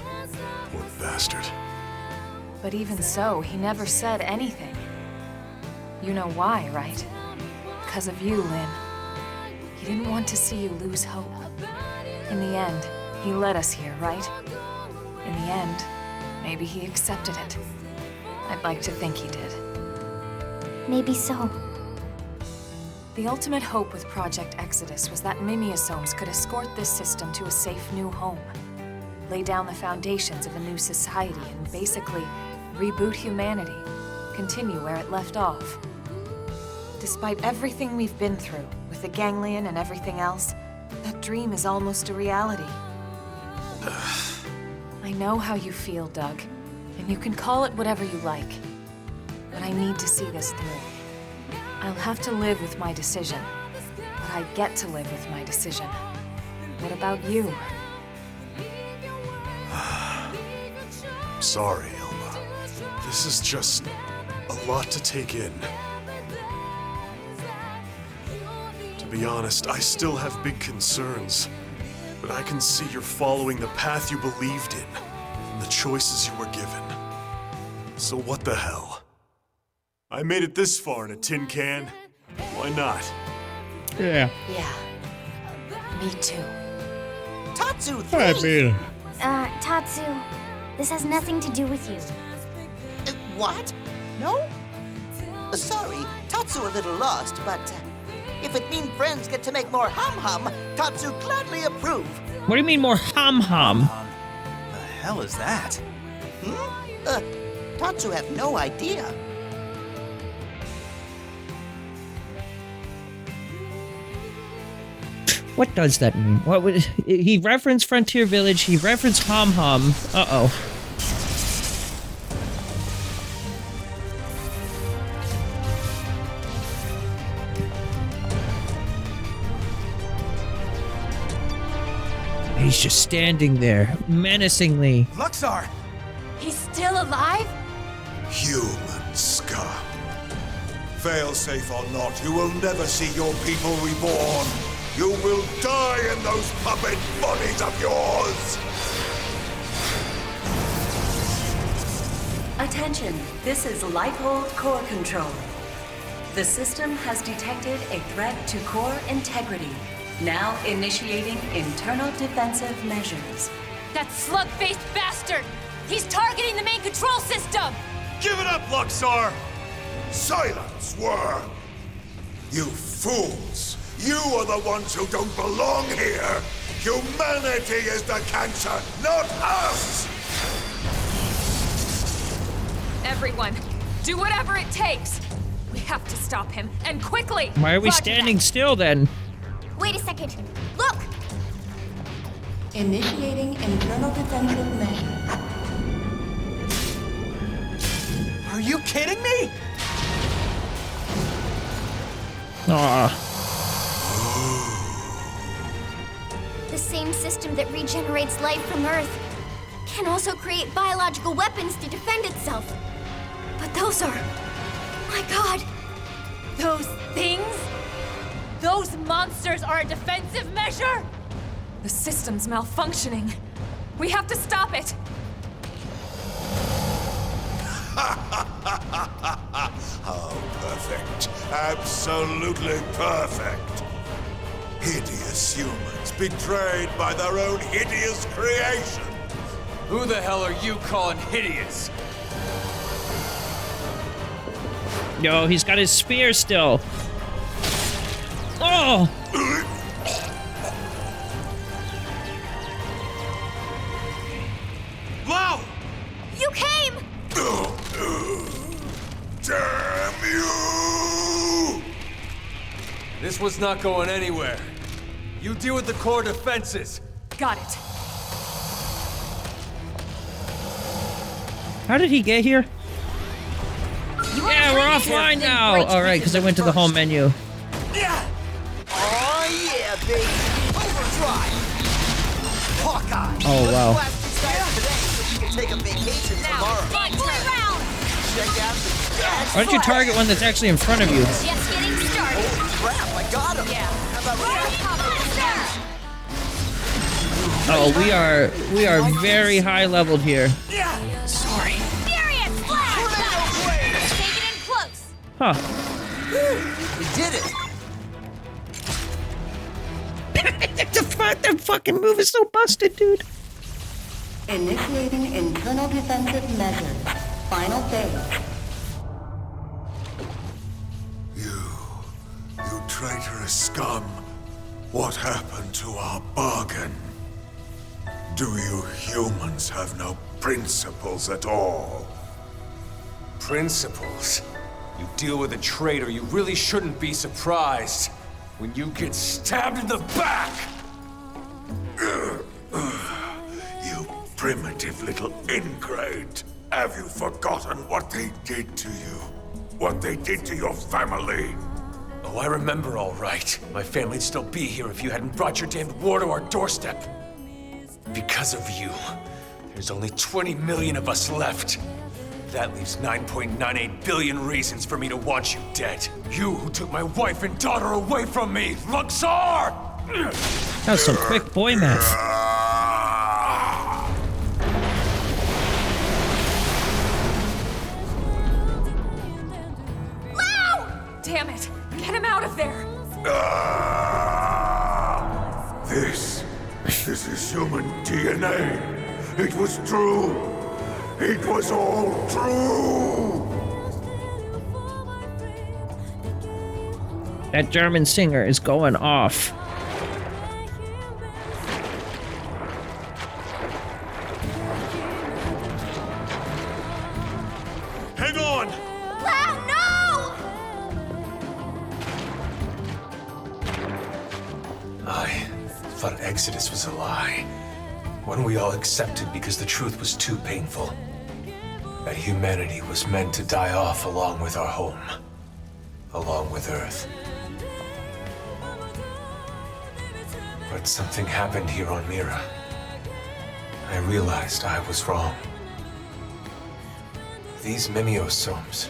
Speaker 3: Poor bastard.
Speaker 10: But even so, he never said anything. You know why, right? Because of you, Lynn. He didn't want to see you lose hope. In the end, he led us here, right? In the end, maybe he accepted it. I'd like to think he did.
Speaker 2: Maybe so.
Speaker 10: The ultimate hope with Project Exodus was that mimeosomes could escort this system to a safe new home, lay down the foundations of a new society, and basically reboot humanity, continue where it left off. Despite everything we've been through, with the ganglion and everything else, that dream is almost a reality. I know how you feel, Doug, and you can call it whatever you like, but I need to see this through. I'll have to live with my decision, but I get to live with my decision. What about you?
Speaker 3: Sorry, Elma. This is just a lot to take in. To be honest, I still have big concerns, but I can see you're following the path you believed in, and the choices you were given. So what the hell? I made it this far in a tin can. Why not?
Speaker 1: Yeah.
Speaker 8: Yeah. Me too.
Speaker 4: Tatsu,
Speaker 2: Tatsu, this has nothing to do with you.
Speaker 4: What? No? Sorry, Tatsu a little lost, but if it means friends get to make more hum-hum, Tatsu gladly approve.
Speaker 1: What do you mean more hum-hum?
Speaker 17: The hell is that?
Speaker 4: Tatsu have no idea.
Speaker 1: What does that mean? What would he referenced Frontier Village? He referenced Hum Hum. Uh-oh. He's just standing there, menacingly.
Speaker 17: Luxar!
Speaker 8: He's still alive?
Speaker 11: Human scum. Failsafe or not, you will never see your people reborn. You will die in those puppet bodies of yours!
Speaker 13: Attention, this is Lifehold Core Control. The system has detected a threat to core integrity. Now initiating internal defensive measures.
Speaker 10: That slug-faced bastard! He's targeting the main control system!
Speaker 3: Give it up, Luxar!
Speaker 11: Silence, worm! You fools! You are the ones who don't belong here! Humanity is the cancer, not us!
Speaker 10: Everyone, do whatever it takes! We have to stop him, and quickly!
Speaker 1: Why are we standing still then?
Speaker 2: Wait a second. Look!
Speaker 13: Initiating internal defensive measures.
Speaker 17: Are you kidding me?
Speaker 2: The same system that regenerates life from Earth can also create biological weapons to defend itself. But those are... My god!
Speaker 10: Those things? Those monsters are a defensive measure? The system's malfunctioning. We have to stop it.
Speaker 11: Oh, perfect. Absolutely perfect. Hideous humans betrayed by their own hideous creation.
Speaker 12: Who the hell are you calling hideous?
Speaker 1: Yo, he's got his spear still. Oh!
Speaker 3: Wow!
Speaker 2: You came!
Speaker 11: Damn you!
Speaker 12: This was not going anywhere. You deal with the core defenses.
Speaker 10: Got it.
Speaker 1: How did he get here? Yeah, we're offline now! Alright, because I went to the home menu.
Speaker 4: Yeah! Oh yeah, baby! Overdrive! Hawkeye!
Speaker 1: Oh, wow.
Speaker 4: Let's blast these guys today so you can take a vacation tomorrow. Check out the gas.
Speaker 1: Why don't you target one that's actually in front of you?
Speaker 2: Just getting started.
Speaker 4: Holy crap, I got him!
Speaker 2: Yeah.
Speaker 4: How about
Speaker 1: Oh, we are very high leveled here.
Speaker 2: Sorry. Furious flash! Take it in close.
Speaker 1: Huh.
Speaker 4: We did it!
Speaker 1: The fucking move is so busted, dude.
Speaker 13: Initiating internal defensive measures. Final phase.
Speaker 11: You traitorous scum. What happened to our bargain? Do you humans have no principles at all?
Speaker 9: Principles? You deal with a traitor, you really shouldn't be surprised when you get stabbed in the back!
Speaker 11: You primitive little ingrate. Have you forgotten what they did to you? What they did to your family?
Speaker 9: Oh, I remember all right. My family'd still be here if you hadn't brought your damned war to our doorstep. Because of you, there's only 20 million of us left. That leaves 9.98 billion reasons for me to want you dead. You who took my wife and daughter away from me, Luxor!
Speaker 1: That was some quick boy math.
Speaker 10: Damn it! Get him out of there!
Speaker 11: This is human DNA. It was true. It was all true.
Speaker 1: That German singer is going off.
Speaker 3: Hang on!
Speaker 2: Wow, no!
Speaker 9: I thought Exodus was a lie. One we all accepted because the truth was too painful. That humanity was meant to die off along with our home. Along with Earth. But something happened here on Mira. I realized I was wrong. These Mimiosomes,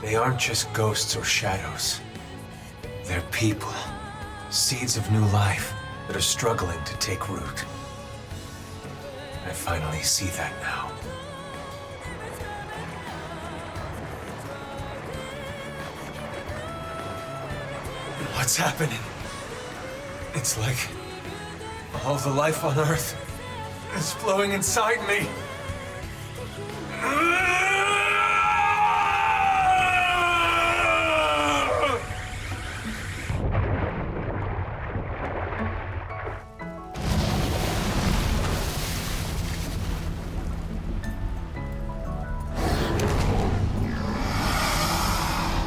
Speaker 9: they aren't just ghosts or shadows. They're people. Seeds of new life that are struggling to take root. I finally see that now. What's happening? It's like all the life on Earth is flowing inside me.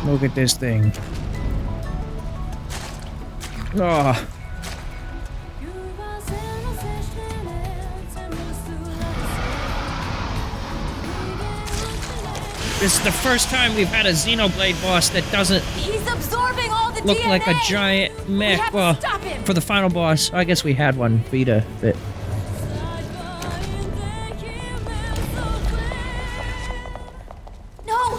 Speaker 1: Look at this thing. Oh. This is the first time we've had a Xenoblade boss that doesn't
Speaker 10: He's absorbing all the
Speaker 1: look
Speaker 10: DNA.
Speaker 1: like a giant mech.
Speaker 10: We have to
Speaker 1: Well,
Speaker 10: stop him.
Speaker 1: for the final boss, I guess we had one, Vita, but
Speaker 2: No!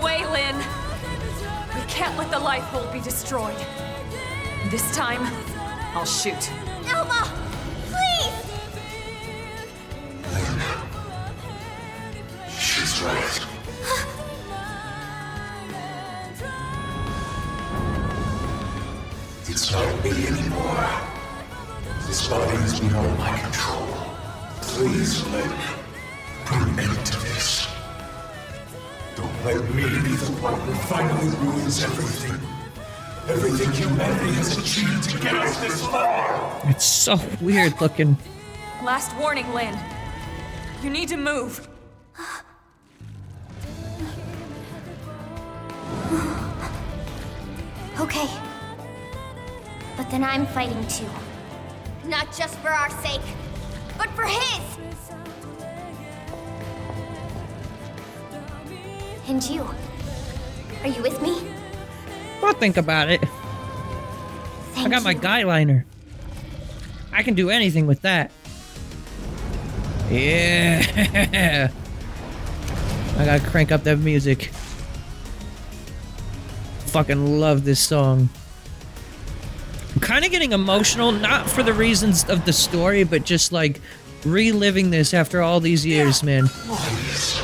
Speaker 10: way, Lynn. We can't let the life hold be destroyed. This time, I'll shoot.
Speaker 2: Elma! Please!
Speaker 6: She's right. It's not me anymore. This body is beyond my control. Please, Lynn, put an end to this. Don't let me be the one who finally ruins everything. Everything humanity has achieved to get us this far.
Speaker 1: It's so weird looking.
Speaker 10: Last warning, Lynn. You need to move.
Speaker 2: Okay. But then I'm fighting too. Not just for our sake, but for his! And you? Are you with me?
Speaker 1: Well, think about it. I got my guy liner. I can do anything with that. Yeah. I gotta crank up that music. Fucking love this song. I'm kind of getting emotional, not for the reasons of the story, but just like reliving this after all these years, man.
Speaker 17: It's so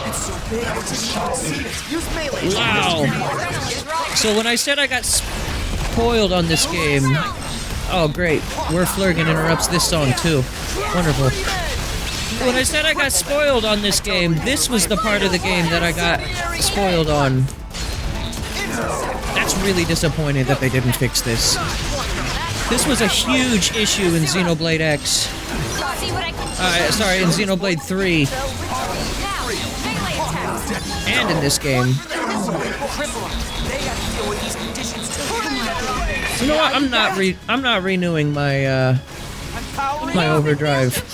Speaker 17: big, I just can't see it. Use melee.
Speaker 1: Wow. So when I said I got spoiled on this game, oh great, We're Flurgan interrupts this song too. Wonderful. When I said I got spoiled on this game, this was the part of the game that I got spoiled on. That's really disappointing that they didn't fix this. This was a huge issue in Xenoblade X. Sorry, in Xenoblade 3. And in this game. You know what? I'm not renewing my my overdrive.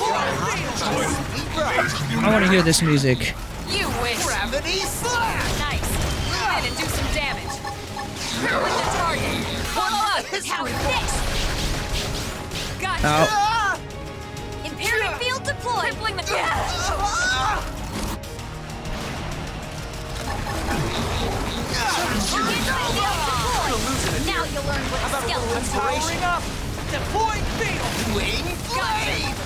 Speaker 1: I want to hear this music.
Speaker 10: You wish. Nice. Go ahead and do some damage. With the target. Follow up. How this? Gotcha.
Speaker 1: Ow.
Speaker 2: Impairment field deployed.
Speaker 10: Crippling the
Speaker 2: Now you'll learn what a skeleton's
Speaker 17: Powering up. Deploying field. Wing blade.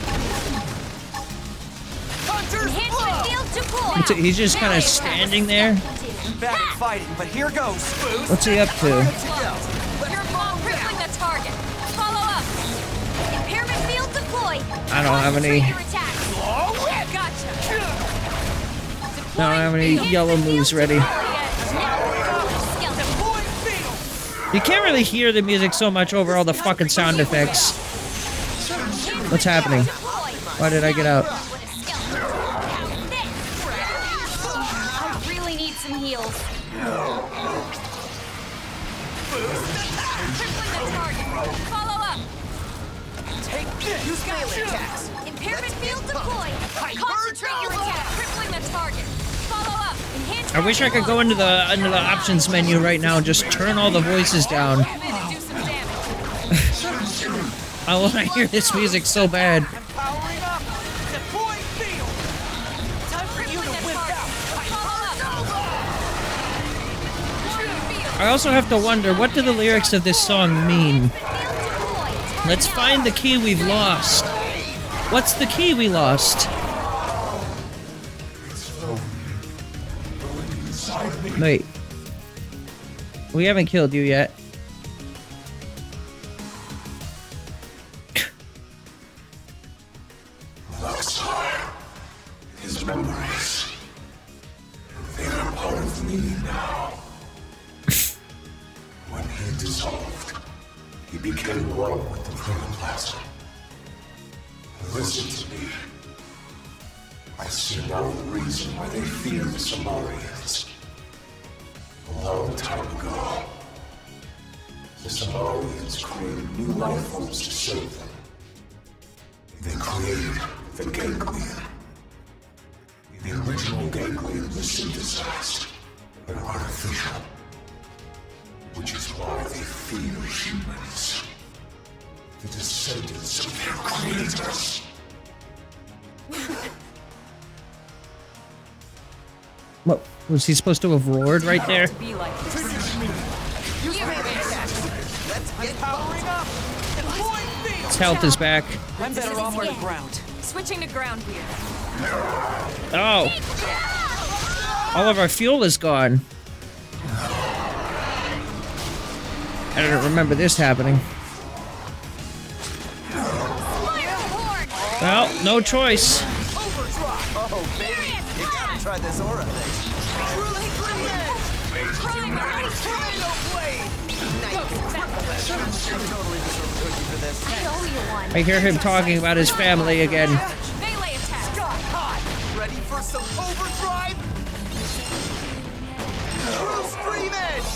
Speaker 17: Hunter's
Speaker 2: Enhancement field deployed.
Speaker 1: He's just kind of standing there.
Speaker 17: Bad at fighting, but here goes.
Speaker 1: What's he up to?
Speaker 10: You're crippling the target. Follow up.
Speaker 2: Impairment field deployed.
Speaker 1: I don't have any.
Speaker 10: Gotcha.
Speaker 1: I don't have any yellow moves ready. You can't really hear the music so much over all the fucking sound effects. What's happening? Why did I get out?
Speaker 2: I really need some heals.
Speaker 10: Follow up.
Speaker 17: Take this. Use melee attacks.
Speaker 2: Impairment field deployed. Concentrate your attack.
Speaker 10: Crippling the target. Follow up. Enhance.
Speaker 1: I wish I could go into the options menu right now and just turn all the voices down. I want to hear this music so bad.
Speaker 17: Powering up. Deploying field. Time for you to whip out.
Speaker 1: I also have to wonder, what do the lyrics of this song mean? Let's find the key we've lost. What's the key we lost? Wait. We haven't killed you yet.
Speaker 6: His memories. They are part of me now. When he dissolved, he became one with the protoplasm. Listen to me. I see now the reason why they fear the Samarians. A long time ago, the Samarians created new life forms to serve them. They created the Ganglion. The original Ganglion was synthesized, but artificial. Which is why they fear humans. The descendants of their creators.
Speaker 1: What? Was he supposed to have roared right there?
Speaker 16: To be like this. Let's get powering up.
Speaker 1: His health is back.
Speaker 16: I'm better off on the ground.
Speaker 10: Switching to ground gear.
Speaker 1: Oh. All of our fuel is gone. I don't remember this happening. Well, no choice.
Speaker 16: Oh, baby, you gotta try this aura thing.
Speaker 1: I hear him talking about his family again.
Speaker 16: Melee attack. Hot. Ready for some overdrive? True Scream Edge.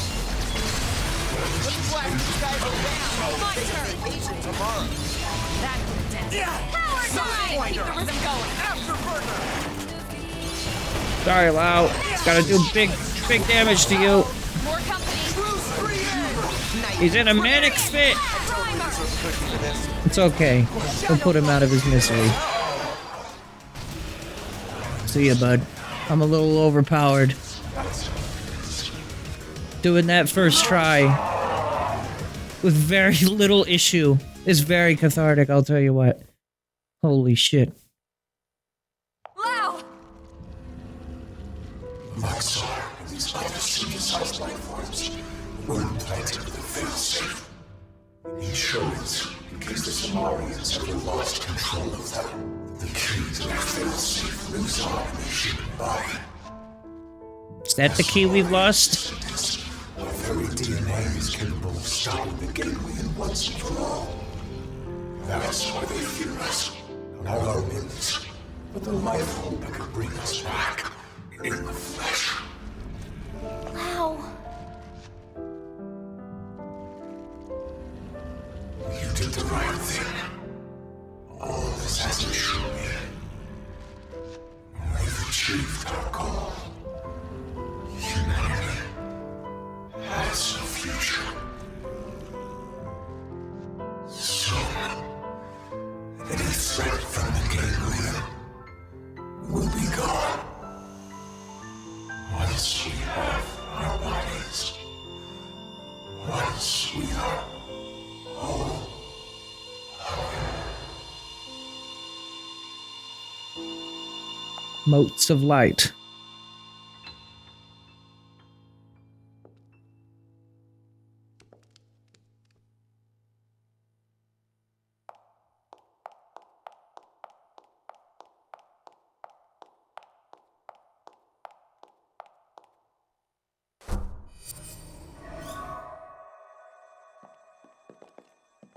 Speaker 16: Let's blast these guys around. My turn. Vacation tomorrow.
Speaker 10: That intense. Power slide. Keep the rhythm going.
Speaker 16: Afterburner.
Speaker 1: Sorry, Lau. Gotta do big damage to you.
Speaker 10: More company.
Speaker 16: True Scream Edge.
Speaker 1: He's in a manic fit. It's okay. We'll put him out of his misery. See ya, bud. I'm a little overpowered. Doing that first try with very little issue is very cathartic, I'll tell you what. Holy shit.
Speaker 10: Lau!
Speaker 18: Maxar and these other synthesized life forms were implanted with a failsafe. Insurance, in case the Samarians ever lost control of them. The key to their failsafe lives on in their human body.
Speaker 1: Is that the key we've lost?
Speaker 18: Our very DNA is capable of stopping the ganglion once and for all. That's why they fear us. Not our limbs, but the life hope that could bring us back in the flesh.
Speaker 2: Wow.
Speaker 18: You did the right thing. All this has to show me. We've achieved our goal. Humanity has a future. Soon, any threat from the ganglion will be gone. Once we have our bodies. Once we are whole.
Speaker 1: Motes of light.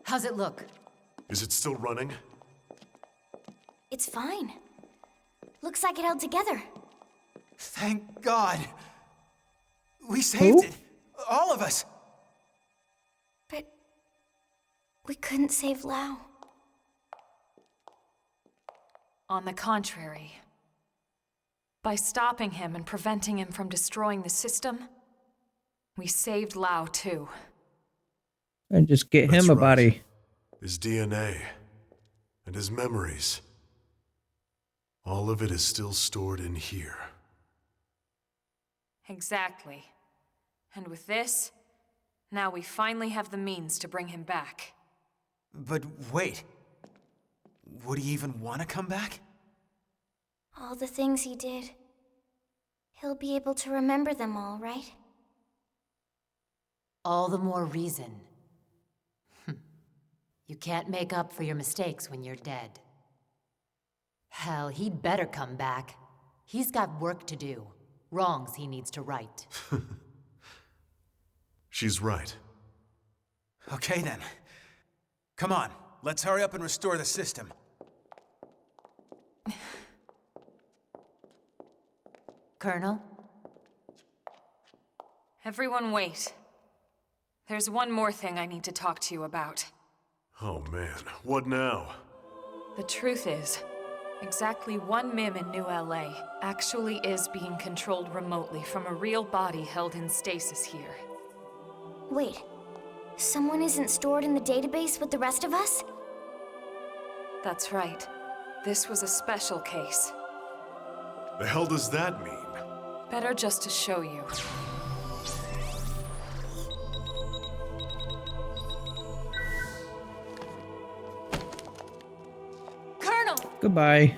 Speaker 8: How's it look?
Speaker 3: Is it still running?
Speaker 2: It's fine. Looks like it held together.
Speaker 17: Thank God. We saved it. All of us.
Speaker 2: But we couldn't save Lau.
Speaker 10: On the contrary. By stopping him and preventing him from destroying the system, we saved Lau too.
Speaker 1: And just get him a body.
Speaker 3: His DNA and his memories. All of it is still stored in here.
Speaker 10: Exactly. And with this, now we finally have the means to bring him back.
Speaker 17: But wait. Would he even want to come back?
Speaker 2: All the things he did. He'll be able to remember them all, right?
Speaker 8: All the more reason. You can't make up for your mistakes when you're dead. Hell, he'd better come back. He's got work to do. Wrongs he needs to right.
Speaker 3: She's right.
Speaker 17: Okay then. Come on, let's hurry up and restore the system.
Speaker 8: Colonel?
Speaker 10: Everyone wait. There's one more thing I need to talk to you about.
Speaker 3: Oh man, what now?
Speaker 10: The truth is, exactly one MIM in New LA actually is being controlled remotely from a real body held in stasis here.
Speaker 2: Wait, someone isn't stored in the database with the rest of us?
Speaker 10: That's right. This was a special case.
Speaker 3: The hell does that mean?
Speaker 10: Better just to show you. Colonel!
Speaker 1: Goodbye.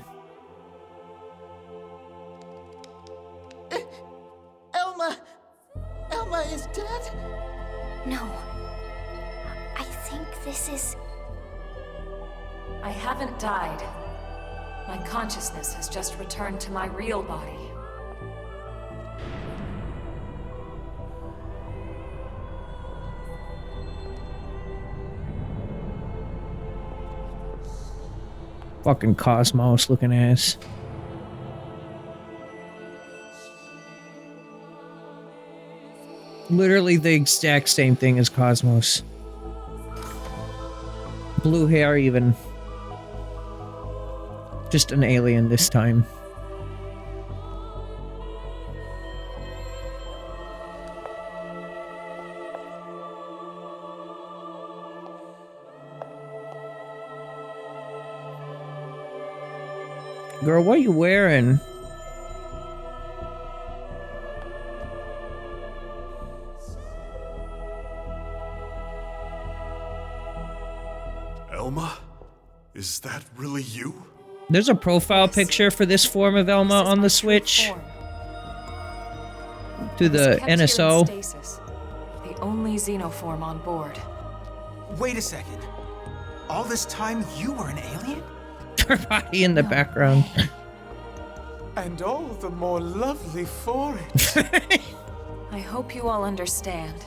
Speaker 4: Elma is dead?
Speaker 2: No. I think this is...
Speaker 10: I haven't died. My consciousness has just returned to my real body.
Speaker 1: Fucking Cosmos looking ass. Literally the exact same thing as Cosmos. Blue hair even. Just an alien this time. Girl, what are you wearing?
Speaker 3: Elma? Is that really you?
Speaker 1: There's a profile picture for this form of Elma on the Switch. To the NSO.
Speaker 10: Stasis, the only xenoform on board.
Speaker 17: Wait a second. All this time you were an alien?
Speaker 1: Her body in the background.
Speaker 14: And all the more lovely for it.
Speaker 10: I hope you all understand.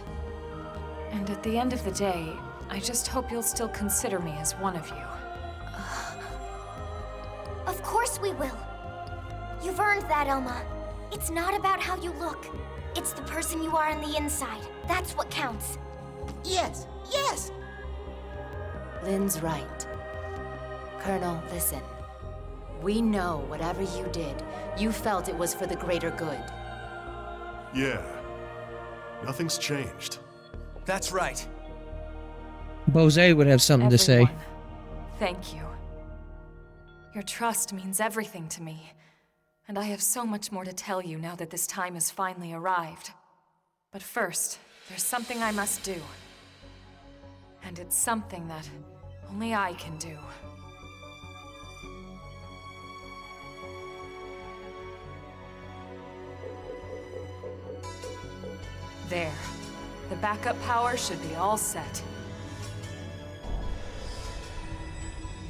Speaker 10: And at the end of the day, I just hope you'll still consider me as one of you.
Speaker 2: Of course we will. You've earned that, Elma. It's not about how you look. It's the person you are on the inside. That's what counts.
Speaker 4: Yes, yes!
Speaker 8: Lynn's right. Colonel, listen. We know whatever you did, you felt it was for the greater good.
Speaker 3: Yeah. Nothing's changed.
Speaker 17: That's right.
Speaker 1: Bose would have something to say.
Speaker 10: Thank you. Your trust means everything to me, and I have so much more to tell you now that this time has finally arrived. But first, there's something I must do. And it's something that only I can do. There. The backup power should be all set.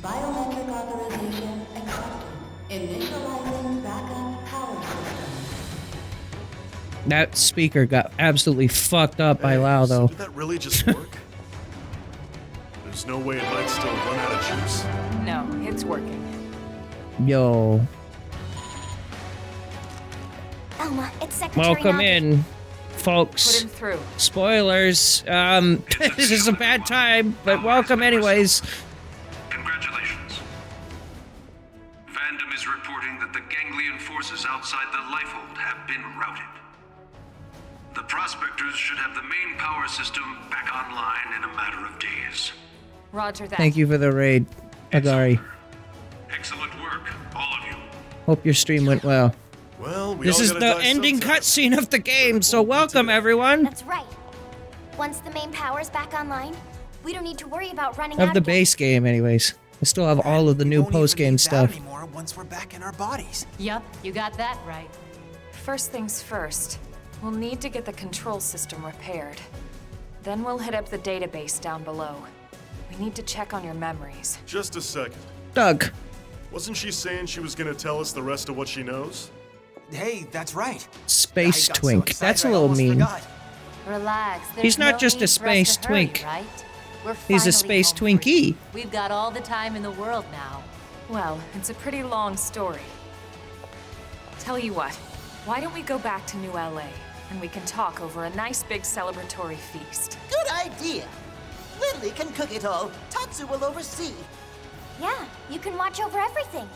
Speaker 13: Biometric authorization accepted. Initializing backup power system.
Speaker 1: That speaker got absolutely fucked up by Lau, though.
Speaker 3: Did that really just work? There's no way it might still run out of juice.
Speaker 10: No, it's working.
Speaker 1: Yo.
Speaker 2: Elma, it's Secretary
Speaker 1: Welcome
Speaker 2: Nagi.
Speaker 1: in, folks.
Speaker 10: Put him through.
Speaker 1: Spoilers. This is a bad time, but welcome anyways.
Speaker 7: Congratulations. Fandom is reporting that the ganglion forces outside the Lifehold have been routed. The Prospectors should have the main power system back online in a matter of days.
Speaker 10: Roger that.
Speaker 1: Thank you for the raid, Agari.
Speaker 7: Excellent work, all of you.
Speaker 1: Hope your stream went well.
Speaker 3: Well,
Speaker 1: This is the ending cutscene of the game, so welcome everyone.
Speaker 2: That's right. Once the main power's back online, we don't need to worry about running
Speaker 1: Of
Speaker 2: out
Speaker 1: the
Speaker 2: again.
Speaker 1: base game, anyways. I still have all of the new post-game stuff.
Speaker 17: Anymore once we're back in our bodies.
Speaker 8: Yup, you got that right.
Speaker 10: First things first, we'll need to get the control system repaired. Then we'll hit up the database down below. We need to check on your memories.
Speaker 3: Just a second.
Speaker 1: Doug.
Speaker 3: Wasn't she saying she was gonna tell us the rest of what she knows?
Speaker 17: Hey, that's right.
Speaker 1: Space
Speaker 17: I got so
Speaker 1: twink.
Speaker 17: excited
Speaker 1: That's a
Speaker 17: I
Speaker 1: little
Speaker 17: almost
Speaker 1: mean.
Speaker 17: forgot.
Speaker 8: Relax.
Speaker 1: He's
Speaker 8: there's
Speaker 1: not
Speaker 8: no
Speaker 1: just a
Speaker 8: need for us
Speaker 1: space
Speaker 8: to hurry,
Speaker 1: twink.
Speaker 8: right? We're
Speaker 1: He's a
Speaker 8: finally
Speaker 1: space
Speaker 8: home free.
Speaker 1: Twinkie.
Speaker 8: We've got all the time in the world now.
Speaker 10: Well, it's a pretty long story. Tell you what, why don't we go back to New LA, and we can talk over a nice big celebratory feast.
Speaker 4: Good idea. Lily can cook it all. Tatsu will oversee.
Speaker 2: Yeah, you can watch over everything.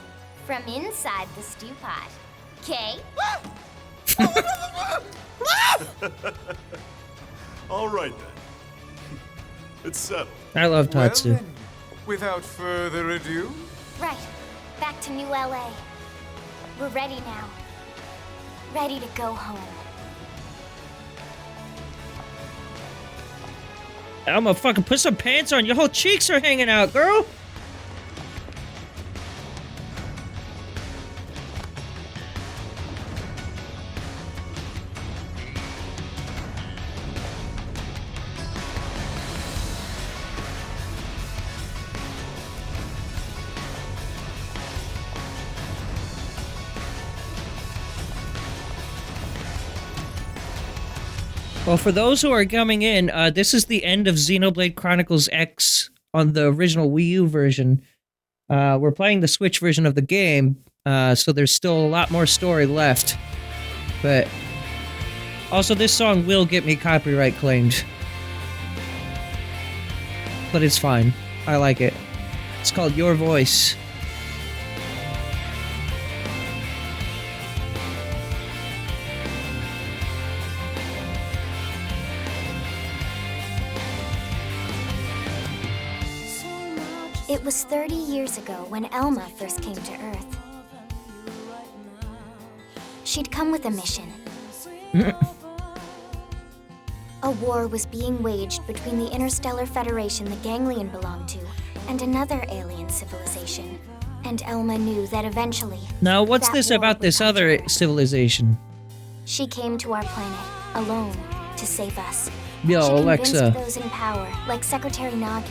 Speaker 2: From inside the stew pot. Okay?
Speaker 3: All right then. It's settled.
Speaker 1: I love Tatsu.
Speaker 14: Well, then, without further ado,
Speaker 2: Right. Back to New LA. We're ready now. ready to go home.
Speaker 1: I'm gonna fucking put some pants on. Your whole cheeks are hanging out, girl. Well, for those who are coming in, this is the end of Xenoblade Chronicles X on the original Wii U version. We're playing the Switch version of the game, so there's still a lot more story left. But also, this song will get me copyright claimed. But it's fine. I like it. It's called Your Voice.
Speaker 2: It was 30 years ago when Elma first came to Earth. She'd come with a mission. A war was being waged between the Interstellar Federation the Ganglion belonged to and another alien civilization. And Elma knew that eventually...
Speaker 1: Now, what's
Speaker 2: that
Speaker 1: this
Speaker 2: war
Speaker 1: about
Speaker 2: would
Speaker 1: this
Speaker 2: come to
Speaker 1: other
Speaker 2: her.
Speaker 1: civilization?
Speaker 2: She came to our planet, alone, to save us.
Speaker 1: Yo,
Speaker 2: she
Speaker 1: Alexa.
Speaker 2: convinced those in power, like Secretary Nagi,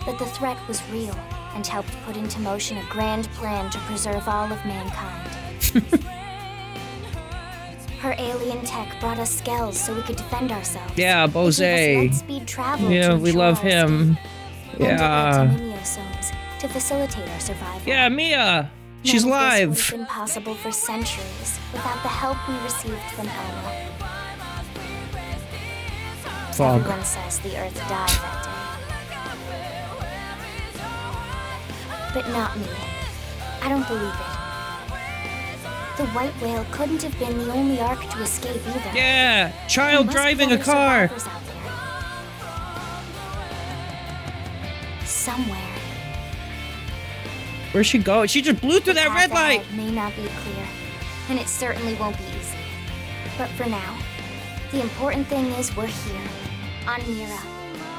Speaker 2: that the threat was real and helped put into motion a grand plan to preserve all of mankind. Her alien tech brought us skells so we could defend ourselves.
Speaker 1: Yeah, Bose.
Speaker 2: It gave us light-speed travel
Speaker 1: Yeah,
Speaker 2: to
Speaker 1: we
Speaker 2: ensure
Speaker 1: love
Speaker 2: our
Speaker 1: him.
Speaker 2: escape, and
Speaker 1: Yeah.
Speaker 2: antimimiosomes to facilitate our survival.
Speaker 1: Yeah, Mia. She's
Speaker 2: None of this
Speaker 1: live.
Speaker 2: would have been possible for centuries without the help we received from Elma.
Speaker 1: Fog.
Speaker 2: Everyone says the Earth died that day. But not me. I don't believe it. The white whale couldn't have been the only Ark to escape either.
Speaker 1: Yeah,
Speaker 2: There
Speaker 1: child
Speaker 2: must
Speaker 1: driving
Speaker 2: be
Speaker 1: a
Speaker 2: other
Speaker 1: car.
Speaker 2: survivors out there. Somewhere.
Speaker 1: Where'd she go? She just blew through
Speaker 2: The
Speaker 1: that red
Speaker 2: path
Speaker 1: light.
Speaker 2: ahead may not be clear, and it certainly won't be easy. But for now, the important thing is we're here, on Mira,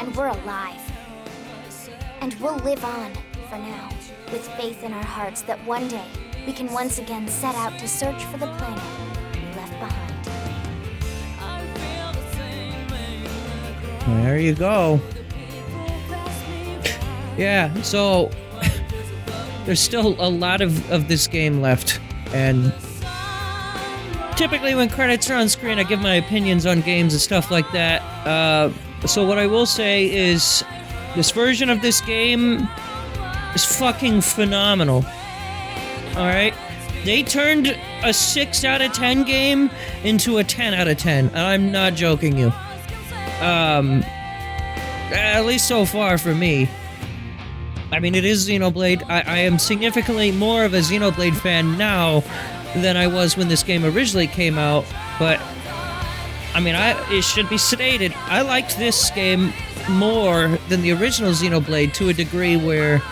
Speaker 2: and we're alive. And we'll live on, for now, with faith in our hearts that one day we can once again set out to search for the planet we left behind.
Speaker 1: There you go. Yeah, so there's still a lot of this game left, and typically when credits are on screen, I give my opinions on games and stuff like that. So what I will say is this version of this game is fucking phenomenal. Alright? They turned a 6 out of 10 game into a 10 out of 10. And I'm not joking you. At least so far for me. I mean, it is Xenoblade. I am significantly more of a Xenoblade fan now than I was when this game originally came out. But, I mean, it should be stated, I liked this game more than the original Xenoblade to a degree where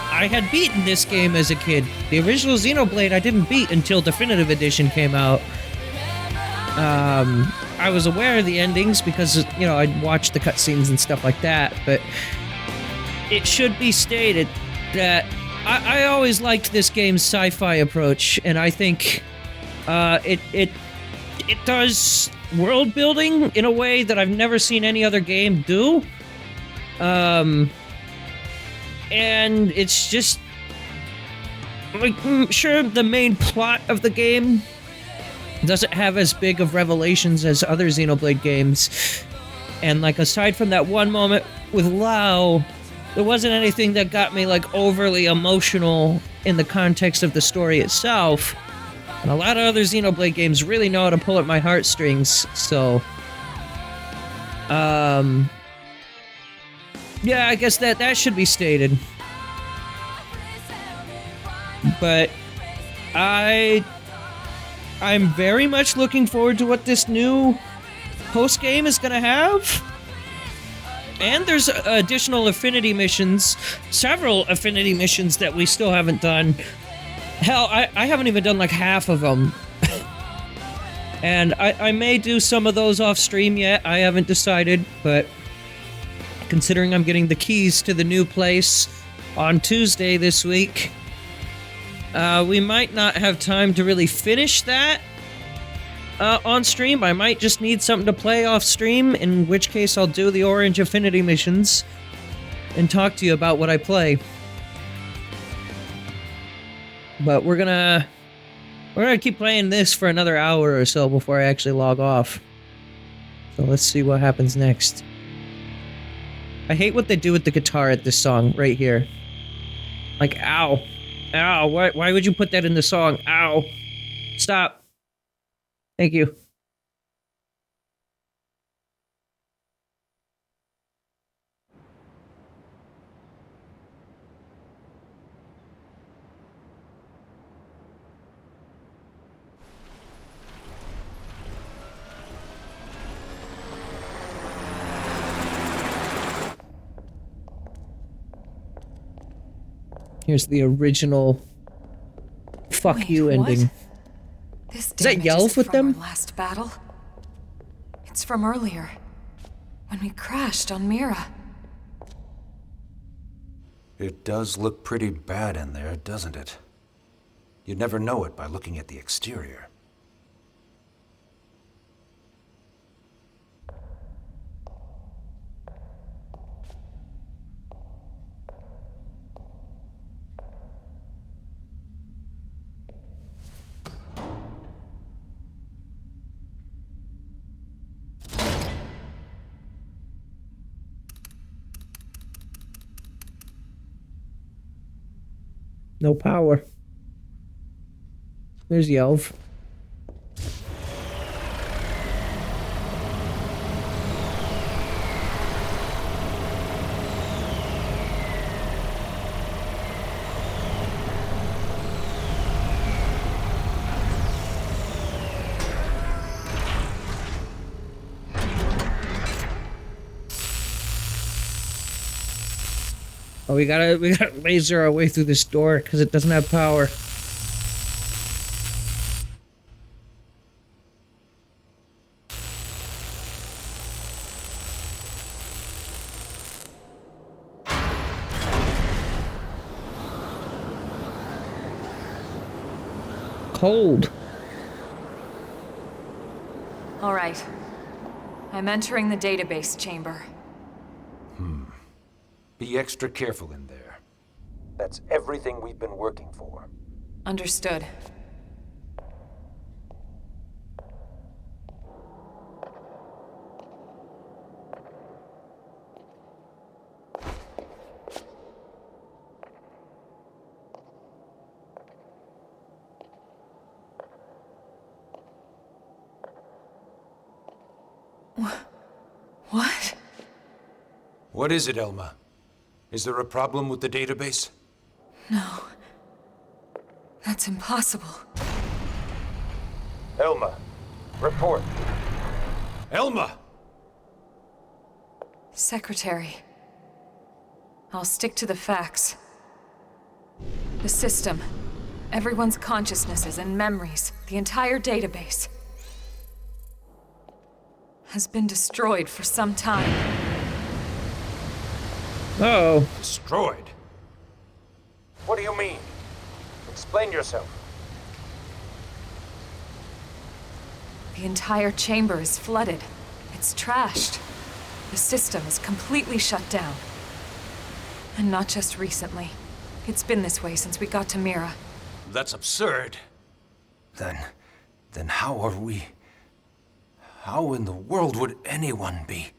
Speaker 1: I had beaten this game as a kid. The original Xenoblade I didn't beat until Definitive Edition came out. I was aware of the endings because, you know, I'd watched the cutscenes and stuff like that, but it should be stated that I always liked this game's sci-fi approach, and I think it does world building in a way that I've never seen any other game do. And it's just like, sure, the main plot of the game doesn't have as big of revelations as other Xenoblade games. And like, aside from that one moment with Lao, there wasn't anything that got me like overly emotional in the context of the story itself. And a lot of other Xenoblade games really know how to pull at my heartstrings, so yeah, I guess that should be stated. But I'm very much looking forward to what this new post-game is gonna have. And there's additional Affinity missions, several Affinity missions that we still haven't done. Hell, I haven't even done like half of them. And I may do some of those off stream yet. I haven't decided, but considering I'm getting the keys to the new place on Tuesday this week, we might not have time to really finish that on stream. I might just need something to play off stream, in which case I'll do the Orange Affinity missions and talk to you about what I play. But we're gonna keep playing this for another hour or so before I actually log off. So let's see what happens next. I hate what they do with the guitar at this song right here. Like, ow. Ow, why would you put that in the song? Ow. Stop. Thank you. Here's the original fuck
Speaker 10: Wait,
Speaker 1: you ending.
Speaker 10: This
Speaker 1: Is that Yelf with them?
Speaker 10: Our last battle. It's from earlier, when we crashed on Mira.
Speaker 19: It does look pretty bad in there, doesn't it? You'd never know it by looking at the exterior.
Speaker 1: No power. There's Yelv. Oh, we gotta laser our way through this door because it doesn't have power. Cold.
Speaker 10: All right. I'm entering the database chamber.
Speaker 19: Be extra careful in there. That's everything we've been working for.
Speaker 10: Understood. What?
Speaker 19: What is it, Elma? Is there a problem with the database?
Speaker 10: No. That's impossible.
Speaker 19: Elma, report. Elma!
Speaker 10: Secretary. I'll stick to the facts. The system. Everyone's consciousnesses and memories. The entire database. Has been destroyed for some time.
Speaker 1: Uh-oh.
Speaker 19: Destroyed? What do you mean? Explain yourself.
Speaker 10: The entire chamber is flooded. It's trashed. The system is completely shut down. And not just recently. It's been this way since we got to Mira.
Speaker 19: That's absurd. Then how are we... How in the world would anyone be?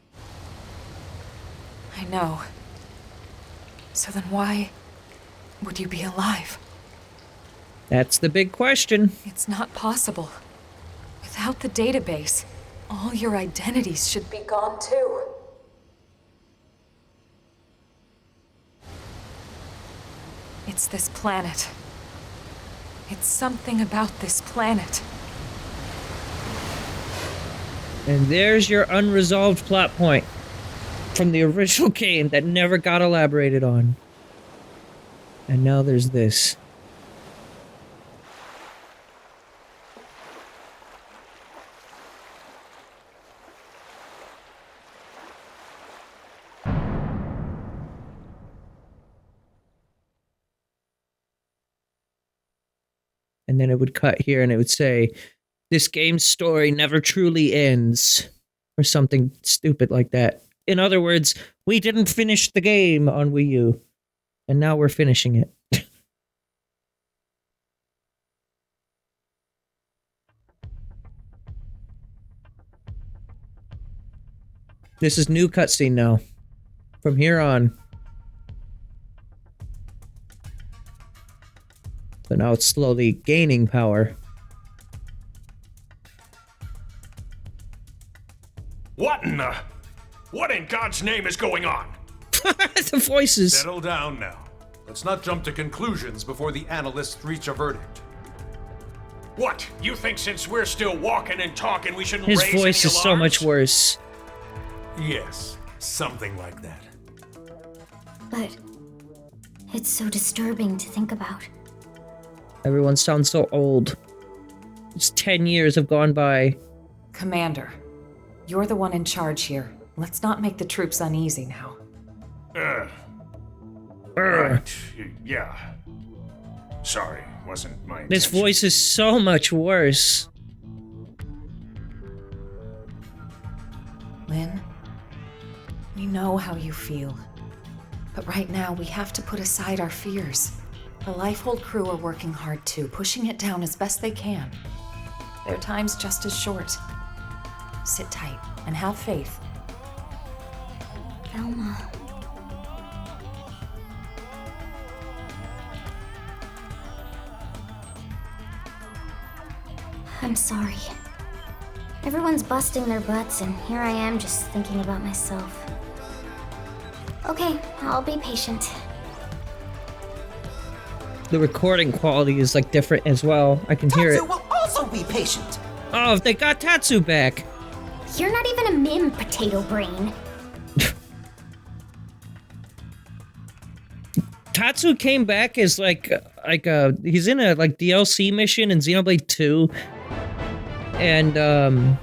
Speaker 10: I know. So then why would you be alive?
Speaker 1: That's the big question.
Speaker 10: It's not possible. Without the database, all your identities should be gone too. It's this planet. It's something about this planet.
Speaker 1: And there's your unresolved plot point from the original game that never got elaborated on. And now there's this. And then it would cut here and it would say, this game's story never truly ends. Or something stupid like that. In other words, we didn't finish the game on Wii U. And now we're finishing it. This is new cutscene now. From here on. So now it's slowly gaining power.
Speaker 20: What in God's name is going on?
Speaker 1: The voices.
Speaker 9: Settle down now. Let's not jump to conclusions before the analysts reach a verdict.
Speaker 20: What? You think since we're still walking and talking, we shouldn't
Speaker 1: His
Speaker 20: raise
Speaker 1: voice
Speaker 20: any
Speaker 1: is so
Speaker 20: alarms?
Speaker 1: much worse.
Speaker 9: Yes, something like that.
Speaker 2: But it's so disturbing to think about.
Speaker 1: Everyone sounds so old. It's 10 years have gone by.
Speaker 10: Commander, you're the one in charge here. Let's not make the troops uneasy now.
Speaker 20: Right. Yeah. Sorry, wasn't my
Speaker 1: This
Speaker 20: intention.
Speaker 1: voice is so much worse.
Speaker 10: Lynn, we know how you feel. But right now, we have to put aside our fears. The Lifehold crew are working hard too, pushing it down as best they can. Their time's just as short. Sit tight and have faith.
Speaker 2: Velma. I'm sorry. Everyone's busting their butts, and here I am just thinking about myself. Okay, I'll be patient.
Speaker 1: The recording quality is like different as well. I can hear it.
Speaker 4: Tatsu will also be patient.
Speaker 1: Oh, they got Tatsu back.
Speaker 2: You're not even a mim, potato brain.
Speaker 1: Tatsu came back as like he's in a like DLC mission in Xenoblade 2. And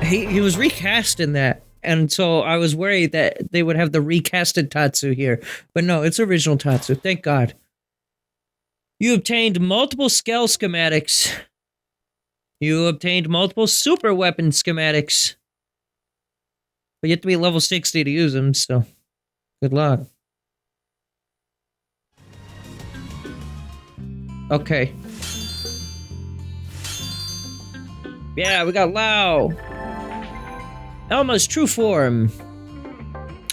Speaker 1: he was recast in that. And so I was worried that they would have the recasted Tatsu here. But no, it's original Tatsu. Thank God. You obtained multiple scale schematics. You obtained multiple super weapon schematics. But you have to be level 60 to use them, so good luck. Okay. Yeah, we got Lao. Elma's true form.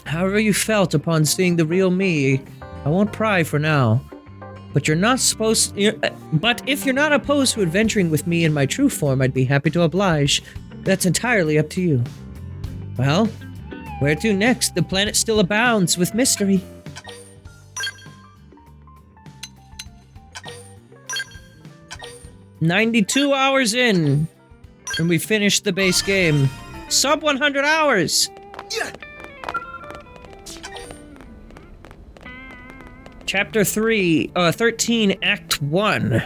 Speaker 1: However you felt upon seeing the real me, I won't pry for now. But you're not supposed. But if you're not opposed to adventuring with me in my true form, I'd be happy to oblige. That's entirely up to you. Well, where to next? The planet still abounds with mystery. "92 hours in, and we finished the base game. Sub 100 hours! Chapter 13, Act 1.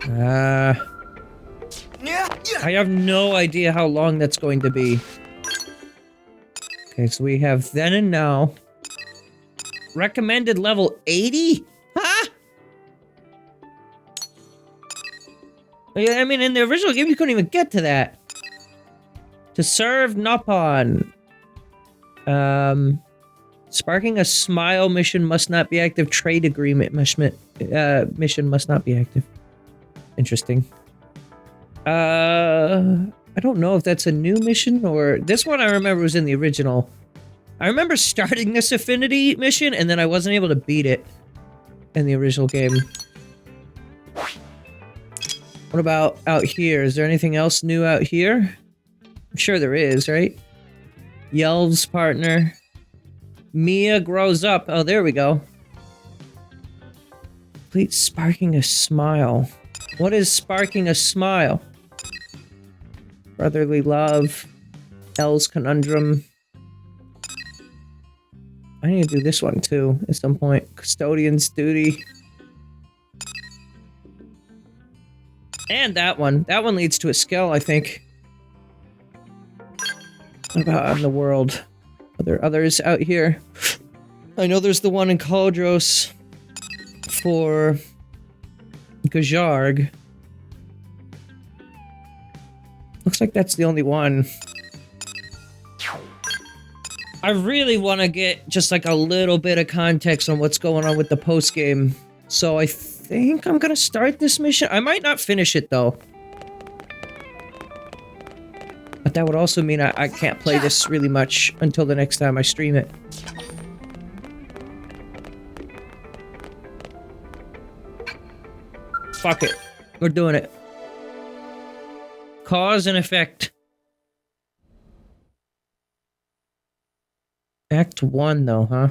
Speaker 1: I have no idea how long that's going to be. Okay, so we have then and now. Recommended level 80? Huh? I mean, in the original game, you couldn't even get to that. To serve Nopon. Sparking a smile mission must not be active. Trade agreement mission must not be active. Interesting. I don't know if that's a new mission or... This one I remember was in the original. I remember starting this Affinity mission and then I wasn't able to beat it in the original game. What about out here? Is there anything else new out here? I'm sure there is, right? Yelv's partner. Mia grows up. Oh, there we go. Complete sparking a smile. What is sparking a smile? Brotherly love. L's conundrum. I need to do this one too at some point. Custodian's duty. And that one. That one leads to a skill, I think. What about out in the world? Are there others out here? I know there's the one in Caldros for Gajarg. Looks like that's the only one. I really want to get just like a little bit of context on what's going on with the post game. So I think I'm gonna start this mission. I might not finish it though. But that would also mean I can't play this really much until the next time I stream it. Fuck it. We're doing it. Cause and effect. Act 1 though, huh?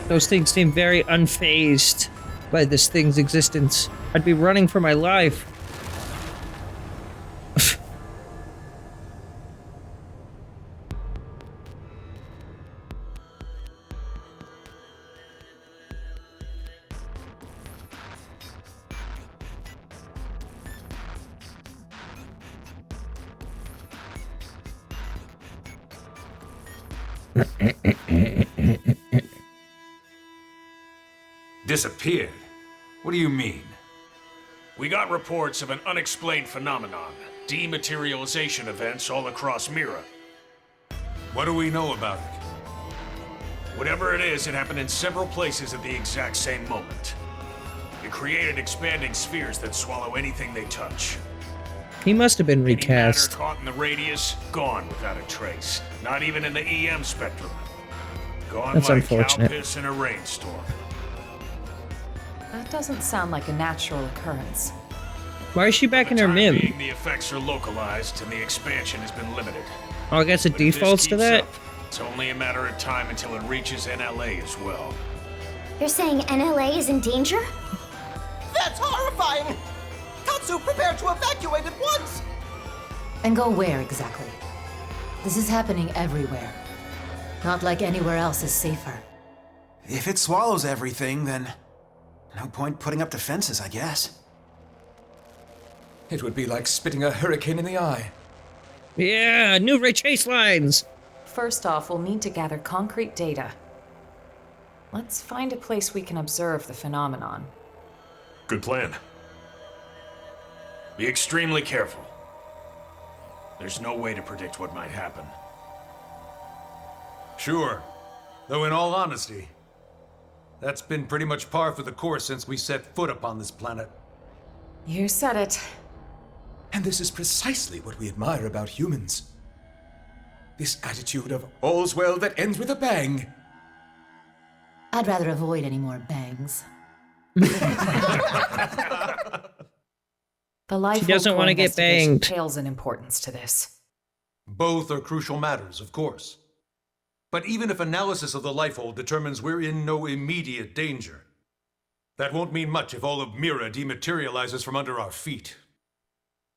Speaker 1: Those things seem very unfazed by this thing's existence. I'd be running for my life.
Speaker 6: Disappeared? What do you mean?
Speaker 20: We got reports of an unexplained phenomenon. Dematerialization events all across Mira.
Speaker 6: What do we know about it?
Speaker 20: Whatever it is, it happened in several places at the exact same moment. It created expanding spheres that swallow anything they touch.
Speaker 1: He must have been recast.
Speaker 20: Any matter caught in the radius, gone without a trace. Not even in the EM spectrum. Gone
Speaker 1: That's
Speaker 20: like
Speaker 1: unfortunate.
Speaker 20: cow piss in a rainstorm.
Speaker 10: That doesn't sound like a natural occurrence.
Speaker 1: Why is she back in her MIM?
Speaker 20: The effects are localized and the expansion has been limited.
Speaker 1: Oh, I guess it
Speaker 20: But if this
Speaker 1: defaults to
Speaker 20: keeps
Speaker 1: that?
Speaker 20: up, it's only a matter of time until it reaches NLA as well.
Speaker 2: You're saying NLA is in danger?
Speaker 4: That's horrifying! Tatsu, prepare to evacuate at once!
Speaker 8: And go where exactly? This is happening everywhere. Not like anywhere else is safer.
Speaker 17: If it swallows everything, then no point putting up defenses, I guess.
Speaker 12: It would be like spitting a hurricane in the eye.
Speaker 1: Yeah, new ray chase lines!
Speaker 10: First off, we'll need to gather concrete data. Let's find a place we can observe the phenomenon.
Speaker 20: Good plan. Be extremely careful. There's no way to predict what might happen.
Speaker 14: Sure. Though in all honesty, that's been pretty much par for the course since we set foot upon this planet.
Speaker 10: You said it.
Speaker 12: And this is precisely what we admire about humans. This attitude of all's well that ends with a bang.
Speaker 8: I'd rather avoid any more bangs.
Speaker 10: The life
Speaker 1: She doesn't want to get banged.
Speaker 10: Pales in importance to this.
Speaker 14: Both are crucial matters, of course. But even if analysis of the lifehold determines we're in no immediate danger, that won't mean much if all of Mira dematerializes from under our feet.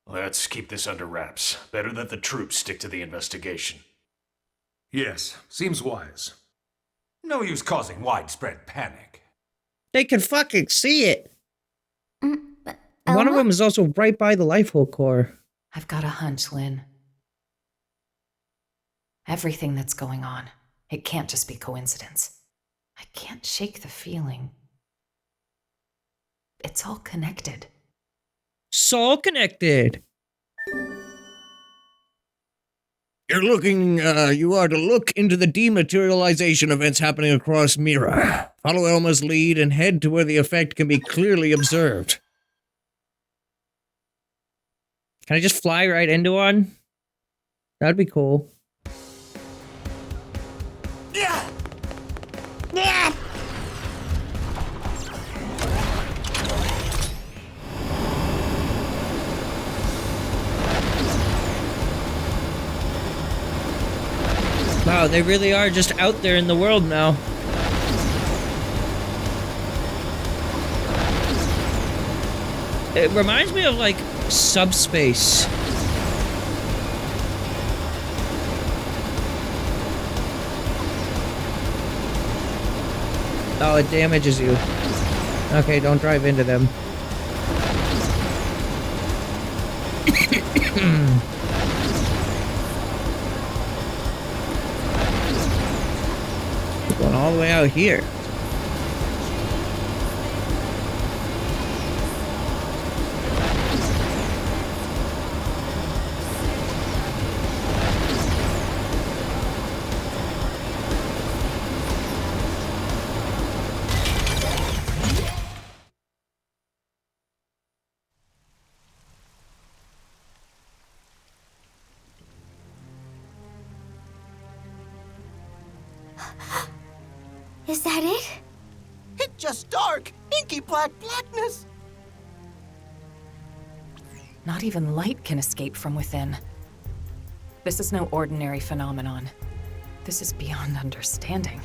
Speaker 20: Let's keep this under wraps. Better that the troops stick to the investigation.
Speaker 14: Yes, seems wise. No use causing widespread panic.
Speaker 1: They can fucking see it! One of them is also right by the lifehold core.
Speaker 10: I've got a hunch, Lynn. Everything that's going on, it can't just be coincidence. I can't shake the feeling. It's all connected.
Speaker 1: Soul connected.
Speaker 5: You are to look into the dematerialization events happening across Mira. Follow Elma's lead and head to where the effect can be clearly observed.
Speaker 1: Can I just fly right into one? That'd be cool. Wow, they really are just out there in the world now. It reminds me of, like, Subspace. Oh, it damages you. Okay, don't drive into them. Going all the way out here.
Speaker 2: Is that it?
Speaker 4: It's just dark, inky black blackness.
Speaker 10: Not even light can escape from within. This is no ordinary phenomenon. This is beyond understanding.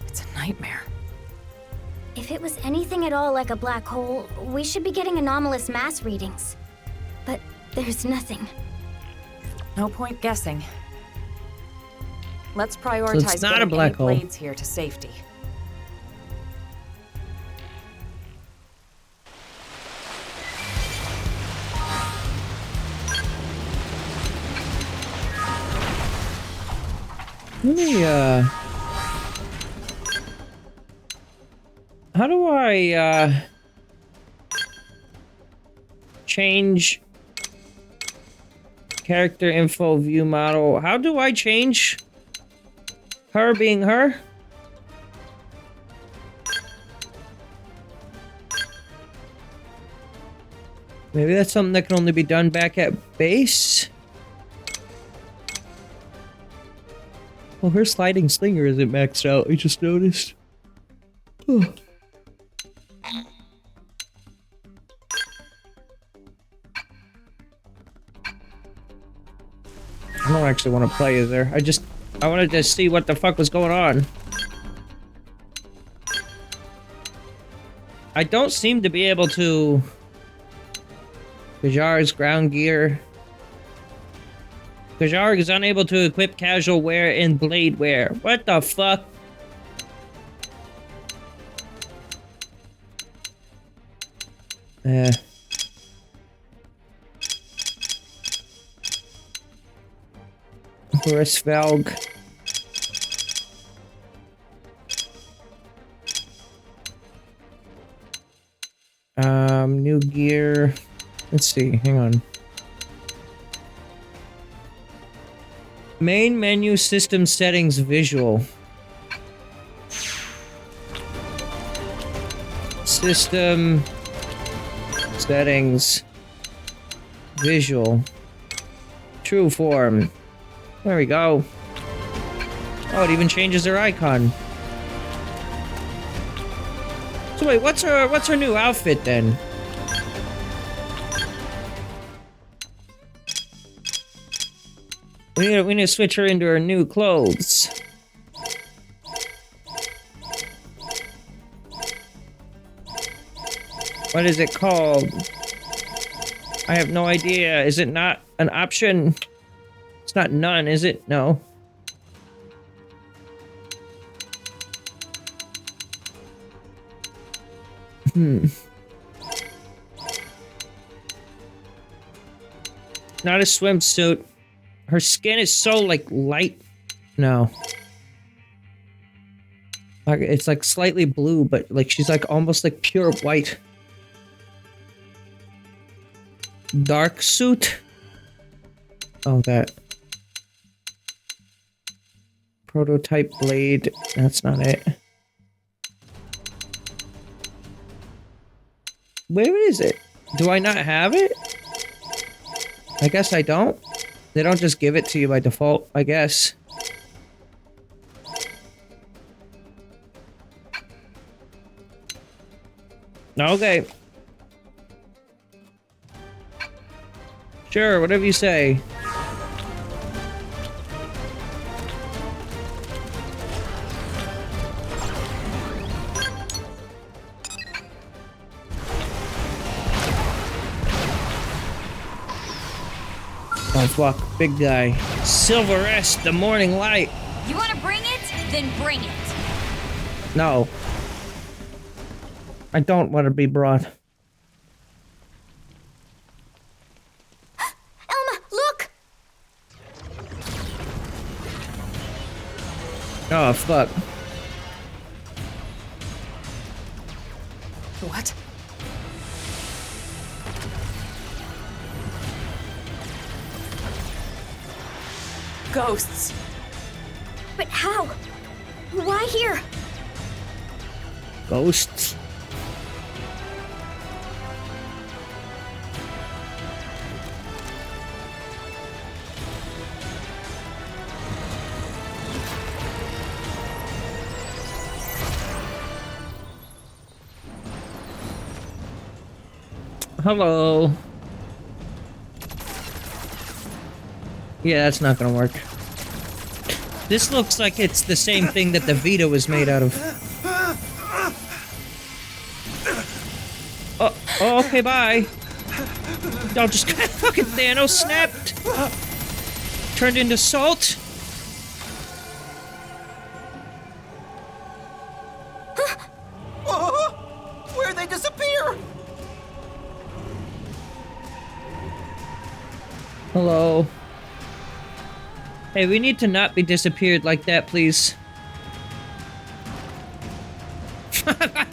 Speaker 10: It's a nightmare.
Speaker 2: If it was anything at all like a black hole, we should be getting anomalous mass readings. But there's nothing.
Speaker 10: No point guessing. Let's prioritize
Speaker 1: So it's not a
Speaker 10: getting
Speaker 1: black
Speaker 10: any
Speaker 1: hole.
Speaker 10: blades here to safety.
Speaker 1: Let me, how do I, change character info view model? How do I change her being her? Maybe that's something that can only be done back at base? Well, her sliding slinger isn't maxed out, I just noticed. Oh. I don't actually want to play as her. I wanted to see what the fuck was going on. I don't seem to be able to... Kajar's ground gear. Kajar is unable to equip casual wear and blade wear. What the fuck? Horus Valg. New gear. Let's see, hang on. Main menu system settings visual. System settings visual. True form. There we go. Oh, it even changes their icon. So wait, what's her new outfit then? We need to switch her into her new clothes. What is it called? I have no idea. Is it not an option? It's not none, is it? No. Not a swimsuit. Her skin is so, like, light. No. Like, it's, like, slightly blue, but, like, she's, like, almost, like, pure white. Dark suit? Oh, that. Prototype blade. That's not it. Where is it? Do I not have it? I guess I don't. They don't just give it to you by default, I guess. Okay. Sure, whatever you say. Oh fuck, big guy. Silverest, the morning light.
Speaker 2: You want to bring it? Then bring it.
Speaker 1: No. I don't want to be brought.
Speaker 2: Elma, look!
Speaker 1: Oh fuck.
Speaker 8: What? Ghosts.
Speaker 2: But how? Why here?
Speaker 1: Ghosts. Hello. Yeah, that's not gonna work. This looks like it's the same thing that the Vita was made out of. Oh, okay, bye. Oh, just fucking Thanos snapped. Turned into salt.
Speaker 16: Where'd they disappear?
Speaker 1: Hello. Hey, we need to not be disappeared like that, please.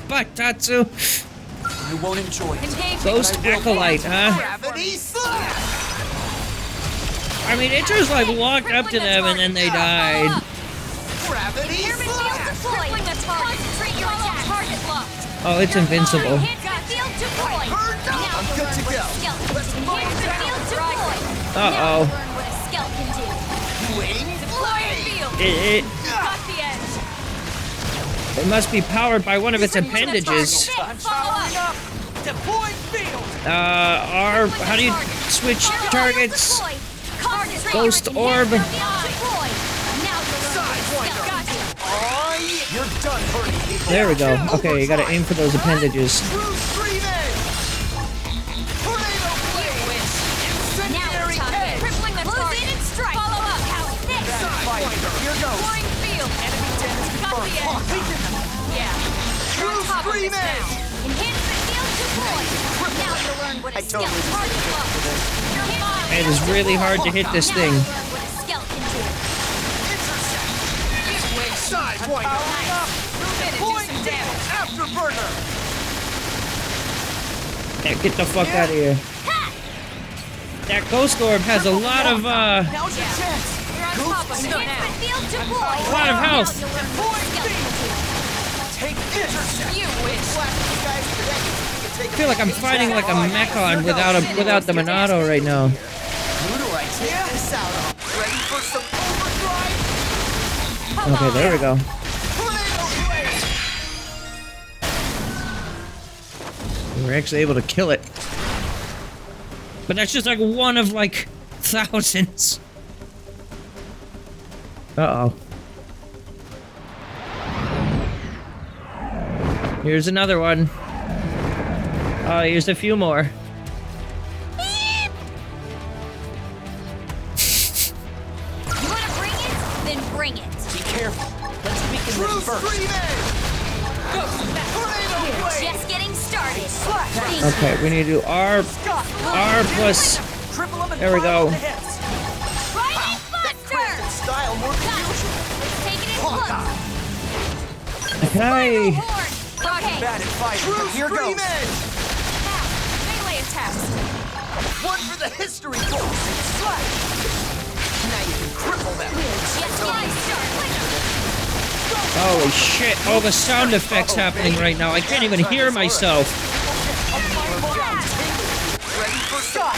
Speaker 1: Bye, Tatsu.
Speaker 16: I won't enjoy it.
Speaker 1: Ghost Acolyte, huh?
Speaker 16: Gravity slap!
Speaker 1: I mean, it just like walked up to them and then they died.
Speaker 16: Gravity slap!
Speaker 2: Crippling the target. Concentrate your attack. Target locked.
Speaker 1: Oh, it's invincible.
Speaker 2: Field deployed. Now
Speaker 16: I'm good to go.
Speaker 2: Let's field deployed.
Speaker 1: Uh-oh.
Speaker 2: Learn what a skeleton can do.
Speaker 16: Wing
Speaker 2: Field.
Speaker 10: Got the edge.
Speaker 1: It must be powered by one of its appendages.
Speaker 16: Powering up! Deploy field!
Speaker 1: R, how do you switch targets? Ghost Orb.
Speaker 16: You're done hurting me.
Speaker 1: There we go. Okay, you gotta aim for those appendages.
Speaker 16: Incendiary edge!
Speaker 2: Crippling the target. And strike. Follow up. How's this?
Speaker 16: Here goes.
Speaker 10: Flying field.
Speaker 16: Enemy damage
Speaker 10: Got the
Speaker 16: confirmed.
Speaker 10: edge. Yeah.
Speaker 16: True scream edge!
Speaker 2: Enhancement field deployed. Now you'll learn what a skeleton target locked.
Speaker 1: It is really hard to hit this thing.
Speaker 2: What a skeleton can do.
Speaker 16: Sidewinder! Deploying field! Afterburner!
Speaker 1: Yeah, get the fuck out of here. That Ghost Orb has a lot of,
Speaker 16: Now's your chance!
Speaker 2: Enhancement field deployed.
Speaker 1: a lot of health.
Speaker 16: Take intercept! You wish!
Speaker 1: I feel like I'm fighting like a Mechon without the Monado right now.
Speaker 16: Who do I take this out on? Ready for some overdrive?
Speaker 1: Okay, there we go. We were actually able to kill it. But that's just like one of like thousands. Uh-oh. Here's another one. Oh, here's a few more.
Speaker 2: You want to bring it? Then bring it.
Speaker 16: Be careful. Let's weaken them first.
Speaker 2: We're just getting started.
Speaker 1: Okay, we need to do R plus. There we go.
Speaker 2: Right Buster!
Speaker 16: Style more than usual.
Speaker 2: Take it in close.
Speaker 1: Can I?
Speaker 2: Okay.
Speaker 16: Bad at fighting, but here goes.
Speaker 10: Melee attacks.
Speaker 16: One for the history books. Slash. Now you can cripple them.
Speaker 2: Just getting started.
Speaker 1: Holy shit! All the sound effects happening right now. I can't even hear myself.
Speaker 16: Ready for shot.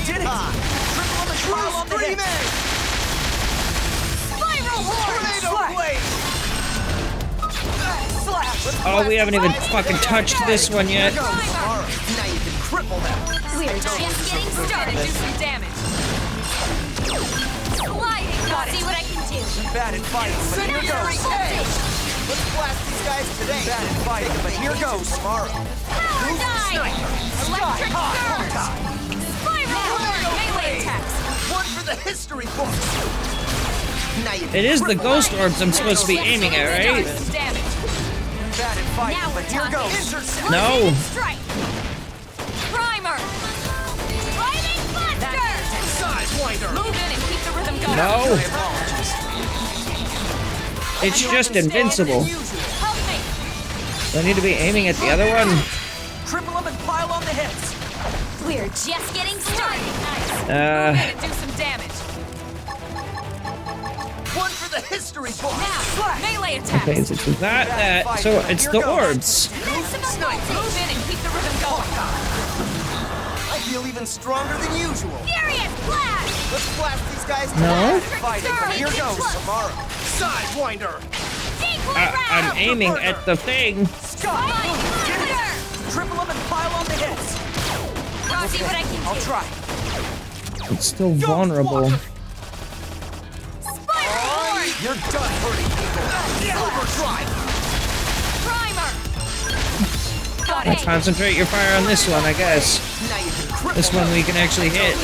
Speaker 16: Did it. Triple on the trial on the hit.
Speaker 2: Spiral horn.
Speaker 16: Tornado blade. Slash.
Speaker 1: Oh, we haven't even fucking touched this one yet.
Speaker 16: Now you can cripple them.
Speaker 2: We're just getting started.
Speaker 10: Do some damage.
Speaker 2: Sliding. See what I can do.
Speaker 16: Bad at fighting, but here goes. Let's blast these guys today. Bad at fighting, but here goes tomorrow.
Speaker 10: Power dive! Electric surge! Spiral horn! Melee attacks!
Speaker 16: One for the history books. Now you
Speaker 1: It is the ghost orbs I'm supposed to be aiming at, right?
Speaker 10: Damage!
Speaker 16: bad at fighting,
Speaker 10: Now
Speaker 16: but here goes. Intercept.
Speaker 1: No.
Speaker 10: Strike! Primer! Lightning Buster!
Speaker 16: Sidewinder!
Speaker 10: Move in and keep the rhythm going.
Speaker 1: No. It's just invincible.
Speaker 10: Help me!
Speaker 1: Do I need to be aiming at the other one?
Speaker 16: Triple them and pile on the hits.
Speaker 10: We're just getting started. Nice. Move in and do some damage.
Speaker 16: One for the history book.
Speaker 10: Now, melee attack.
Speaker 1: Okay, so it's that. So it's the orbs.
Speaker 10: Move in and keep the rhythm going.
Speaker 16: I feel even stronger than usual.
Speaker 10: Furious blast!
Speaker 16: Let's blast these guys.
Speaker 1: No.
Speaker 16: Fighting, but here goes tomorrow. Sidewinder.
Speaker 1: I'm aiming at the thing.
Speaker 16: Triple them and pile on the hits.
Speaker 10: I'll see what I can do.
Speaker 16: I'll try.
Speaker 1: It's still vulnerable.
Speaker 16: You're done hurting people. Overdrive.
Speaker 10: Primer.
Speaker 1: Let's concentrate your fire on this one, I guess. This one we can actually hit.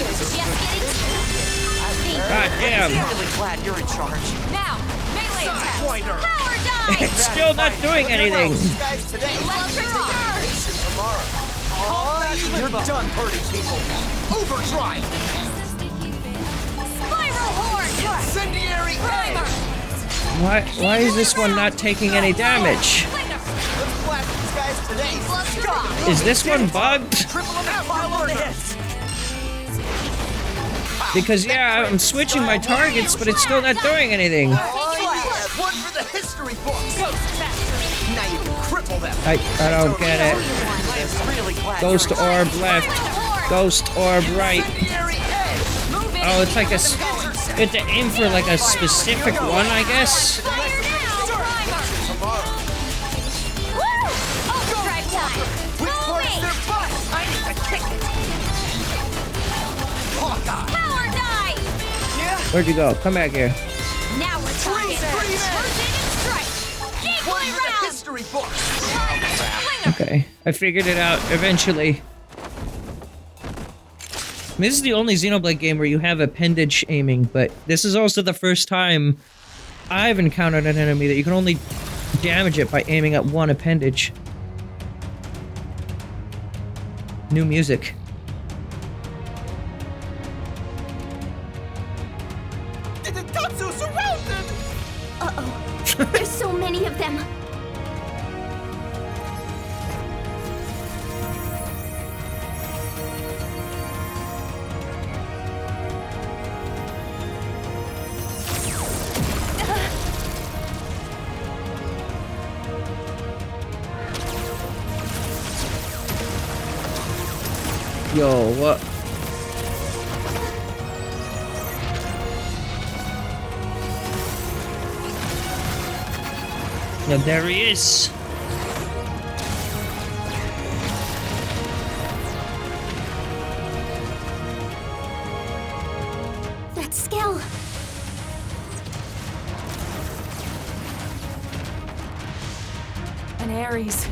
Speaker 1: God damn.
Speaker 16: I'm really glad you're in charge.
Speaker 10: Now, melee attack.
Speaker 16: Sidewinder.
Speaker 10: Power dive.
Speaker 1: It's still not doing anything.
Speaker 10: Electric surge.
Speaker 16: You're done hurting people. Overdrive.
Speaker 10: Spiral horn.
Speaker 16: Incendiary
Speaker 10: Primer.
Speaker 1: Why is this one not taking any damage?
Speaker 16: Let's blast these guys today.
Speaker 1: Is this one bugged?
Speaker 16: Triple them and pile on the hits.
Speaker 1: Because yeah, I'm switching my targets, but it's still not doing anything.
Speaker 16: One for the history books. Now you can cripple them.
Speaker 1: I don't get it. Ghost orb left. Ghost orb right. Oh, it's like a. You have to aim for like a specific one, I guess. Where'd you go? Come back here.
Speaker 10: Now we're talking. Strike. Gateway round.
Speaker 16: History books.
Speaker 1: Okay, I figured it out eventually. This is the only Xenoblade game where you have appendage aiming, but this is also the first time I've encountered an enemy that you can only damage it by aiming at one appendage. New music.
Speaker 16: Tatsu surrounded!
Speaker 2: Uh-oh. There's so many of them.
Speaker 1: Yo, what? Yeah, there he is.
Speaker 2: That skill.
Speaker 10: An Ares.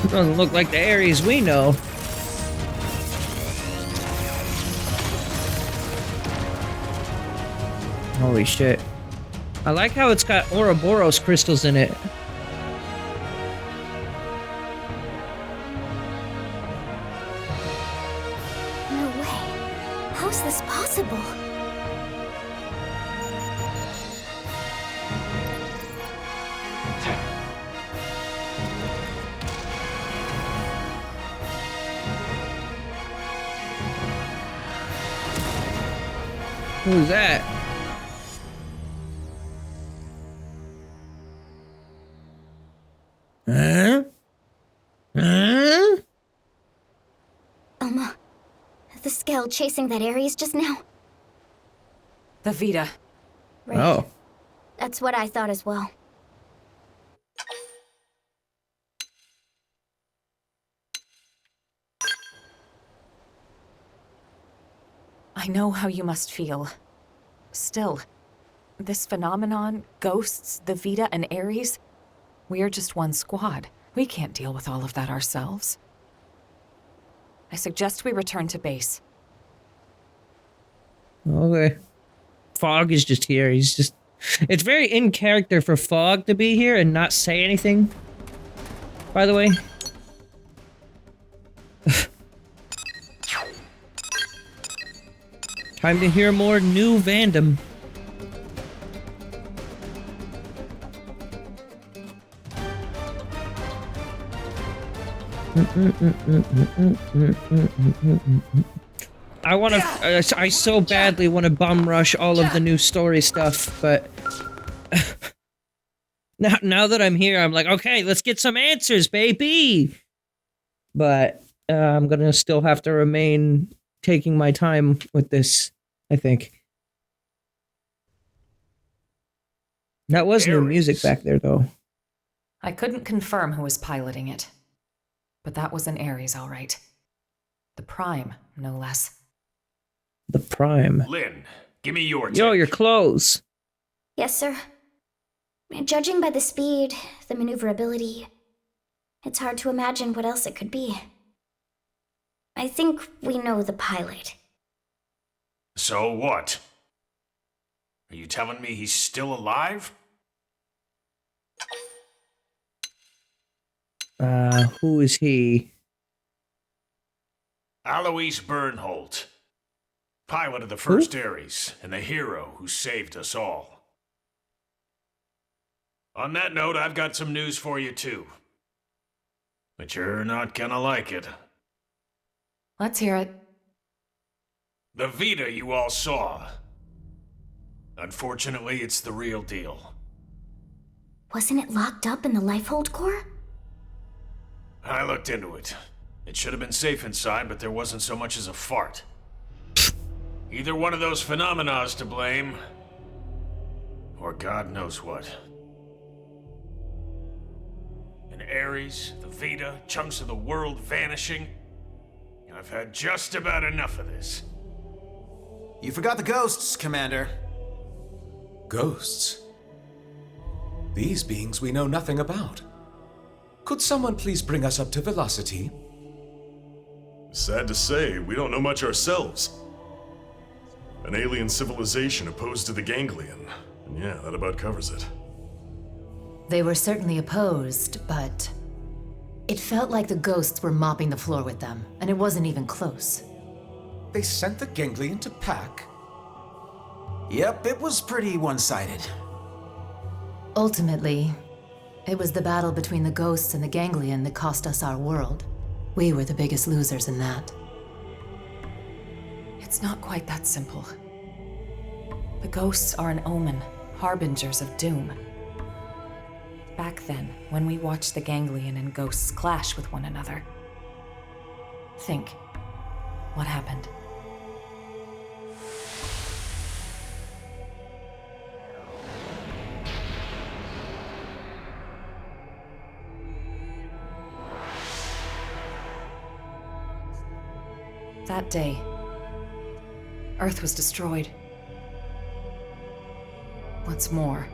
Speaker 1: Doesn't look like the Ares we know. Holy shit. I like how it's got Ouroboros crystals in it.
Speaker 2: No way. How's this possible?
Speaker 1: Who's that? Huh? Huh?
Speaker 2: The scale chasing that Ares just now?
Speaker 10: The Vita.
Speaker 2: Right.
Speaker 1: Oh.
Speaker 2: That's what I thought as well.
Speaker 10: I know how you must feel. Still, this phenomenon, ghosts, the Vita, and Ares, we're just one squad. We can't deal with all of that ourselves. I suggest we return to base.
Speaker 1: Okay. Fog is just here. He's just... It's very in character for Fog to be here and not say anything. By the way. Time to hear more new Vandom. I so badly want to bum rush all of the new story stuff, but now that I'm here, I'm like, okay, let's get some answers, baby. But I'm gonna still have to remain taking my time with this, I think. That was new music back there, though.
Speaker 10: I couldn't confirm who was piloting it, but that was an Ares, all right. The Prime, no less.
Speaker 1: The Prime.
Speaker 20: Lynn, give me your take.
Speaker 1: Yo, your clothes.
Speaker 2: Yes, sir. Judging by the speed, the maneuverability, it's hard to imagine what else it could be. I think we know the pilot.
Speaker 20: So what? Are you telling me he's still alive?
Speaker 1: Who is he?
Speaker 20: Alois Bernholt. Pilot of the first Ares, and the hero who saved us all. On that note, I've got some news for you too. But you're not gonna like it.
Speaker 10: Let's hear it.
Speaker 20: The Vita you all saw. Unfortunately, it's the real deal.
Speaker 2: Wasn't it locked up in the Lifehold core?
Speaker 20: I looked into it. It should have been safe inside, but there wasn't so much as a fart. Either one of those phenomena is to blame, or God knows what. In Ares, the Vita, chunks of the world vanishing. I've had just about enough of this.
Speaker 17: You forgot the ghosts, Commander.
Speaker 12: Ghosts? These beings we know nothing about. Could someone please bring us up to velocity?
Speaker 3: Sad to say, we don't know much ourselves. An alien civilization opposed to the Ganglion. And yeah, that about covers it.
Speaker 8: They were certainly opposed, but it felt like the ghosts were mopping the floor with them, and it wasn't even close.
Speaker 12: They sent the Ganglion to pack?
Speaker 17: Yep, it was pretty one-sided.
Speaker 8: Ultimately, it was the battle between the ghosts and the Ganglion that cost us our world. We were the biggest losers in that.
Speaker 10: It's not quite that simple. The ghosts are an omen, harbingers of doom. Back then, when we watched the Ganglion and ghosts clash with one another. Think, what happened? That day, Earth was destroyed. What's more,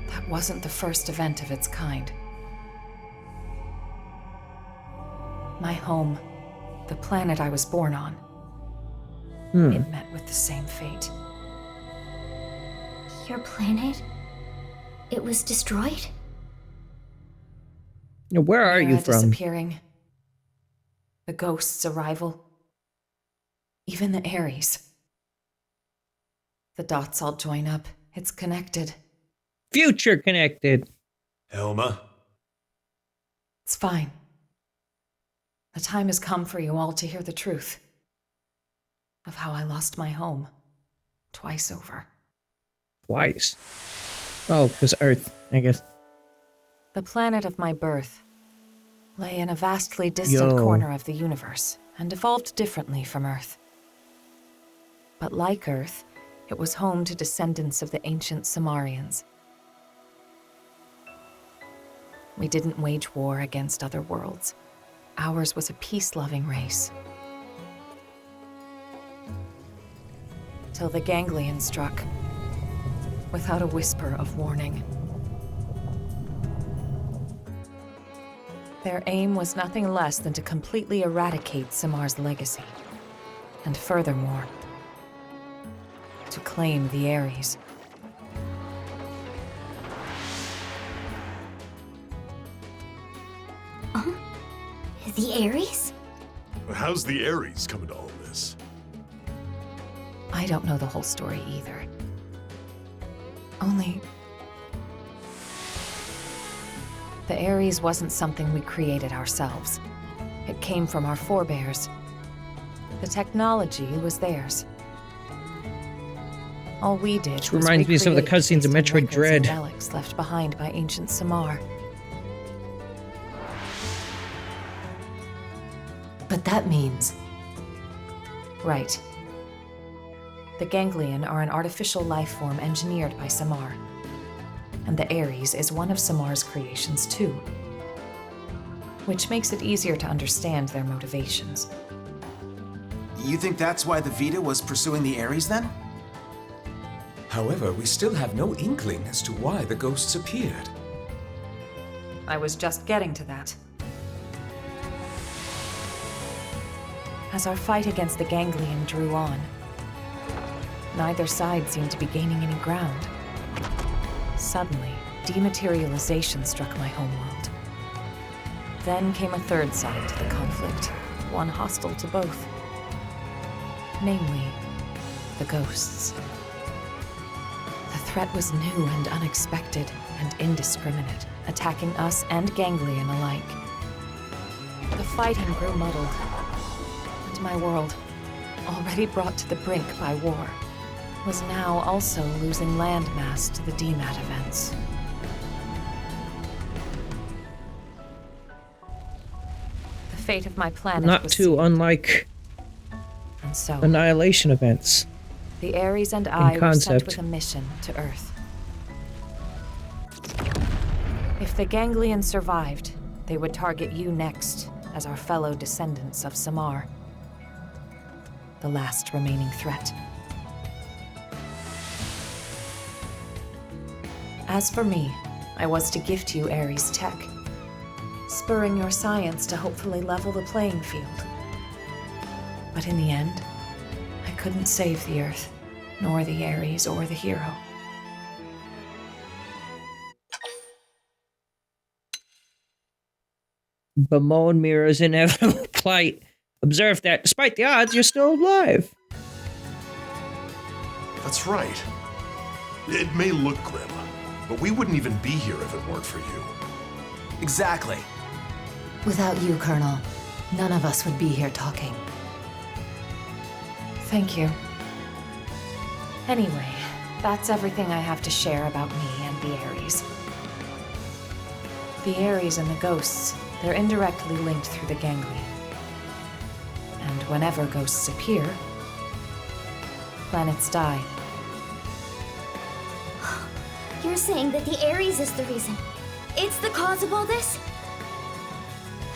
Speaker 10: that wasn't the first event of its kind. My home, the planet I was born on, it met with the same fate.
Speaker 2: Your planet? It was destroyed?
Speaker 1: Where are you from?
Speaker 10: Disappearing. The ghost's arrival. Even the Ares. The dots all join up. It's connected.
Speaker 1: Future connected.
Speaker 20: Elma?
Speaker 10: It's fine. The time has come for you all to hear the truth. Of how I lost my home. Twice over.
Speaker 1: Twice? Oh, because Earth, I guess.
Speaker 10: The planet of my birth lay in a vastly distant corner of the universe and evolved differently from Earth. But like Earth, it was home to descendants of the ancient Cimmerians. We didn't wage war against other worlds. Ours was a peace-loving race. Till the ganglion struck, without a whisper of warning. Their aim was nothing less than to completely eradicate Samar's legacy. And furthermore, to claim the Ares.
Speaker 2: The Ares?
Speaker 3: How's the Ares come into all this?
Speaker 10: I don't know the whole story either. Only... the Ares wasn't something we created ourselves. It came from our forebears. The technology was theirs. All we did
Speaker 1: This
Speaker 10: was
Speaker 1: reminds me of some of the
Speaker 10: recreate
Speaker 1: cutscenes of
Speaker 10: based on
Speaker 1: Metroid
Speaker 10: records
Speaker 1: Dread.
Speaker 10: and relics left behind by ancient Samar. But that means... Right. The ganglion are an artificial life form engineered by Samar. And the Ares is one of Samar's creations too. Which makes it easier to understand their motivations.
Speaker 17: You think that's why the Vita was pursuing the Ares then?
Speaker 12: However, we still have no inkling as to why the ghosts appeared.
Speaker 10: I was just getting to that. As our fight against the ganglion drew on, neither side seemed to be gaining any ground. Suddenly, dematerialization struck my homeworld. Then came a third side to the conflict, one hostile to both. Namely, the ghosts. The threat was new and unexpected and indiscriminate, attacking us and ganglion alike. The fighting grew muddled, and my world, already brought to the brink by war, was now also losing landmass to the DMAT events. The fate of my planet
Speaker 1: Not
Speaker 10: was
Speaker 1: too
Speaker 10: sealed.
Speaker 1: unlike
Speaker 10: And so,
Speaker 1: Annihilation events.
Speaker 10: the Ares and I were sent
Speaker 1: concept.
Speaker 10: with a mission to Earth. If the ganglion survived, they would target you next as our fellow descendants of Samar. The last remaining threat. As for me, I was to gift you Ares tech, spurring your science to hopefully level the playing field. But in the end, I couldn't save the Earth, nor the Ares or the hero.
Speaker 1: Bemoan Mira's inevitable plight. Observe that, despite the odds, you're still alive.
Speaker 3: That's right. It may look grim, but we wouldn't even be here if it weren't for you.
Speaker 17: Exactly.
Speaker 8: Without you, Colonel, none of us would be here talking.
Speaker 10: Thank you. Anyway, that's everything I have to share about me and the Ares. The Ares and the ghosts, they're indirectly linked through the ganglion. And whenever ghosts appear, planets die.
Speaker 2: You're saying that the Ares is the reason. It's the cause of all this?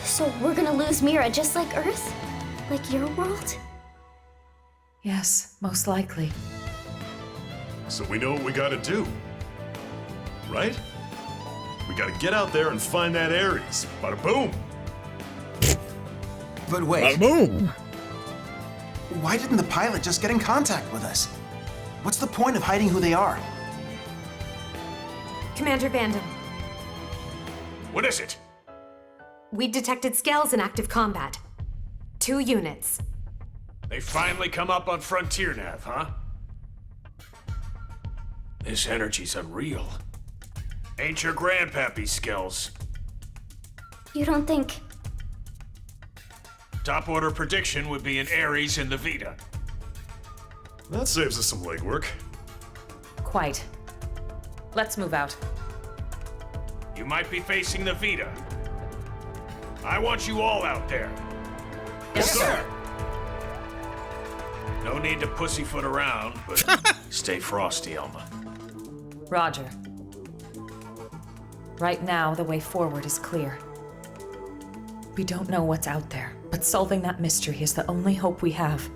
Speaker 2: So we're gonna lose Mira just like Earth? Like your world?
Speaker 10: Yes, most likely.
Speaker 3: So we know what we gotta do. Right? We gotta get out there and find that Ares. Bada boom!
Speaker 17: But wait.
Speaker 1: Boom!
Speaker 17: Why didn't the pilot just get in contact with us? What's the point of hiding who they are?
Speaker 21: Commander Vandam,
Speaker 20: What is it?
Speaker 21: we detected scales in active combat. 2 units.
Speaker 20: They finally come up on Frontier Nav, huh? This energy's unreal. Ain't your grandpappy's skills.
Speaker 2: You don't think...
Speaker 20: Top order prediction would be an Ares in the Vita.
Speaker 3: That saves us some legwork.
Speaker 10: Quite. Let's move out.
Speaker 20: You might be facing the Vita. I want you all out there.
Speaker 10: Yes, sir.
Speaker 20: No need to pussyfoot around, but stay frosty, Elma.
Speaker 10: Roger. Right now, the way forward is clear. We don't know what's out there, but solving that mystery is the only hope we have.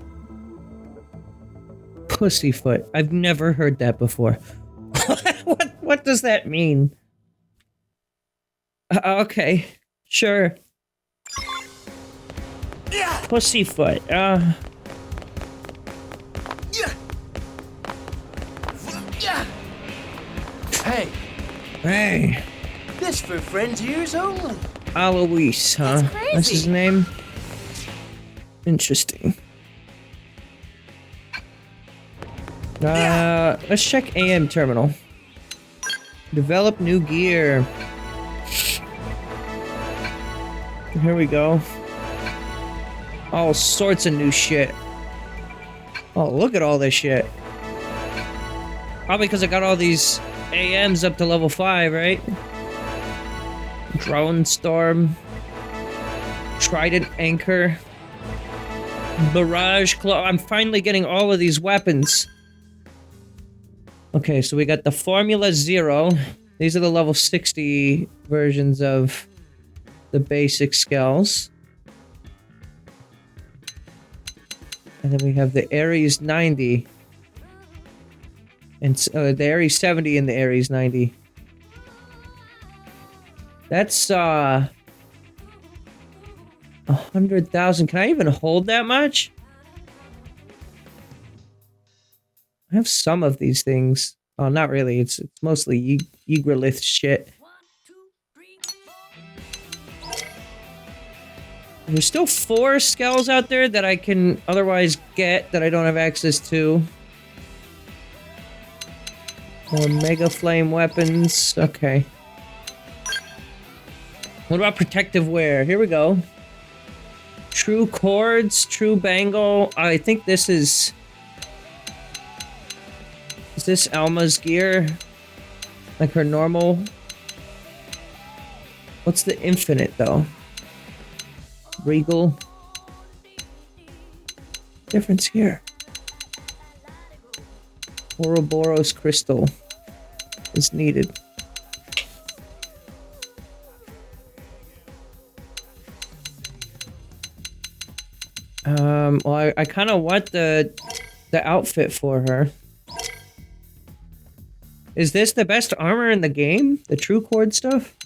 Speaker 1: Pussyfoot. I've never heard that before. What does that mean? Okay, sure. Pussyfoot.
Speaker 16: Hey.
Speaker 1: Hey.
Speaker 16: This for friends' ears only.
Speaker 1: Alois, huh?
Speaker 16: That's crazy.
Speaker 1: That's his name? Interesting. Let's check AM terminal. Develop new gear. Here we go. All sorts of new shit. Oh, look at all this shit. Probably because I got all these AMs up to level 5, right? Drone Storm. Trident Anchor. Barrage Claw. I'm finally getting all of these weapons. Okay, so we got the Formula 0. These are the level 60 versions of the basic skills. And then we have the Ares 90. And the Ares 70 and the Ares 90. That's 100,000. Can I even hold that much? I have some of these things. Oh, not really. It's mostly Yggdrasil shit. There's still 4 skulls out there that I can otherwise get that I don't have access to. More Mega Flame weapons. Okay. What about protective wear? Here we go. True cords, true bangle. I think this is... Is this Alma's gear? Like her normal? What's the infinite, though? Regal. Difference here. Ouroboros crystal is needed. Well, I kind of want the outfit for her. Is this the best armor in the game? The true cord stuff?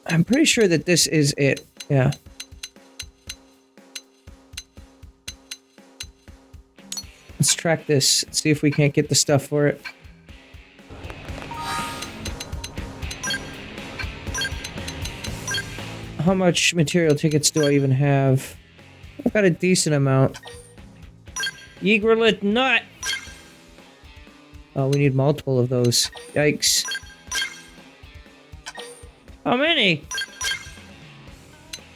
Speaker 1: I'm pretty sure that this is it. Yeah. Let's track this. See if we can't get the stuff for it. How much material tickets do I even have? I've got a decent amount. Yggdrasil nut! Oh, we need multiple of those. Yikes. How many?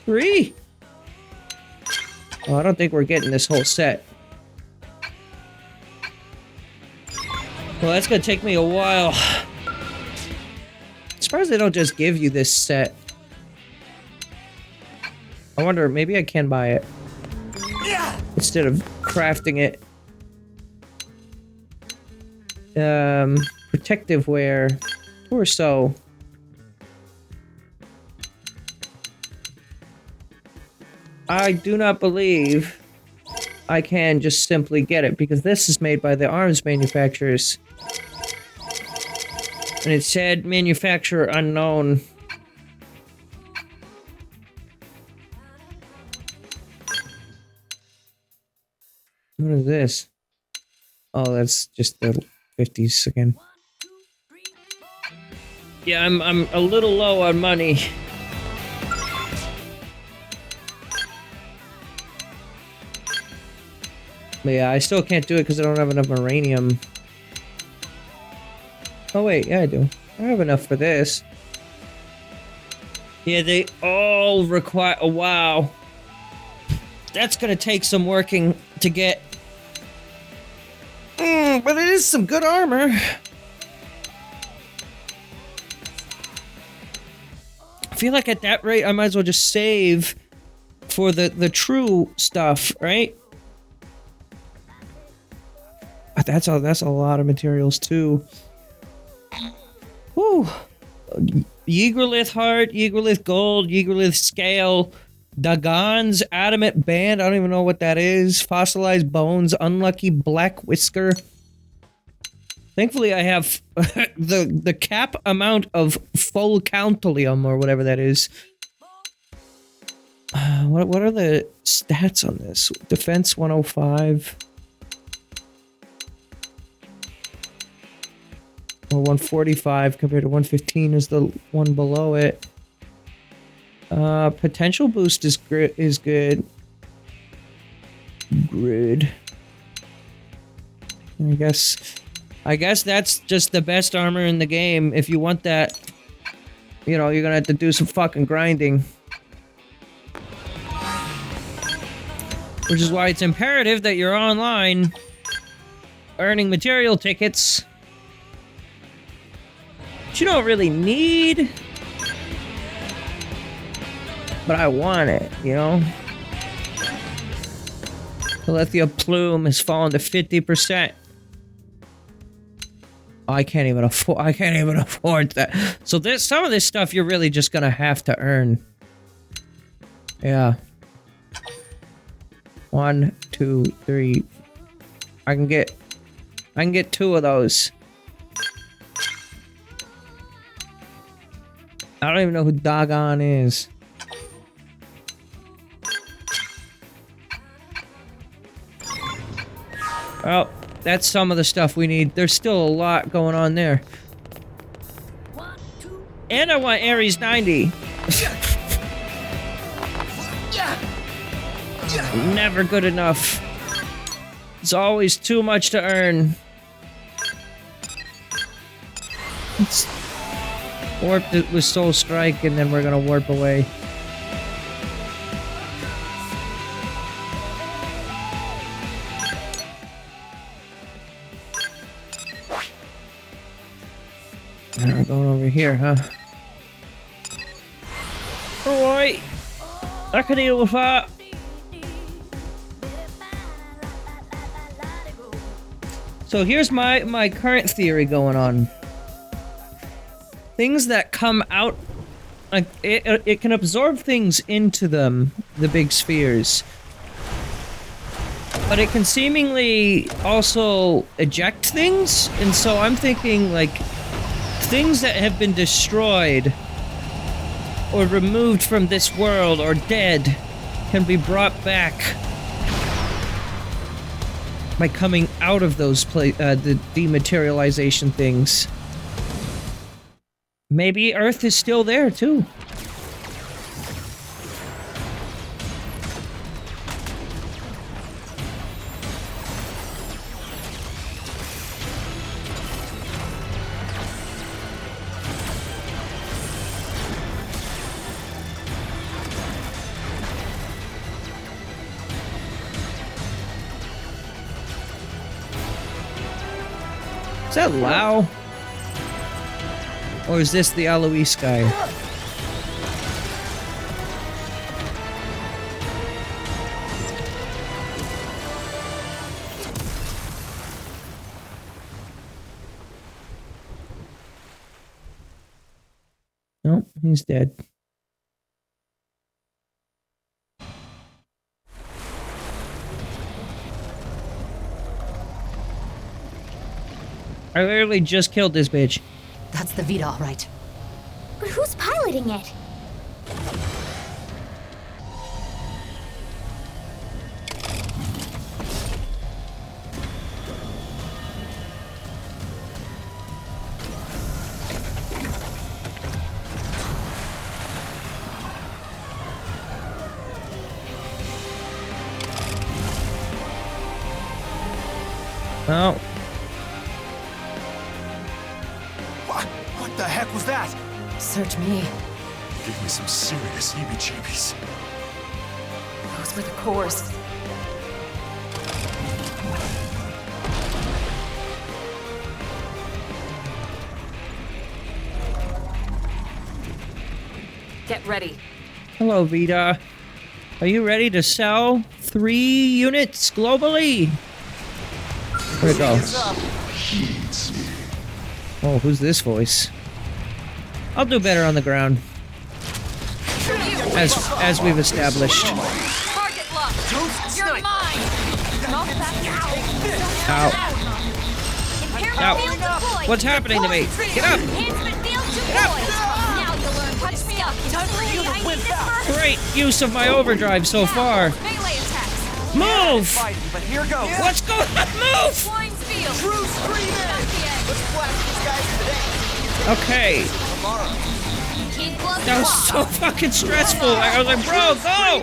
Speaker 1: 3? Oh, I don't think we're getting this whole set. Well, that's gonna take me a while. I'm surprised they don't just give you this set. I wonder, maybe I can buy it. Instead of crafting it. Protective wear. Torso. I do not believe I can just simply get it, because this is made by the arms manufacturers. And it said manufacturer unknown. What is this? Oh, that's just the 50s again. Yeah, I'm a little low on money. But yeah, I still can't do it because I don't have enough uranium. Oh wait, yeah I do. I have enough for this. Yeah, they all require... Oh, wow. That's gonna take some working to get. But it is some good armor. I feel like at that rate, I might as well just save for the true stuff, right? But that's a lot of materials too. Whew. Yggdrasil heart, Yggdrasil gold, Yggdrasil scale, Dagon's adamant band. I don't even know what that is. Fossilized bones. Unlucky black whisker. Thankfully, I have the cap amount of full countolium or whatever that is. What are the stats on this? Defense 105. Or 145 compared to 115 is the one below it. Potential boost is good. Grid. I guess that's just the best armor in the game. If you want that, you know, you're gonna have to do some fucking grinding. Which is why it's imperative that you're online, earning material tickets. Which you don't really need. But I want it, you know? Alethea Plume has fallen to 50%. I can't even afford that. So some of this stuff you're really just gonna have to earn. Yeah. 1, 2, 3. I can get 2 of those. I don't even know who Dagon is. Well, that's some of the stuff we need. There's still a lot going on there. And I want Ares 90. Never good enough. It's always too much to earn. Let's warp it with Soul Strike, and then we're gonna warp away. And we're going over here, huh? Alright. I can deal with that. So here's my current theory going on. Things that come out, like it can absorb things into them, the big spheres. But it can seemingly also eject things, and so I'm thinking like things that have been destroyed or removed from this world or dead can be brought back by coming out of those the dematerialization things. Maybe Earth is still there too. Is that Lao? Or is this the Alois guy? Nope, he's dead. I literally just killed this bitch.
Speaker 8: That's the Vita, all right.
Speaker 2: But who's piloting it?
Speaker 1: Oh.
Speaker 17: What the heck was that?
Speaker 8: Search me.
Speaker 3: Give me some serious heebie-jeebies.
Speaker 10: Those were the cores. Get ready.
Speaker 1: Hello, Vita. Are you ready to sell 3 units globally? Where'd it go? Oh, who's this voice? I'll do better on the ground. as we've established.
Speaker 16: Target locked. You're mine.
Speaker 1: Ow. Ow.
Speaker 16: Field deployed.
Speaker 1: What's happening to me? Get up!
Speaker 16: Enhancement field deployed. Now you'll learn touch me up. Time for you to whip out.
Speaker 1: Great use of my overdrive so far.
Speaker 16: Melee attacks.
Speaker 1: Move!
Speaker 16: But here goes.
Speaker 1: What's going on? Move!
Speaker 16: Flying field. True screamer. Let's blast these guys today.
Speaker 1: Okay.
Speaker 16: Kid gloves
Speaker 1: That was so fucking stressful. I was like, bro, go!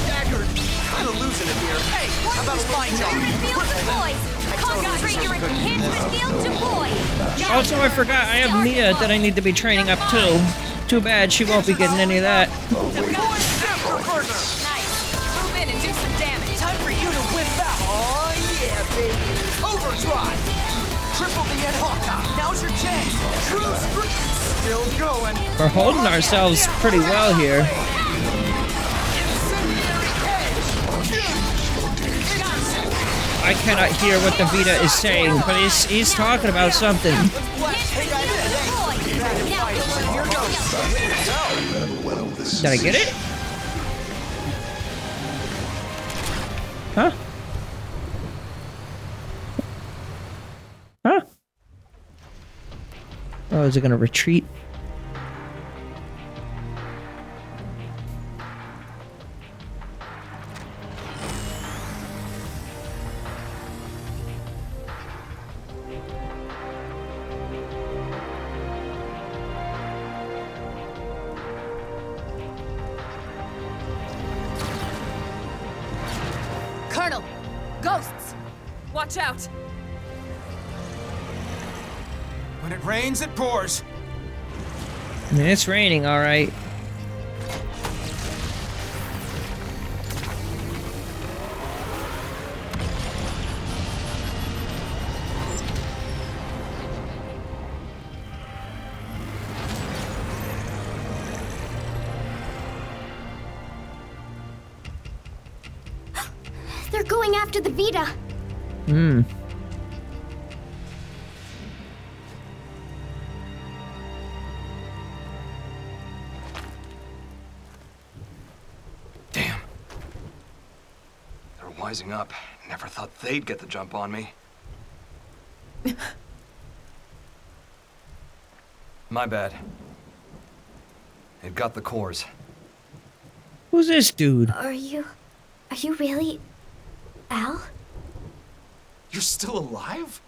Speaker 16: Staggered. Kind of losing it here. Hey, how about a find Enhancement field deployed. Concentrate your enhancement field deployed.
Speaker 1: Also, I forgot I have Mia that I need to be training up too. Too bad she won't be getting any of that.
Speaker 16: Nice. Move in and do some damage. Time for you to whip out. Oh yeah, baby. Overdrive. Triple the Ed Hawkeye. Now's your chance. True sprint. Still going.
Speaker 1: We're holding ourselves pretty well here. I cannot hear what the Vita is saying, but he's talking about something. Did I get it? Huh? Huh? Oh, is it gonna retreat?
Speaker 10: Colonel! Ghosts! Watch out!
Speaker 17: When it rains, it pours.
Speaker 1: I mean, it's raining, all right.
Speaker 2: They're going after the Vita.
Speaker 1: Hmm.
Speaker 15: Damn. They're wising up. Never thought they'd get the jump on me. My bad. It got the cores.
Speaker 1: Who's this dude?
Speaker 2: Are you really Al?
Speaker 3: You're still alive?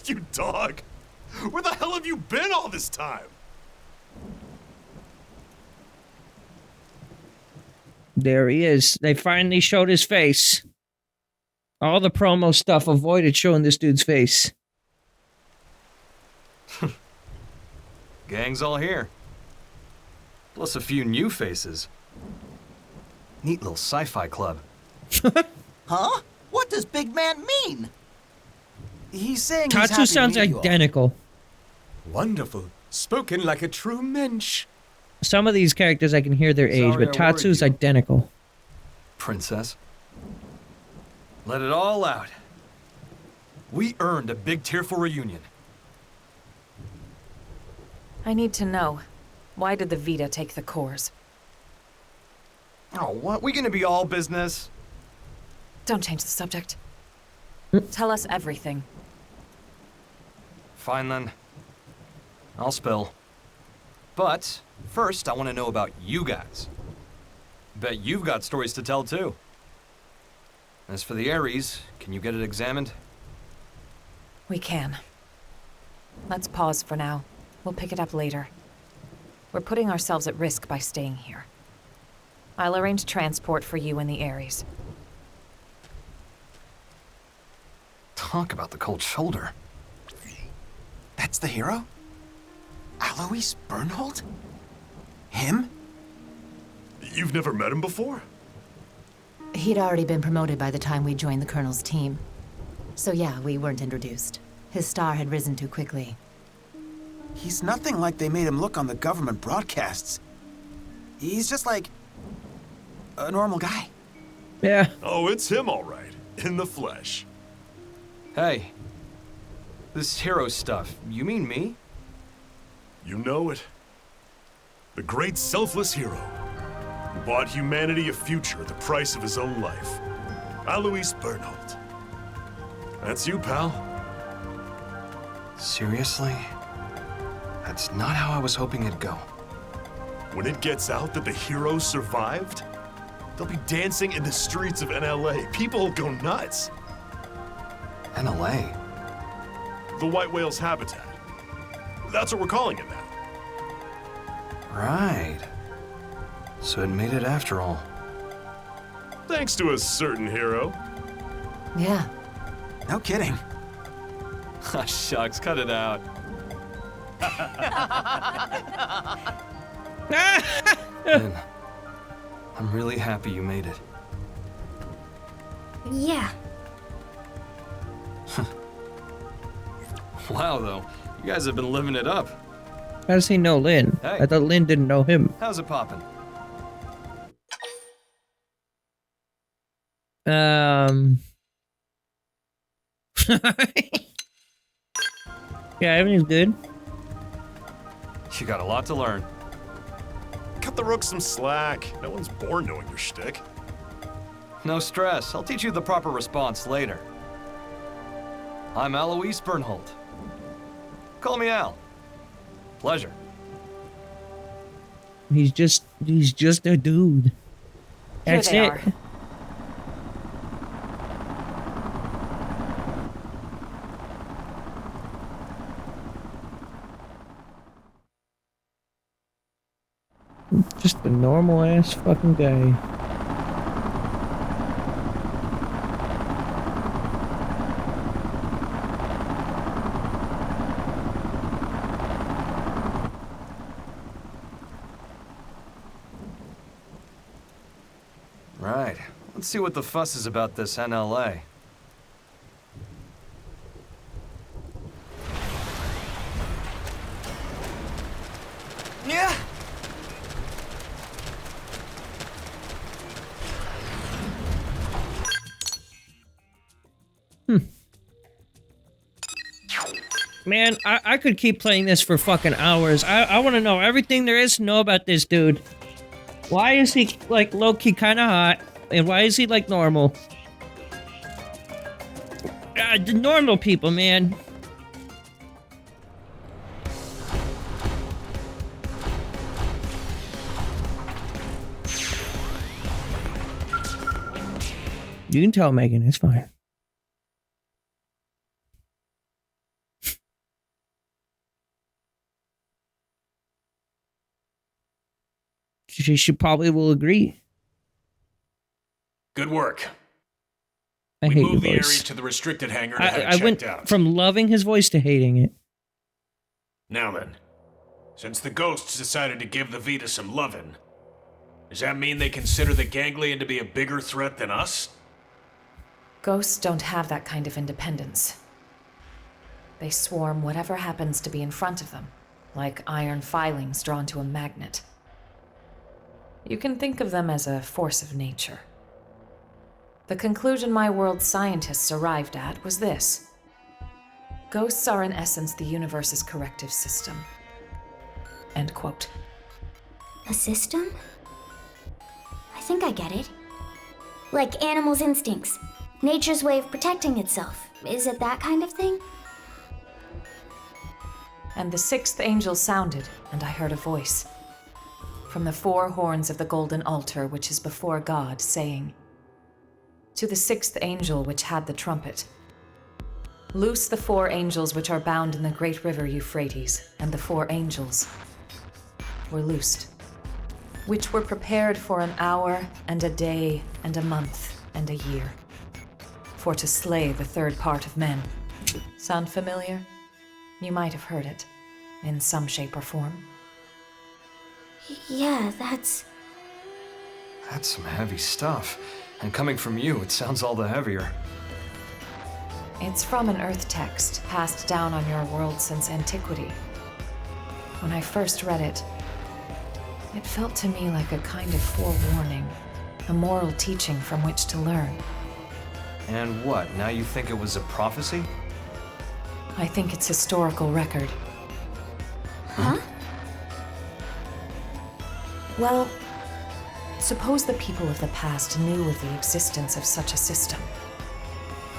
Speaker 3: You dog! Where the hell have you been all this time?
Speaker 1: There he is. They finally showed his face. All the promo stuff avoided showing this dude's face.
Speaker 15: Gang's all here. Plus a few new faces. Neat little sci-fi club.
Speaker 4: Huh? What does big man mean?
Speaker 17: He's saying
Speaker 1: Tatsu sounds identical.
Speaker 12: Wonderful. Spoken like a true mensch.
Speaker 1: Some of these characters I can hear their age,
Speaker 15: Sorry
Speaker 1: but
Speaker 15: I worried
Speaker 1: Tatsu's
Speaker 15: you.
Speaker 1: identical.
Speaker 15: Princess. Let it all out. We earned a big tearful reunion.
Speaker 10: I need to know. Why did the Vita take the cores?
Speaker 15: Oh, what? We gonna be all business?
Speaker 10: Don't change the subject. Tell us everything.
Speaker 15: Fine then. I'll spill. But first, I want to know about you guys. Bet you've got stories to tell too. As for the Ares, can you get it examined?
Speaker 10: We can. Let's pause for now. We'll pick it up later. We're putting ourselves at risk by staying here. I'll arrange transport for you and the Ares.
Speaker 15: Talk about the cold shoulder.
Speaker 17: That's the hero? Alois Bernhold? Him?
Speaker 3: You've never met him before?
Speaker 8: He'd already been promoted by the time we joined the Colonel's team. So yeah, we weren't introduced. His star had risen too quickly.
Speaker 17: He's nothing like they made him look on the government broadcasts. He's just like a normal guy.
Speaker 1: Yeah.
Speaker 3: Oh, it's him all right. In the flesh.
Speaker 15: Hey. This hero stuff, you mean me?
Speaker 3: You know it. The great selfless hero who bought humanity a future at the price of his own life. Alois Bernhold. That's you, pal.
Speaker 15: Seriously? That's not how I was hoping it'd go.
Speaker 3: When it gets out that the hero survived, they'll be dancing in the streets of NLA. People will go nuts.
Speaker 15: NLA?
Speaker 3: The white whale's habitat. That's what we're calling it now.
Speaker 15: Right. So it made it after all.
Speaker 3: Thanks to a certain hero.
Speaker 8: Yeah.
Speaker 17: No kidding.
Speaker 15: Ah, shucks, cut it out. Man, I'm really happy you made it.
Speaker 2: Yeah.
Speaker 15: Wow, though. You guys have been living it up.
Speaker 1: How does he know Lynn?
Speaker 15: Hey.
Speaker 1: I thought Lynn didn't know him.
Speaker 15: How's it poppin'?
Speaker 1: Yeah, everything's good.
Speaker 15: You got a lot to learn.
Speaker 3: Cut the rooks some slack. No one's born knowing your shtick.
Speaker 15: No stress. I'll teach you the proper response later. I'm Alois Bernhold. Call me Al. Pleasure.
Speaker 1: He's just a dude. That's
Speaker 10: Here they
Speaker 1: it.
Speaker 10: are.
Speaker 1: Just a normal ass fucking guy.
Speaker 15: Right. Let's see what the fuss is about this NLA.
Speaker 16: Yeah.
Speaker 1: Man, I could keep playing this for fucking hours. I want to know everything there is to know about this dude. Why is he, like, low-key kind of hot? And why is he, like, normal? The normal people, man. You can tell Megan, it's fine. She probably will agree.
Speaker 20: Good work.
Speaker 1: I
Speaker 20: We
Speaker 1: hate
Speaker 20: moved the
Speaker 1: your
Speaker 20: Ares
Speaker 1: voice.
Speaker 20: to the restricted hangar to have it
Speaker 1: I
Speaker 20: checked
Speaker 1: went
Speaker 20: out.
Speaker 1: from loving his voice to hating it.
Speaker 20: Now then, since the ghosts decided to give the Vita some lovin', does that mean they consider the ganglion to be a bigger threat than us?
Speaker 10: Ghosts don't have that kind of independence. They swarm whatever happens to be in front of them, like iron filings drawn to a magnet. You can think of them as a force of nature. The conclusion my world's scientists arrived at was this. Ghosts are in essence the universe's corrective system. End quote.
Speaker 2: A system? I think I get it. Like animals' instincts. Nature's way of protecting itself. Is it that kind of thing?
Speaker 10: And the sixth angel sounded, and I heard a voice. From the four horns of the golden altar which is before God, saying, to the sixth angel which had the trumpet, loose the four angels which are bound in the great river Euphrates, and the four angels were loosed, which were prepared for an hour, and a day, and a month, and a year, for to slay the third part of men. Sound familiar? You might have heard it, in some shape or form.
Speaker 2: Yeah, that's
Speaker 15: That's some heavy stuff. And coming from you, it sounds all the heavier.
Speaker 10: It's from an Earth text passed down on your world since antiquity. When I first read it, it felt to me like a kind of forewarning, a moral teaching from which to learn.
Speaker 15: And what, now you think it was a prophecy?
Speaker 10: I think it's historical record.
Speaker 2: Huh?
Speaker 10: Well, suppose the people of the past knew of the existence of such a system.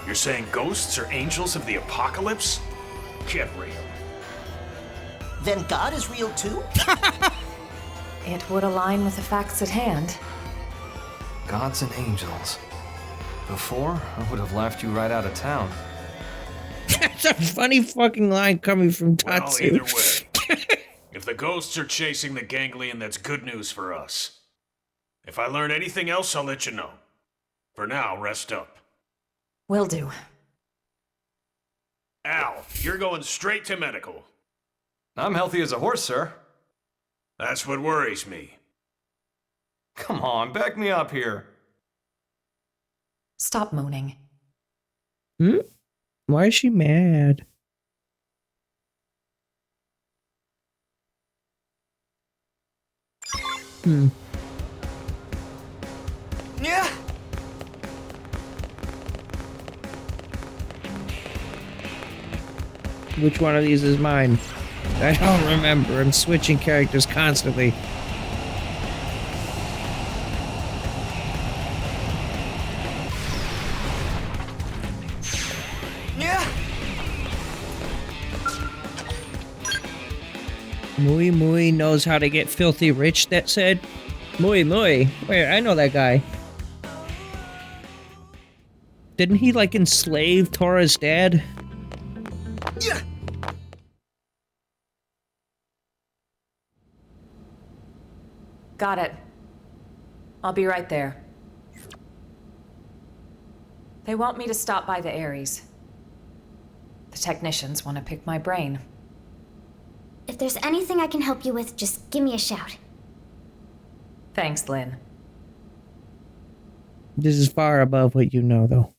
Speaker 20: You're saying ghosts or angels of the apocalypse? Get real.
Speaker 4: Then God is real too?
Speaker 10: It would align with the facts at hand.
Speaker 15: Gods and angels. Before, I would have laughed you right out of town.
Speaker 1: That's a funny fucking line coming from
Speaker 20: Well,
Speaker 1: Tatsu.
Speaker 20: either way. If the ghosts are chasing the ganglion, that's good news for us. If I learn anything else, I'll let you know. For now, rest up.
Speaker 10: Will do.
Speaker 20: Al, you're going straight to medical.
Speaker 15: I'm healthy as a horse, sir.
Speaker 20: That's what worries me.
Speaker 15: Come on, back me up here.
Speaker 10: Stop moaning.
Speaker 1: Why is she mad?
Speaker 16: Yeah.
Speaker 1: Which one of these is mine? I don't remember. I'm switching characters constantly.
Speaker 16: Yeah.
Speaker 1: Mui Mui knows how to get filthy rich, that said. Mui Mui. Wait, I know that guy. Didn't he, like, enslave Tora's dad?
Speaker 16: Yeah.
Speaker 10: Got it. I'll be right there. They want me to stop by the Ares. The technicians want to pick my brain.
Speaker 2: If there's anything I can help you with, just give me a shout.
Speaker 10: Thanks, Lynn.
Speaker 1: This is far above what you know, though.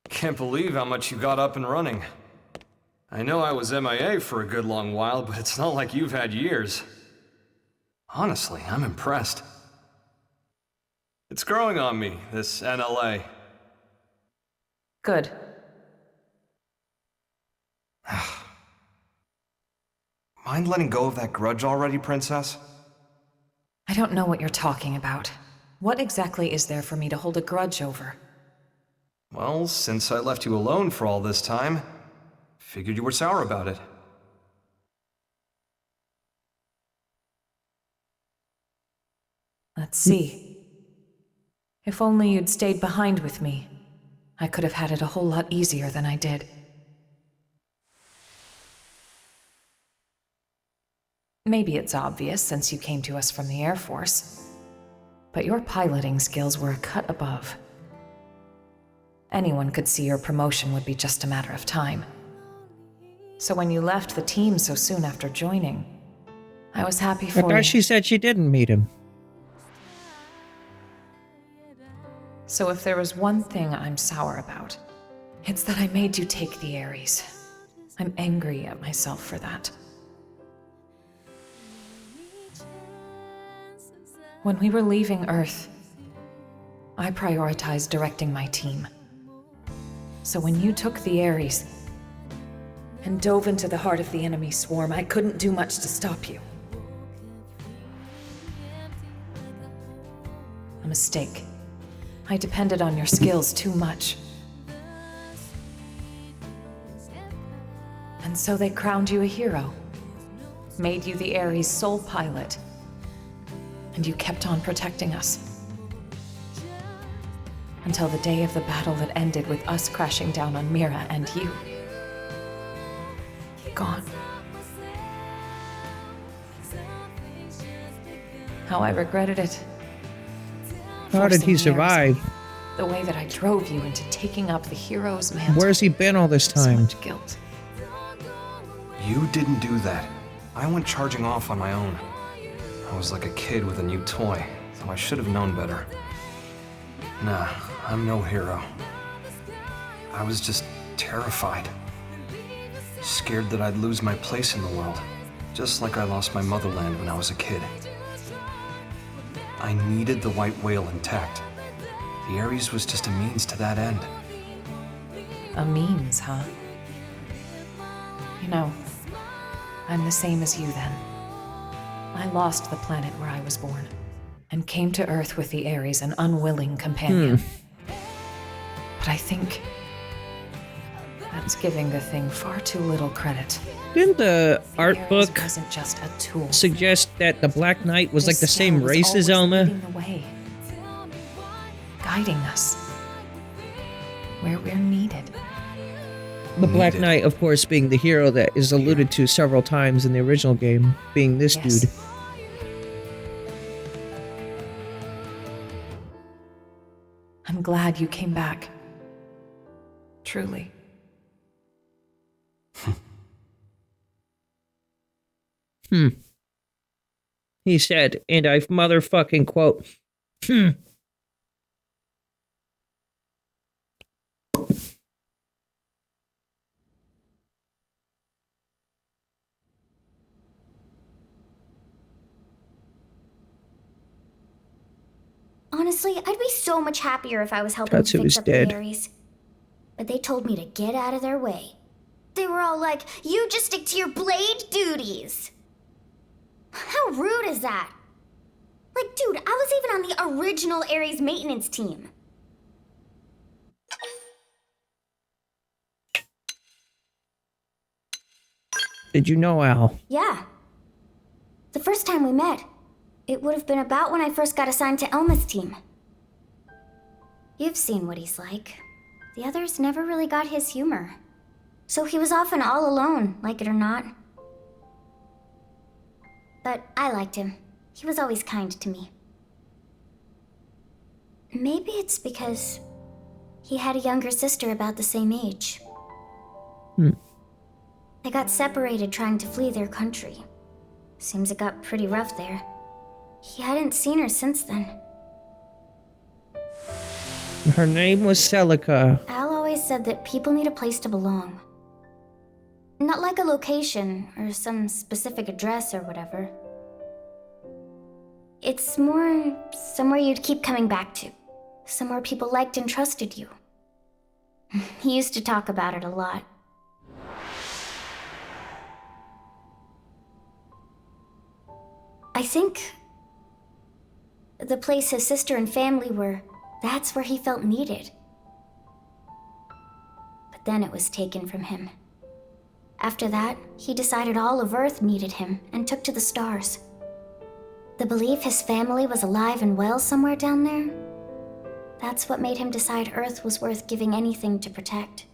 Speaker 15: Can't believe how much you got up and running. I know I was MIA for a good long while, but it's not like you've had years. Honestly, I'm impressed. It's growing on me, this NLA.
Speaker 10: Good.
Speaker 15: Mind letting go of that grudge already, Princess?
Speaker 10: I don't know what you're talking about. What exactly is there for me to hold a grudge over?
Speaker 15: Well, since I left you alone for all this time, figured you were sour about it.
Speaker 10: Let's see. If only you'd stayed behind with me, I could have had it a whole lot easier than I did. Maybe it's obvious since you came to us from the Air Force, but your piloting skills were a cut above. Anyone could see your promotion would be just a matter of time. So when you left the team so soon after joining, I was happy for you.
Speaker 1: I thought she said she didn't meet him.
Speaker 10: So if there was one thing I'm sour about, it's that I made you take the Ares. I'm angry at myself for that. When we were leaving Earth, I prioritized directing my team. So when you took the Ares and dove into the heart of the enemy swarm, I couldn't do much to stop you. A mistake. I depended on your skills too much. And so they crowned you a hero, made you the Ares' sole pilot, and you kept on protecting us. Until the day of the battle that ended with us crashing down on Mira and you. Gone. How I regretted it.
Speaker 1: How did he survive?
Speaker 10: The way that I drove you into taking up the hero's mantle.
Speaker 1: Where's he been all this time?
Speaker 10: So much guilt.
Speaker 15: You didn't do that. I went charging off on my own. I was like a kid with a new toy, so I should have known better. Nah, I'm no hero. I was just terrified. Scared that I'd lose my place in the world, just like I lost my motherland when I was a kid. I needed the white whale intact. The Ares was just a means to that end.
Speaker 10: A means, huh? You know, I'm the same as you then. I lost the planet where I was born, and came to Earth with the Ares, an unwilling companion. But I think that's giving the thing far too little credit.
Speaker 1: Didn't the art book
Speaker 10: wasn't just a tool.
Speaker 1: suggest that the Black Knight was like the same
Speaker 10: Scale was
Speaker 1: race as
Speaker 10: always
Speaker 1: Elma?
Speaker 10: leading the way, guiding us where we're needed.
Speaker 1: The Black Knight, of course, being the hero that is alluded to several times in the original game, being this dude.
Speaker 10: I'm glad you came back. Truly.
Speaker 1: He said, and I motherfucking quote,
Speaker 2: Honestly, I'd be so much happier if I was helping
Speaker 1: Tatsu
Speaker 2: fix
Speaker 1: is
Speaker 2: up
Speaker 1: dead.
Speaker 2: the Ares. But they told me to get out of their way. They were all like, you just stick to your blade duties. How rude is that? Like, dude, I was even on the original Ares maintenance team.
Speaker 1: Did you know, Al?
Speaker 2: Yeah. The first time we met, it would have been about when I first got assigned to Elma's team. You've seen what he's like. The others never really got his humor. So he was often all alone, like it or not. But I liked him. He was always kind to me. Maybe it's because he had a younger sister about the same age. They got separated trying to flee their country. Seems it got pretty rough there. He hadn't seen her since then.
Speaker 1: Her name was Celica.
Speaker 2: Al always said that people need a place to belong. Not like a location or some specific address or whatever. It's more somewhere you'd keep coming back to. Somewhere people liked and trusted you. He used to talk about it a lot. I think the place his sister and family were, that's where he felt needed. But then it was taken from him. After that, he decided all of Earth needed him and took to the stars. The belief his family was alive and well somewhere down there, that's what made him decide Earth was worth giving anything to protect.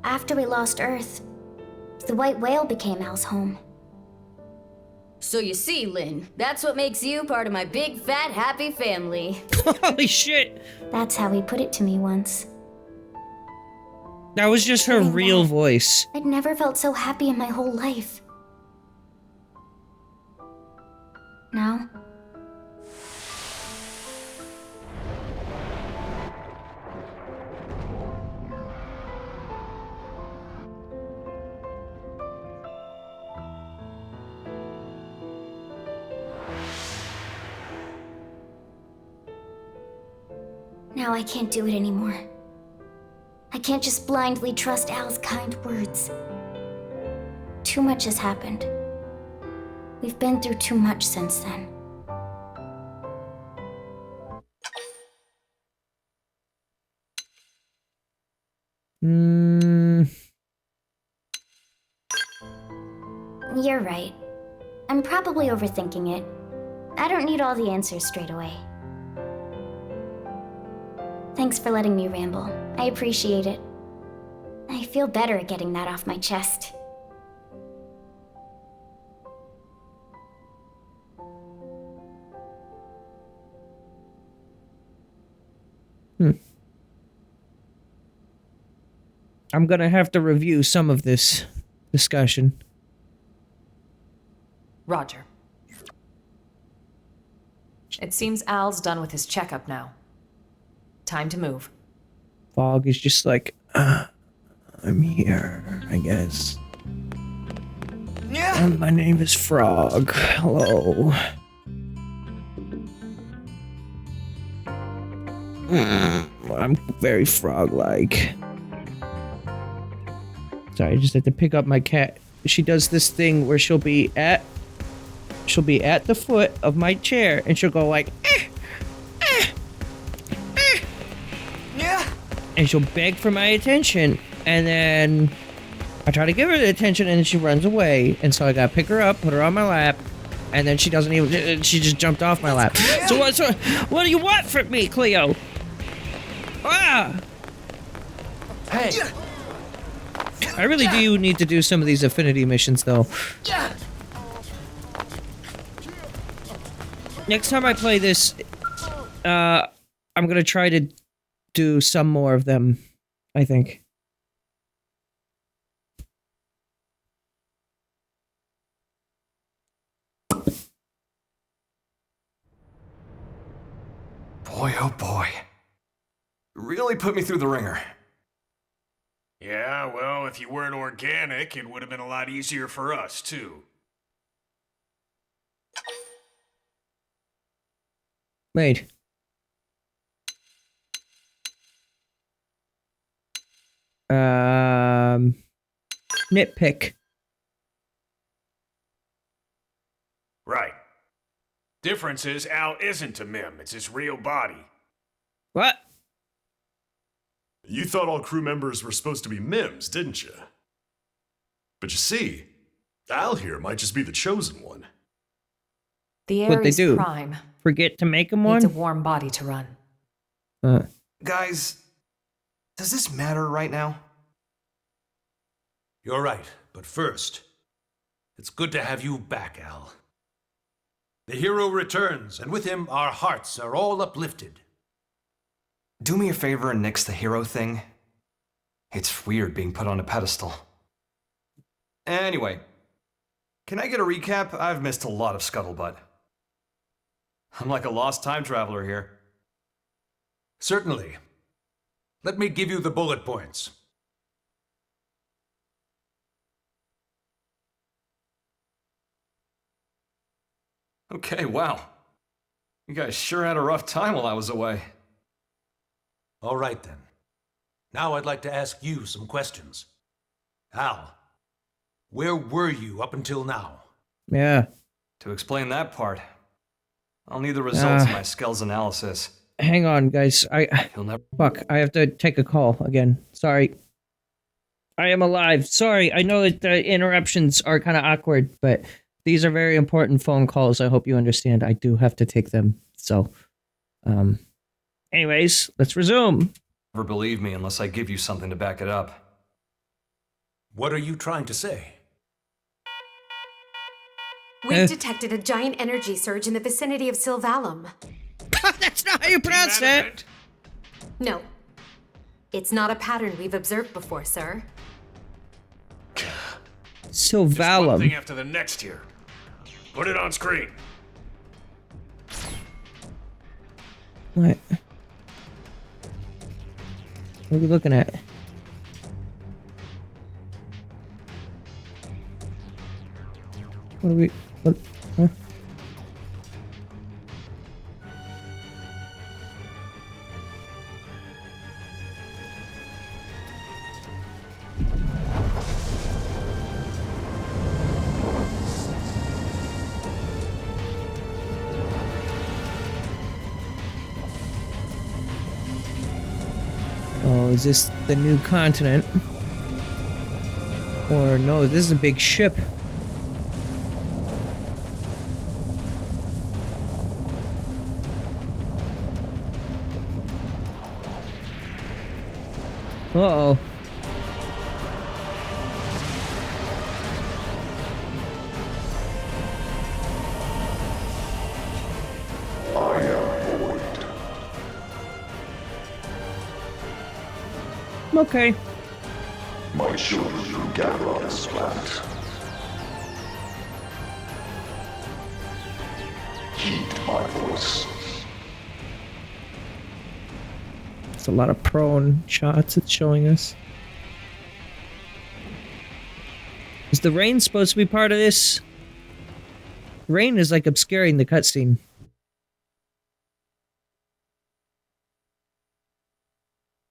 Speaker 2: After we lost Earth, the white whale became Al's home.
Speaker 11: So you see, Lynn, that's what makes you part of my big, fat, happy family.
Speaker 1: Holy shit!
Speaker 2: That's how he put it to me once.
Speaker 1: That was just her real voice.
Speaker 2: I'd never felt so happy in my whole life. Now, I can't do it anymore. I can't just blindly trust Al's kind words. Too much has happened. We've been through too much since then. You're right. I'm probably overthinking it. I don't need all the answers straight away. Thanks for letting me ramble. I appreciate it. I feel better at getting that off my chest.
Speaker 1: I'm gonna have to review some of this discussion.
Speaker 10: Roger. It seems Al's done with his checkup now. Time to move.
Speaker 1: Fog is just like, I'm here, I guess.
Speaker 16: Yeah.
Speaker 1: My name is Frog. Hello. I'm very frog-like. Sorry, I just had to pick up my cat. She does this thing where she'll be at the foot of my chair and she'll go like,
Speaker 16: Yeah.
Speaker 1: and she'll beg for my attention, and then I try to give her the attention and then she runs away, and so I gotta pick her up, put her on my lap, and then she just jumped off my lap. So what do you want from me, Cleo? Ah!
Speaker 16: Hey.
Speaker 1: I really do need to do some of these affinity missions, though. Next time I play this, I'm gonna try to do some more of them, I think.
Speaker 15: Boy, oh boy. Really put me through the ringer.
Speaker 20: Yeah, well, if you weren't organic, it would have been a lot easier for us, too.
Speaker 1: Wait. Nitpick.
Speaker 20: Right. Difference is Al isn't a mim, it's his real body.
Speaker 1: What?
Speaker 3: You thought all crew members were supposed to be mims, didn't you? But you see, Al here might just be the chosen one.
Speaker 10: The
Speaker 1: What'd they
Speaker 10: Ares
Speaker 1: do?
Speaker 10: Prime
Speaker 1: Forget to make him
Speaker 10: needs a
Speaker 1: one?
Speaker 10: warm body to run.
Speaker 15: Guys, does this matter right now?
Speaker 14: You're right, but first, it's good to have you back, Al. The hero returns, and with him, our hearts are all uplifted.
Speaker 15: Do me a favor and nix the hero thing. It's weird being put on a pedestal. Anyway, can I get a recap? I've missed a lot of scuttlebutt. I'm like a lost time traveler here.
Speaker 14: Certainly. Let me give you the bullet points.
Speaker 15: Okay, wow. You guys sure had a rough time while I was away.
Speaker 14: All right, then. Now I'd like to ask you some questions. Al, where were you up until now?
Speaker 1: Yeah.
Speaker 15: To explain that part, I'll need the results of my skills analysis.
Speaker 1: Hang on, guys. Fuck, I have to take a call again. Sorry. I am alive. Sorry, I know that the interruptions are kind of awkward, but these are very important phone calls. I hope you understand. I do have to take them. So, anyways, let's resume.
Speaker 15: Never believe me unless I give you something to back it up.
Speaker 14: What are you trying to say?
Speaker 21: We've detected a giant energy surge in the vicinity of Sylvalum.
Speaker 1: That's not how you pronounce it.
Speaker 21: No. It's not a pattern we've observed before, sir.
Speaker 1: Sylvalum.
Speaker 20: One thing after the next here. Put it on screen.
Speaker 1: What? What are we looking at? What are we... What? Huh? Oh, is this the new continent? Or no, this is a big ship. Uh-oh.
Speaker 18: I am void.
Speaker 1: Okay.
Speaker 18: My children will gather on this planet. Heed my voice.
Speaker 1: It's a lot of prone shots it's showing us. Is the rain supposed to be part of this? Rain is like obscuring the cutscene.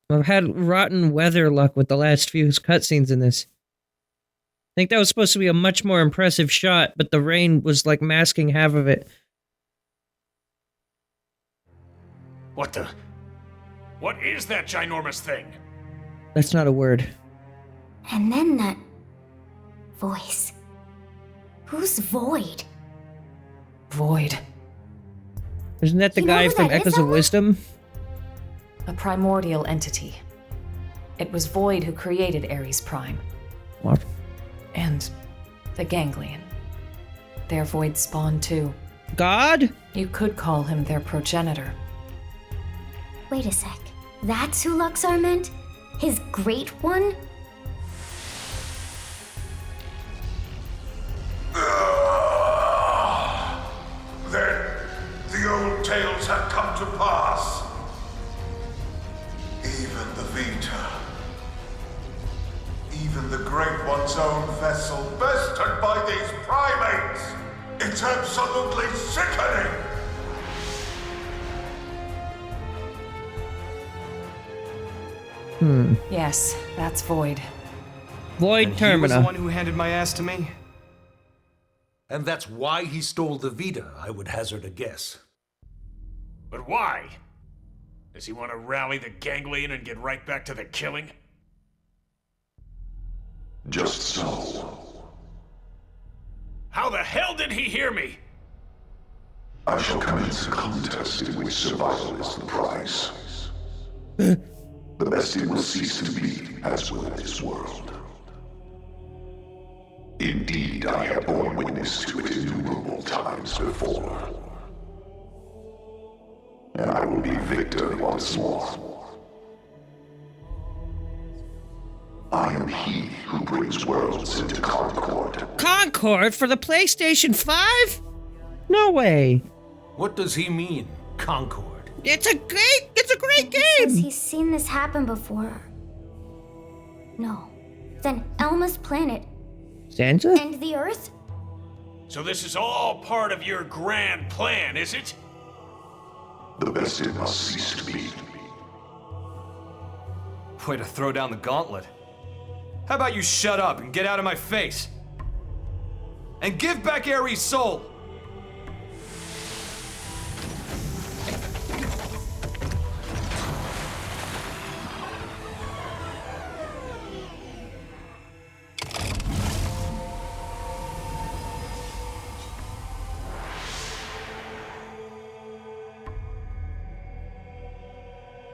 Speaker 1: I've had rotten weather luck with the last few cutscenes in this. I think that was supposed to be a much more impressive shot, but the rain was like masking half of it.
Speaker 20: What the? What is that ginormous thing?
Speaker 1: That's not a word.
Speaker 2: And then that voice. Who's Void?
Speaker 10: Void.
Speaker 1: Isn't that the
Speaker 10: You know
Speaker 1: guy
Speaker 10: who
Speaker 1: from
Speaker 10: that is,
Speaker 1: Echoes of
Speaker 10: Ella?
Speaker 1: Wisdom?
Speaker 10: A primordial entity. It was Void who created Ares Prime.
Speaker 1: What?
Speaker 10: And the Ganglion. Their Void spawn too.
Speaker 1: God?
Speaker 10: You could call him their progenitor.
Speaker 2: Wait a sec. That's who Luxar meant? His great one?
Speaker 7: Then the old tales have come to pass. Even the Vita. Even the Great One's own vessel bested by these primates. It's absolutely sickening.
Speaker 10: Yes, that's Void.
Speaker 1: Void
Speaker 15: And he was the
Speaker 1: Termina.
Speaker 15: one who handed my ass to me?
Speaker 14: And that's why he stole the Vita, I would hazard a guess.
Speaker 20: But why? Does he want to rally the Ganglion and get right back to the killing?
Speaker 18: Just so.
Speaker 20: How the hell did he hear me?
Speaker 18: I shall commence a contest in which survival is the prize. The best it will cease to be, as will this world. Indeed, I have borne witness to it innumerable times before. And I will be victor once more. I am he who brings worlds into concord.
Speaker 1: Concord for the PlayStation 5? No way.
Speaker 14: What does he mean, Concord?
Speaker 1: It's a great
Speaker 2: He says
Speaker 1: game.
Speaker 2: he's seen this happen before. No. Then Elma's planet
Speaker 1: Sansa?
Speaker 2: and the Earth?
Speaker 20: So this is all part of your grand plan, is it?
Speaker 18: The best it must cease to be.
Speaker 15: Way to throw down the gauntlet. How about you shut up and get out of my face? And give back Ares' soul!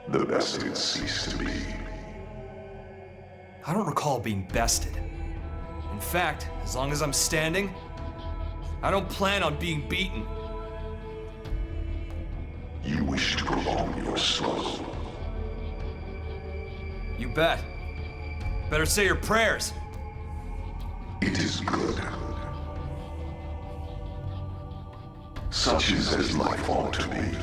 Speaker 18: The best it cease to be.
Speaker 15: I don't recall being bested. In fact, as long as I'm standing, I don't plan on being beaten.
Speaker 18: You wish to prolong your struggle.
Speaker 15: You bet. Better say your prayers.
Speaker 18: It is good. Such is as life ought to be.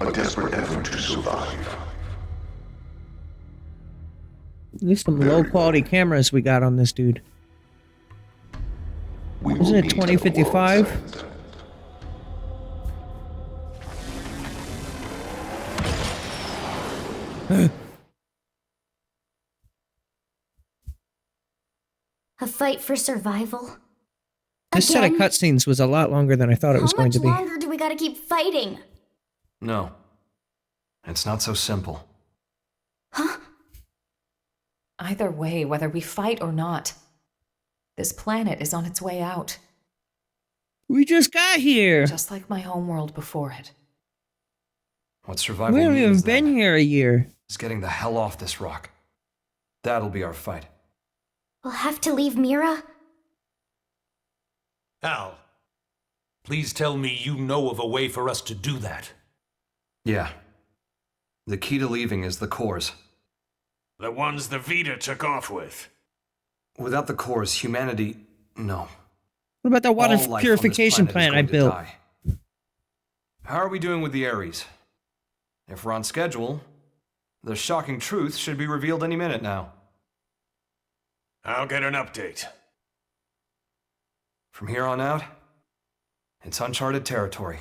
Speaker 18: A desperate effort to survive.
Speaker 1: At least some low quality cameras we got on this dude. Isn't it 2055?
Speaker 2: A fight for survival?
Speaker 1: This set of
Speaker 2: Again?
Speaker 1: cutscenes was a lot longer than I thought it was
Speaker 2: How
Speaker 1: going
Speaker 2: much
Speaker 1: to be.
Speaker 2: longer do we gotta keep fighting?
Speaker 15: No. It's not so simple.
Speaker 10: Either way, whether we fight or not, this planet is on its way out.
Speaker 1: We just got here.
Speaker 10: Just like my homeworld before it.
Speaker 15: What survival
Speaker 1: We haven't even
Speaker 15: means
Speaker 1: been here a year.
Speaker 15: is getting the hell off this rock. That'll be our fight.
Speaker 2: We'll have to leave Mira?
Speaker 14: Al, please tell me you know of a way for us to do that.
Speaker 15: Yeah. The key to leaving is the cores.
Speaker 20: The ones the Vita took off with.
Speaker 15: Without the cores, humanity... No.
Speaker 1: What about that water
Speaker 15: All life on this
Speaker 1: purification
Speaker 15: planet is
Speaker 1: plant I
Speaker 15: going to
Speaker 1: built?
Speaker 15: die. How are we doing with the Ares? If we're on schedule, the shocking truth should be revealed any minute now.
Speaker 20: I'll get an update.
Speaker 15: From here on out, it's uncharted territory.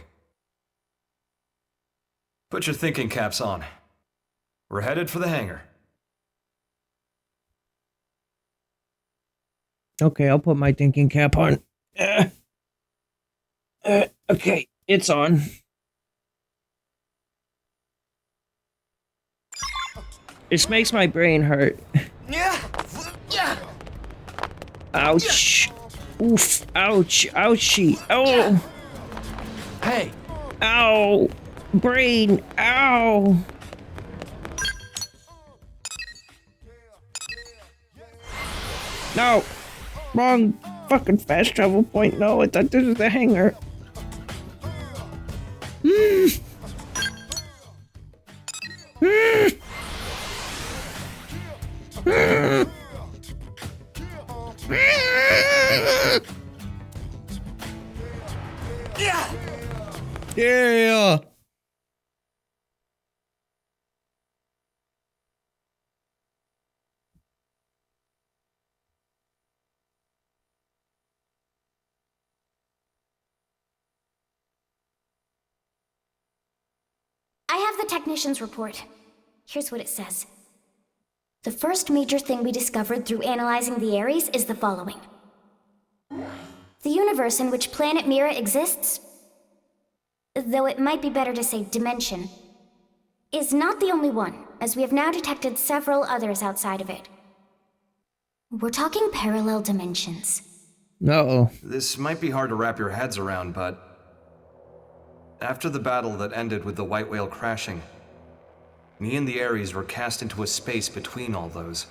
Speaker 15: Put your thinking caps on. We're headed for the hangar.
Speaker 1: Okay, I'll put my thinking cap on. Okay, it's on. This makes my brain hurt. Ouch. Oof. Ouch. Ouchie. Oh.
Speaker 16: Hey.
Speaker 1: Ow. Brain. Ow. No. Wrong fucking fast travel point. No, I thought this was the hangar. Yeah.
Speaker 2: I have the technician's report. Here's what it says. The first major thing we discovered through analyzing the Ares is the following. The universe in which planet Mira exists, though it might be better to say dimension, is not the only one, as we have now detected several others outside of it. We're talking parallel dimensions.
Speaker 1: Uh-oh.
Speaker 15: This might be hard to wrap your heads around, but after the battle that ended with the White Whale crashing, me and the Ares were cast into a space between all those.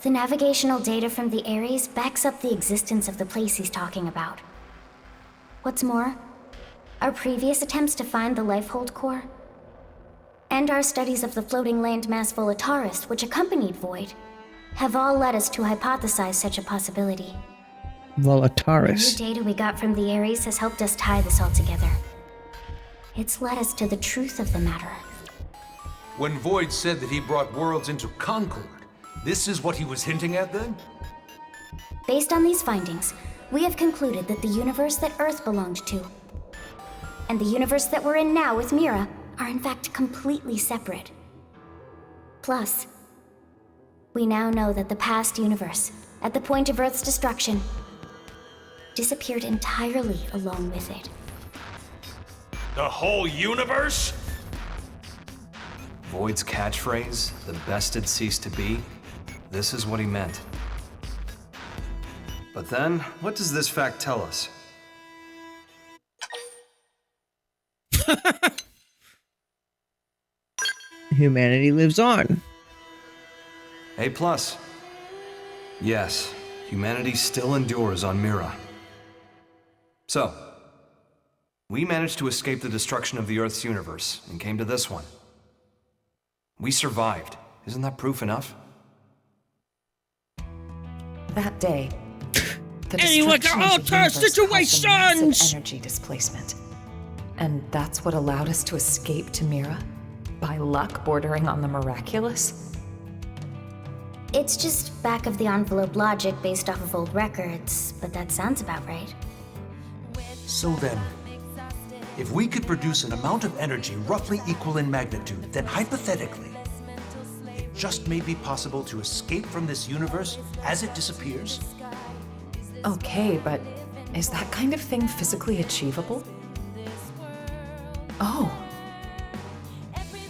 Speaker 2: The navigational data from the Ares backs up the existence of the place he's talking about. What's more, our previous attempts to find the Lifehold core, and our studies of the floating landmass Volataris, which accompanied Void, have all led us to hypothesize such a possibility.
Speaker 1: Volataris.
Speaker 2: The new data we got from the Ares has helped us tie this all together. It's led us to the truth of the matter.
Speaker 14: When Void said that he brought worlds into Concord, this is what he was hinting at then?
Speaker 2: Based on these findings, we have concluded that the universe that Earth belonged to, and the universe that we're in now with Mira, are in fact completely separate. Plus, we now know that the past universe, at the point of Earth's destruction, disappeared entirely along with it.
Speaker 20: The whole universe?
Speaker 15: Void's catchphrase, the best it ceased to be, this is what he meant. But then, what does this fact tell us?
Speaker 1: Humanity lives on.
Speaker 15: A+. Yes, humanity still endures on Mira. So, we managed to escape the destruction of the Earth's universe and came to this one. We survived. Isn't that proof enough?
Speaker 10: That day, the
Speaker 1: Hey, look,
Speaker 10: destruction of the
Speaker 1: alter
Speaker 10: universe caused a
Speaker 1: situations!
Speaker 10: massive energy displacement. And that's what allowed us to escape to Mira? By luck bordering on the miraculous?
Speaker 2: It's just back-of-the-envelope logic based off of old records, but that sounds about right.
Speaker 12: So then, if we could produce an amount of energy roughly equal in magnitude, then hypothetically, it just may be possible to escape from this universe as it disappears?
Speaker 10: Okay, but is that kind of thing physically achievable? Oh.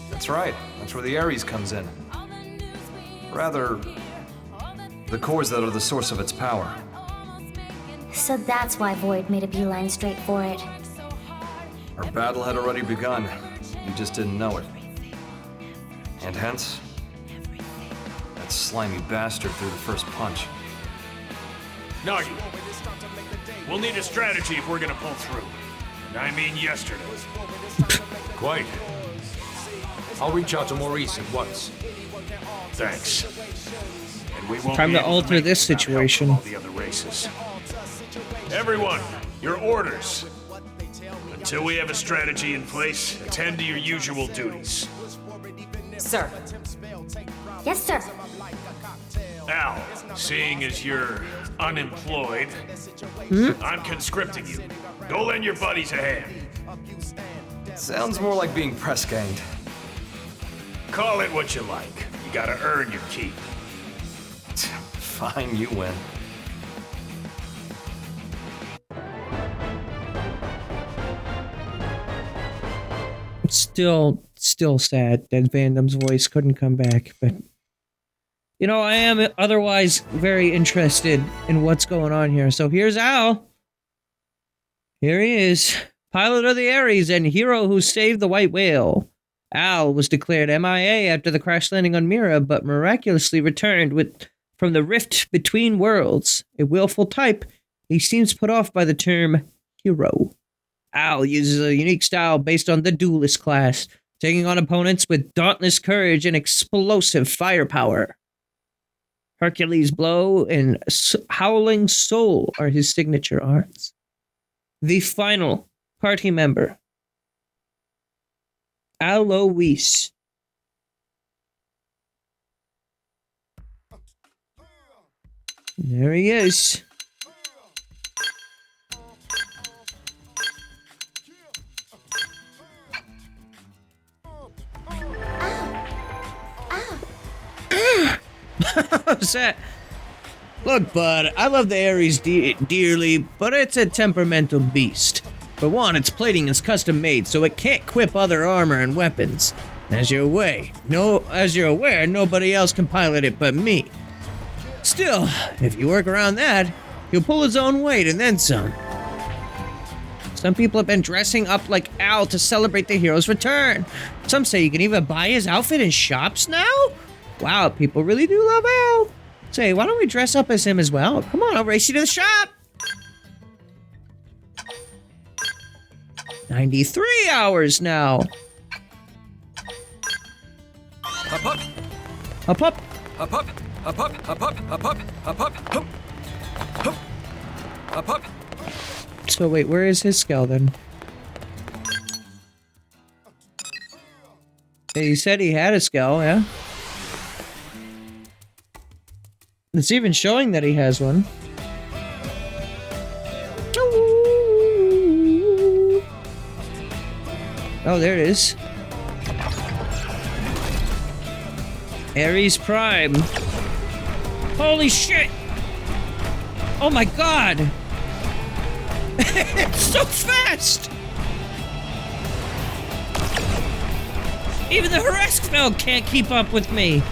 Speaker 15: That's right. That's where the Ares comes in. Rather, the cores that are the source of its power.
Speaker 2: So that's why Void made a beeline straight for it.
Speaker 15: Our battle had already begun. You just didn't know it. And hence, that slimy bastard threw the first punch.
Speaker 20: Nagi, we'll need a strategy if we're gonna pull through. And I mean yesterday.
Speaker 14: Quite. I'll reach out to Maurice at once.
Speaker 20: Thanks. And we won't
Speaker 1: Time
Speaker 20: be
Speaker 1: to
Speaker 20: able
Speaker 1: alter
Speaker 20: make
Speaker 1: this
Speaker 20: it without help
Speaker 1: situation.
Speaker 20: from all the other races. Everyone, your orders. Until we have a strategy in place, attend to your usual duties.
Speaker 10: Sir.
Speaker 2: Yes, sir.
Speaker 20: Al, seeing as you're unemployed, I'm conscripting you. Go lend your buddies a hand.
Speaker 15: Sounds more like being press ganged.
Speaker 20: Call it what you like. You gotta earn your keep.
Speaker 15: Fine, you win.
Speaker 1: Still sad that Vandam's voice couldn't come back, but you know, I am otherwise very interested in what's going on here. So here's Al. Here he is, pilot of the Ares and hero who saved the white whale. Al was declared MIA after the crash landing on Mira, but miraculously returned from the rift between worlds. A willful type, he seems put off by the term hero. Al uses a unique style based on the duelist class, taking on opponents with dauntless courage and explosive firepower. Hercules Blow and Howling Soul are his signature arts. The final party member, Alois. There he is. What's that? Look, bud, I love the Ares dearly, but it's a temperamental beast. For one, its plating is custom made, so it can't equip other armor and weapons. As you're aware, nobody else can pilot it but me. Still, if you work around that, he'll pull his own weight and then some. Some people have been dressing up like Al to celebrate the hero's return. Some say you can even buy his outfit in shops now? Wow, people really do love Al. Say, why don't we dress up as him as well? Come on, I'll race you to the shop. 93 hours now.
Speaker 15: Up, up.
Speaker 1: Up, up.
Speaker 15: Up, up. Up, up. Up, up. Up, up. Up, up. Hup. Hup. Up, up.
Speaker 1: So wait, where is his skull then? He said he had a skull, yeah? It's even showing that he has one. Oh, there it is. Ares Prime. Holy shit! Oh my god! It's so fast! Even the Haraskfeld can't keep up with me.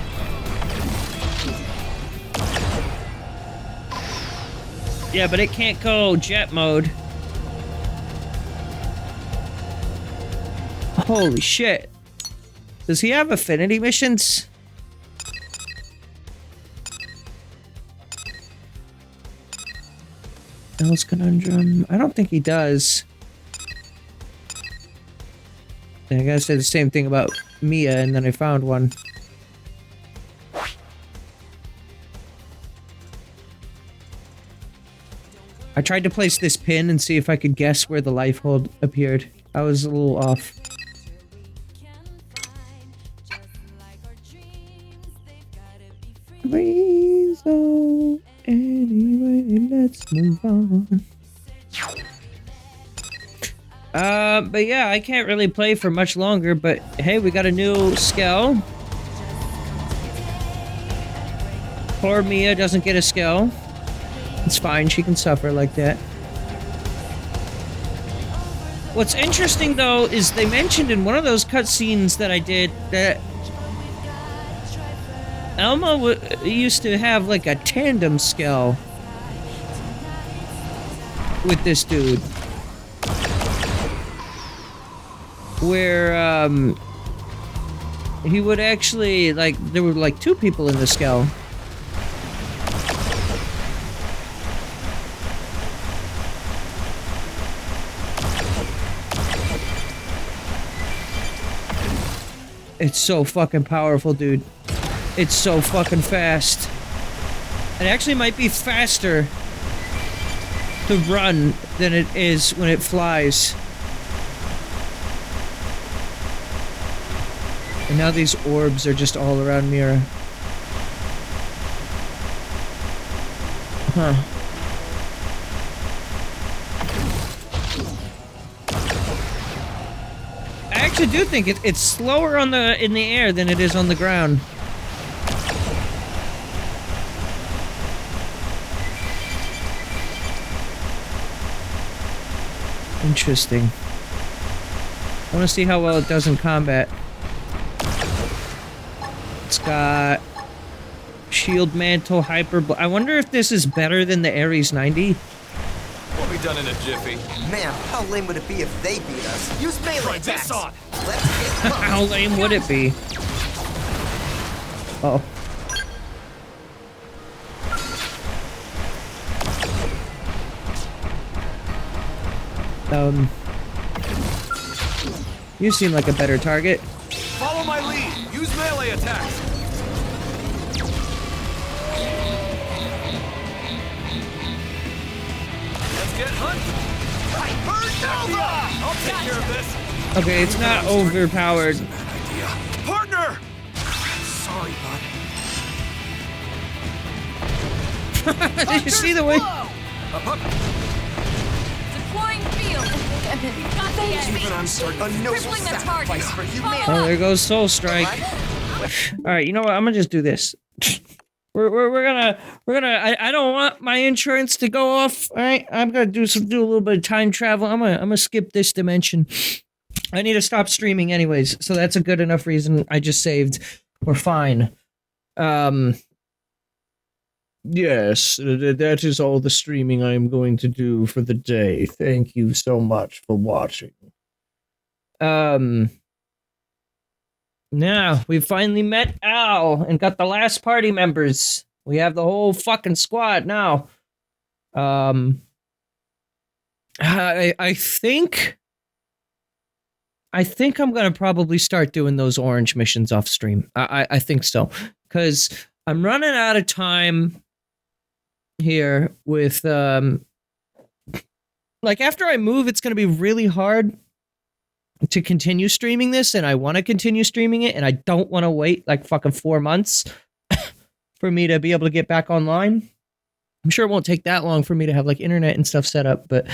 Speaker 1: Yeah, but it can't go jet mode. Holy shit. Does he have affinity missions? El's Conundrum. I don't think he does. I gotta say the same thing about Mia, and then I found one. I tried to place this pin and see if I could guess where the life hold appeared. I was a little off. So anyway, let's move on. But yeah, I can't really play for much longer, but hey, we got a new skill. Poor Mia doesn't get a skill. It's fine, she can suffer like that. What's interesting, though, is they mentioned in one of those cutscenes that I did that Elma used to have, like, a tandem skill with this dude. Where, he would actually, like, there were, like, two people in the skill. It's so fucking powerful, dude. It's so fucking fast. It actually might be faster to run than it is when it flies. And now these orbs are just all around Mira. Huh. I actually do think it's slower in the air than it is on the ground. Interesting. I want to see how well it does in combat. It's got shield mantle, hyper. I wonder if this is better than the Ares 90.
Speaker 15: We'll be done in a jiffy.
Speaker 16: Man, how lame would it be if they beat us? Use melee attacks. Let's get close.
Speaker 1: How lame would it be? Oh. You seem like a better target.
Speaker 15: Follow my lead. Use melee attacks. Let's get hunted. I'll take care of this.
Speaker 1: Okay, it's not overpowered.
Speaker 15: Partner!
Speaker 16: Sorry, bud.
Speaker 1: Did you see the way?
Speaker 10: Deploying field. Got the enemy.
Speaker 16: Even I'm starting a noble
Speaker 10: Crippling the target.
Speaker 16: sacrifice for humanity.
Speaker 1: Oh, there goes Soul Strike. All right, you know what? I'm gonna just do this. We're gonna. I don't want my insurance to go off. All right, I'm gonna do a little bit of time travel. I'm gonna skip this dimension. I need to stop streaming anyways, so that's a good enough reason. I just saved. We're fine. Yes, that is all the streaming I am going to do for the day. Thank you so much for watching. Now, we've finally met Al and got the last party members. We have the whole fucking squad now. I think I'm gonna probably start doing those orange missions off stream. I think so. Because I'm running out of time here with like after I move, it's gonna be really hard to continue streaming this, and I want to continue streaming it, and I don't want to wait like fucking 4 months for me to be able to get back online. I'm sure it won't take that long for me to have like internet and stuff set up, but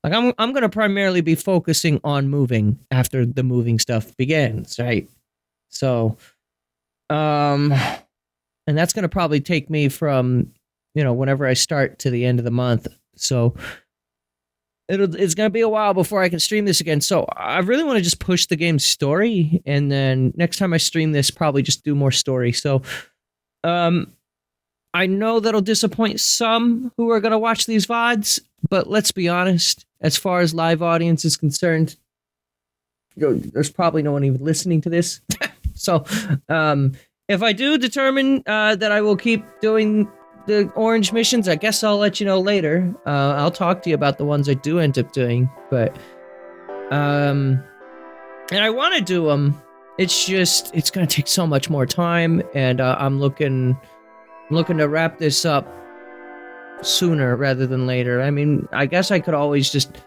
Speaker 1: like I'm gonna primarily be focusing on moving after the moving stuff begins, right? So, and that's gonna probably take me from, you know, whenever I start to the end of the month. So it's going to be a while before I can stream this again. So I really want to just push the game's story. And then next time I stream this, probably just do more story. So I know that'll disappoint some who are going to watch these VODs, but let's be honest, as far as live audience is concerned, there's probably no one even listening to this. So if I do determine that I will keep doing the orange missions, I guess I'll let you know later. I'll talk to you about the ones I do end up doing, but and I want to do them. It's just it's gonna take so much more time, and I'm looking to wrap this up sooner rather than later. I mean, I guess I could always just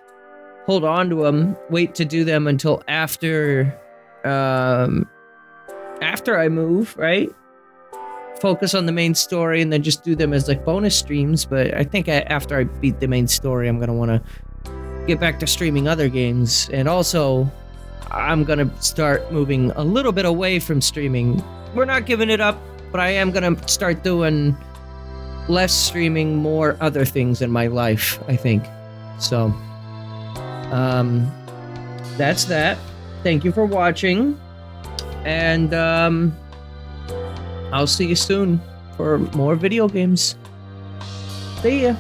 Speaker 1: hold on to them, wait to do them until after I move, right? Focus on the main story and then just do them as like bonus streams. But I think after I beat the main story, I'm gonna want to get back to streaming other games, and also I'm gonna start moving a little bit away from streaming. We're not giving it up, but I am gonna start doing less streaming, more other things in my life, I think. So that's that. Thank you for watching, and I'll see you soon for more video games. See ya.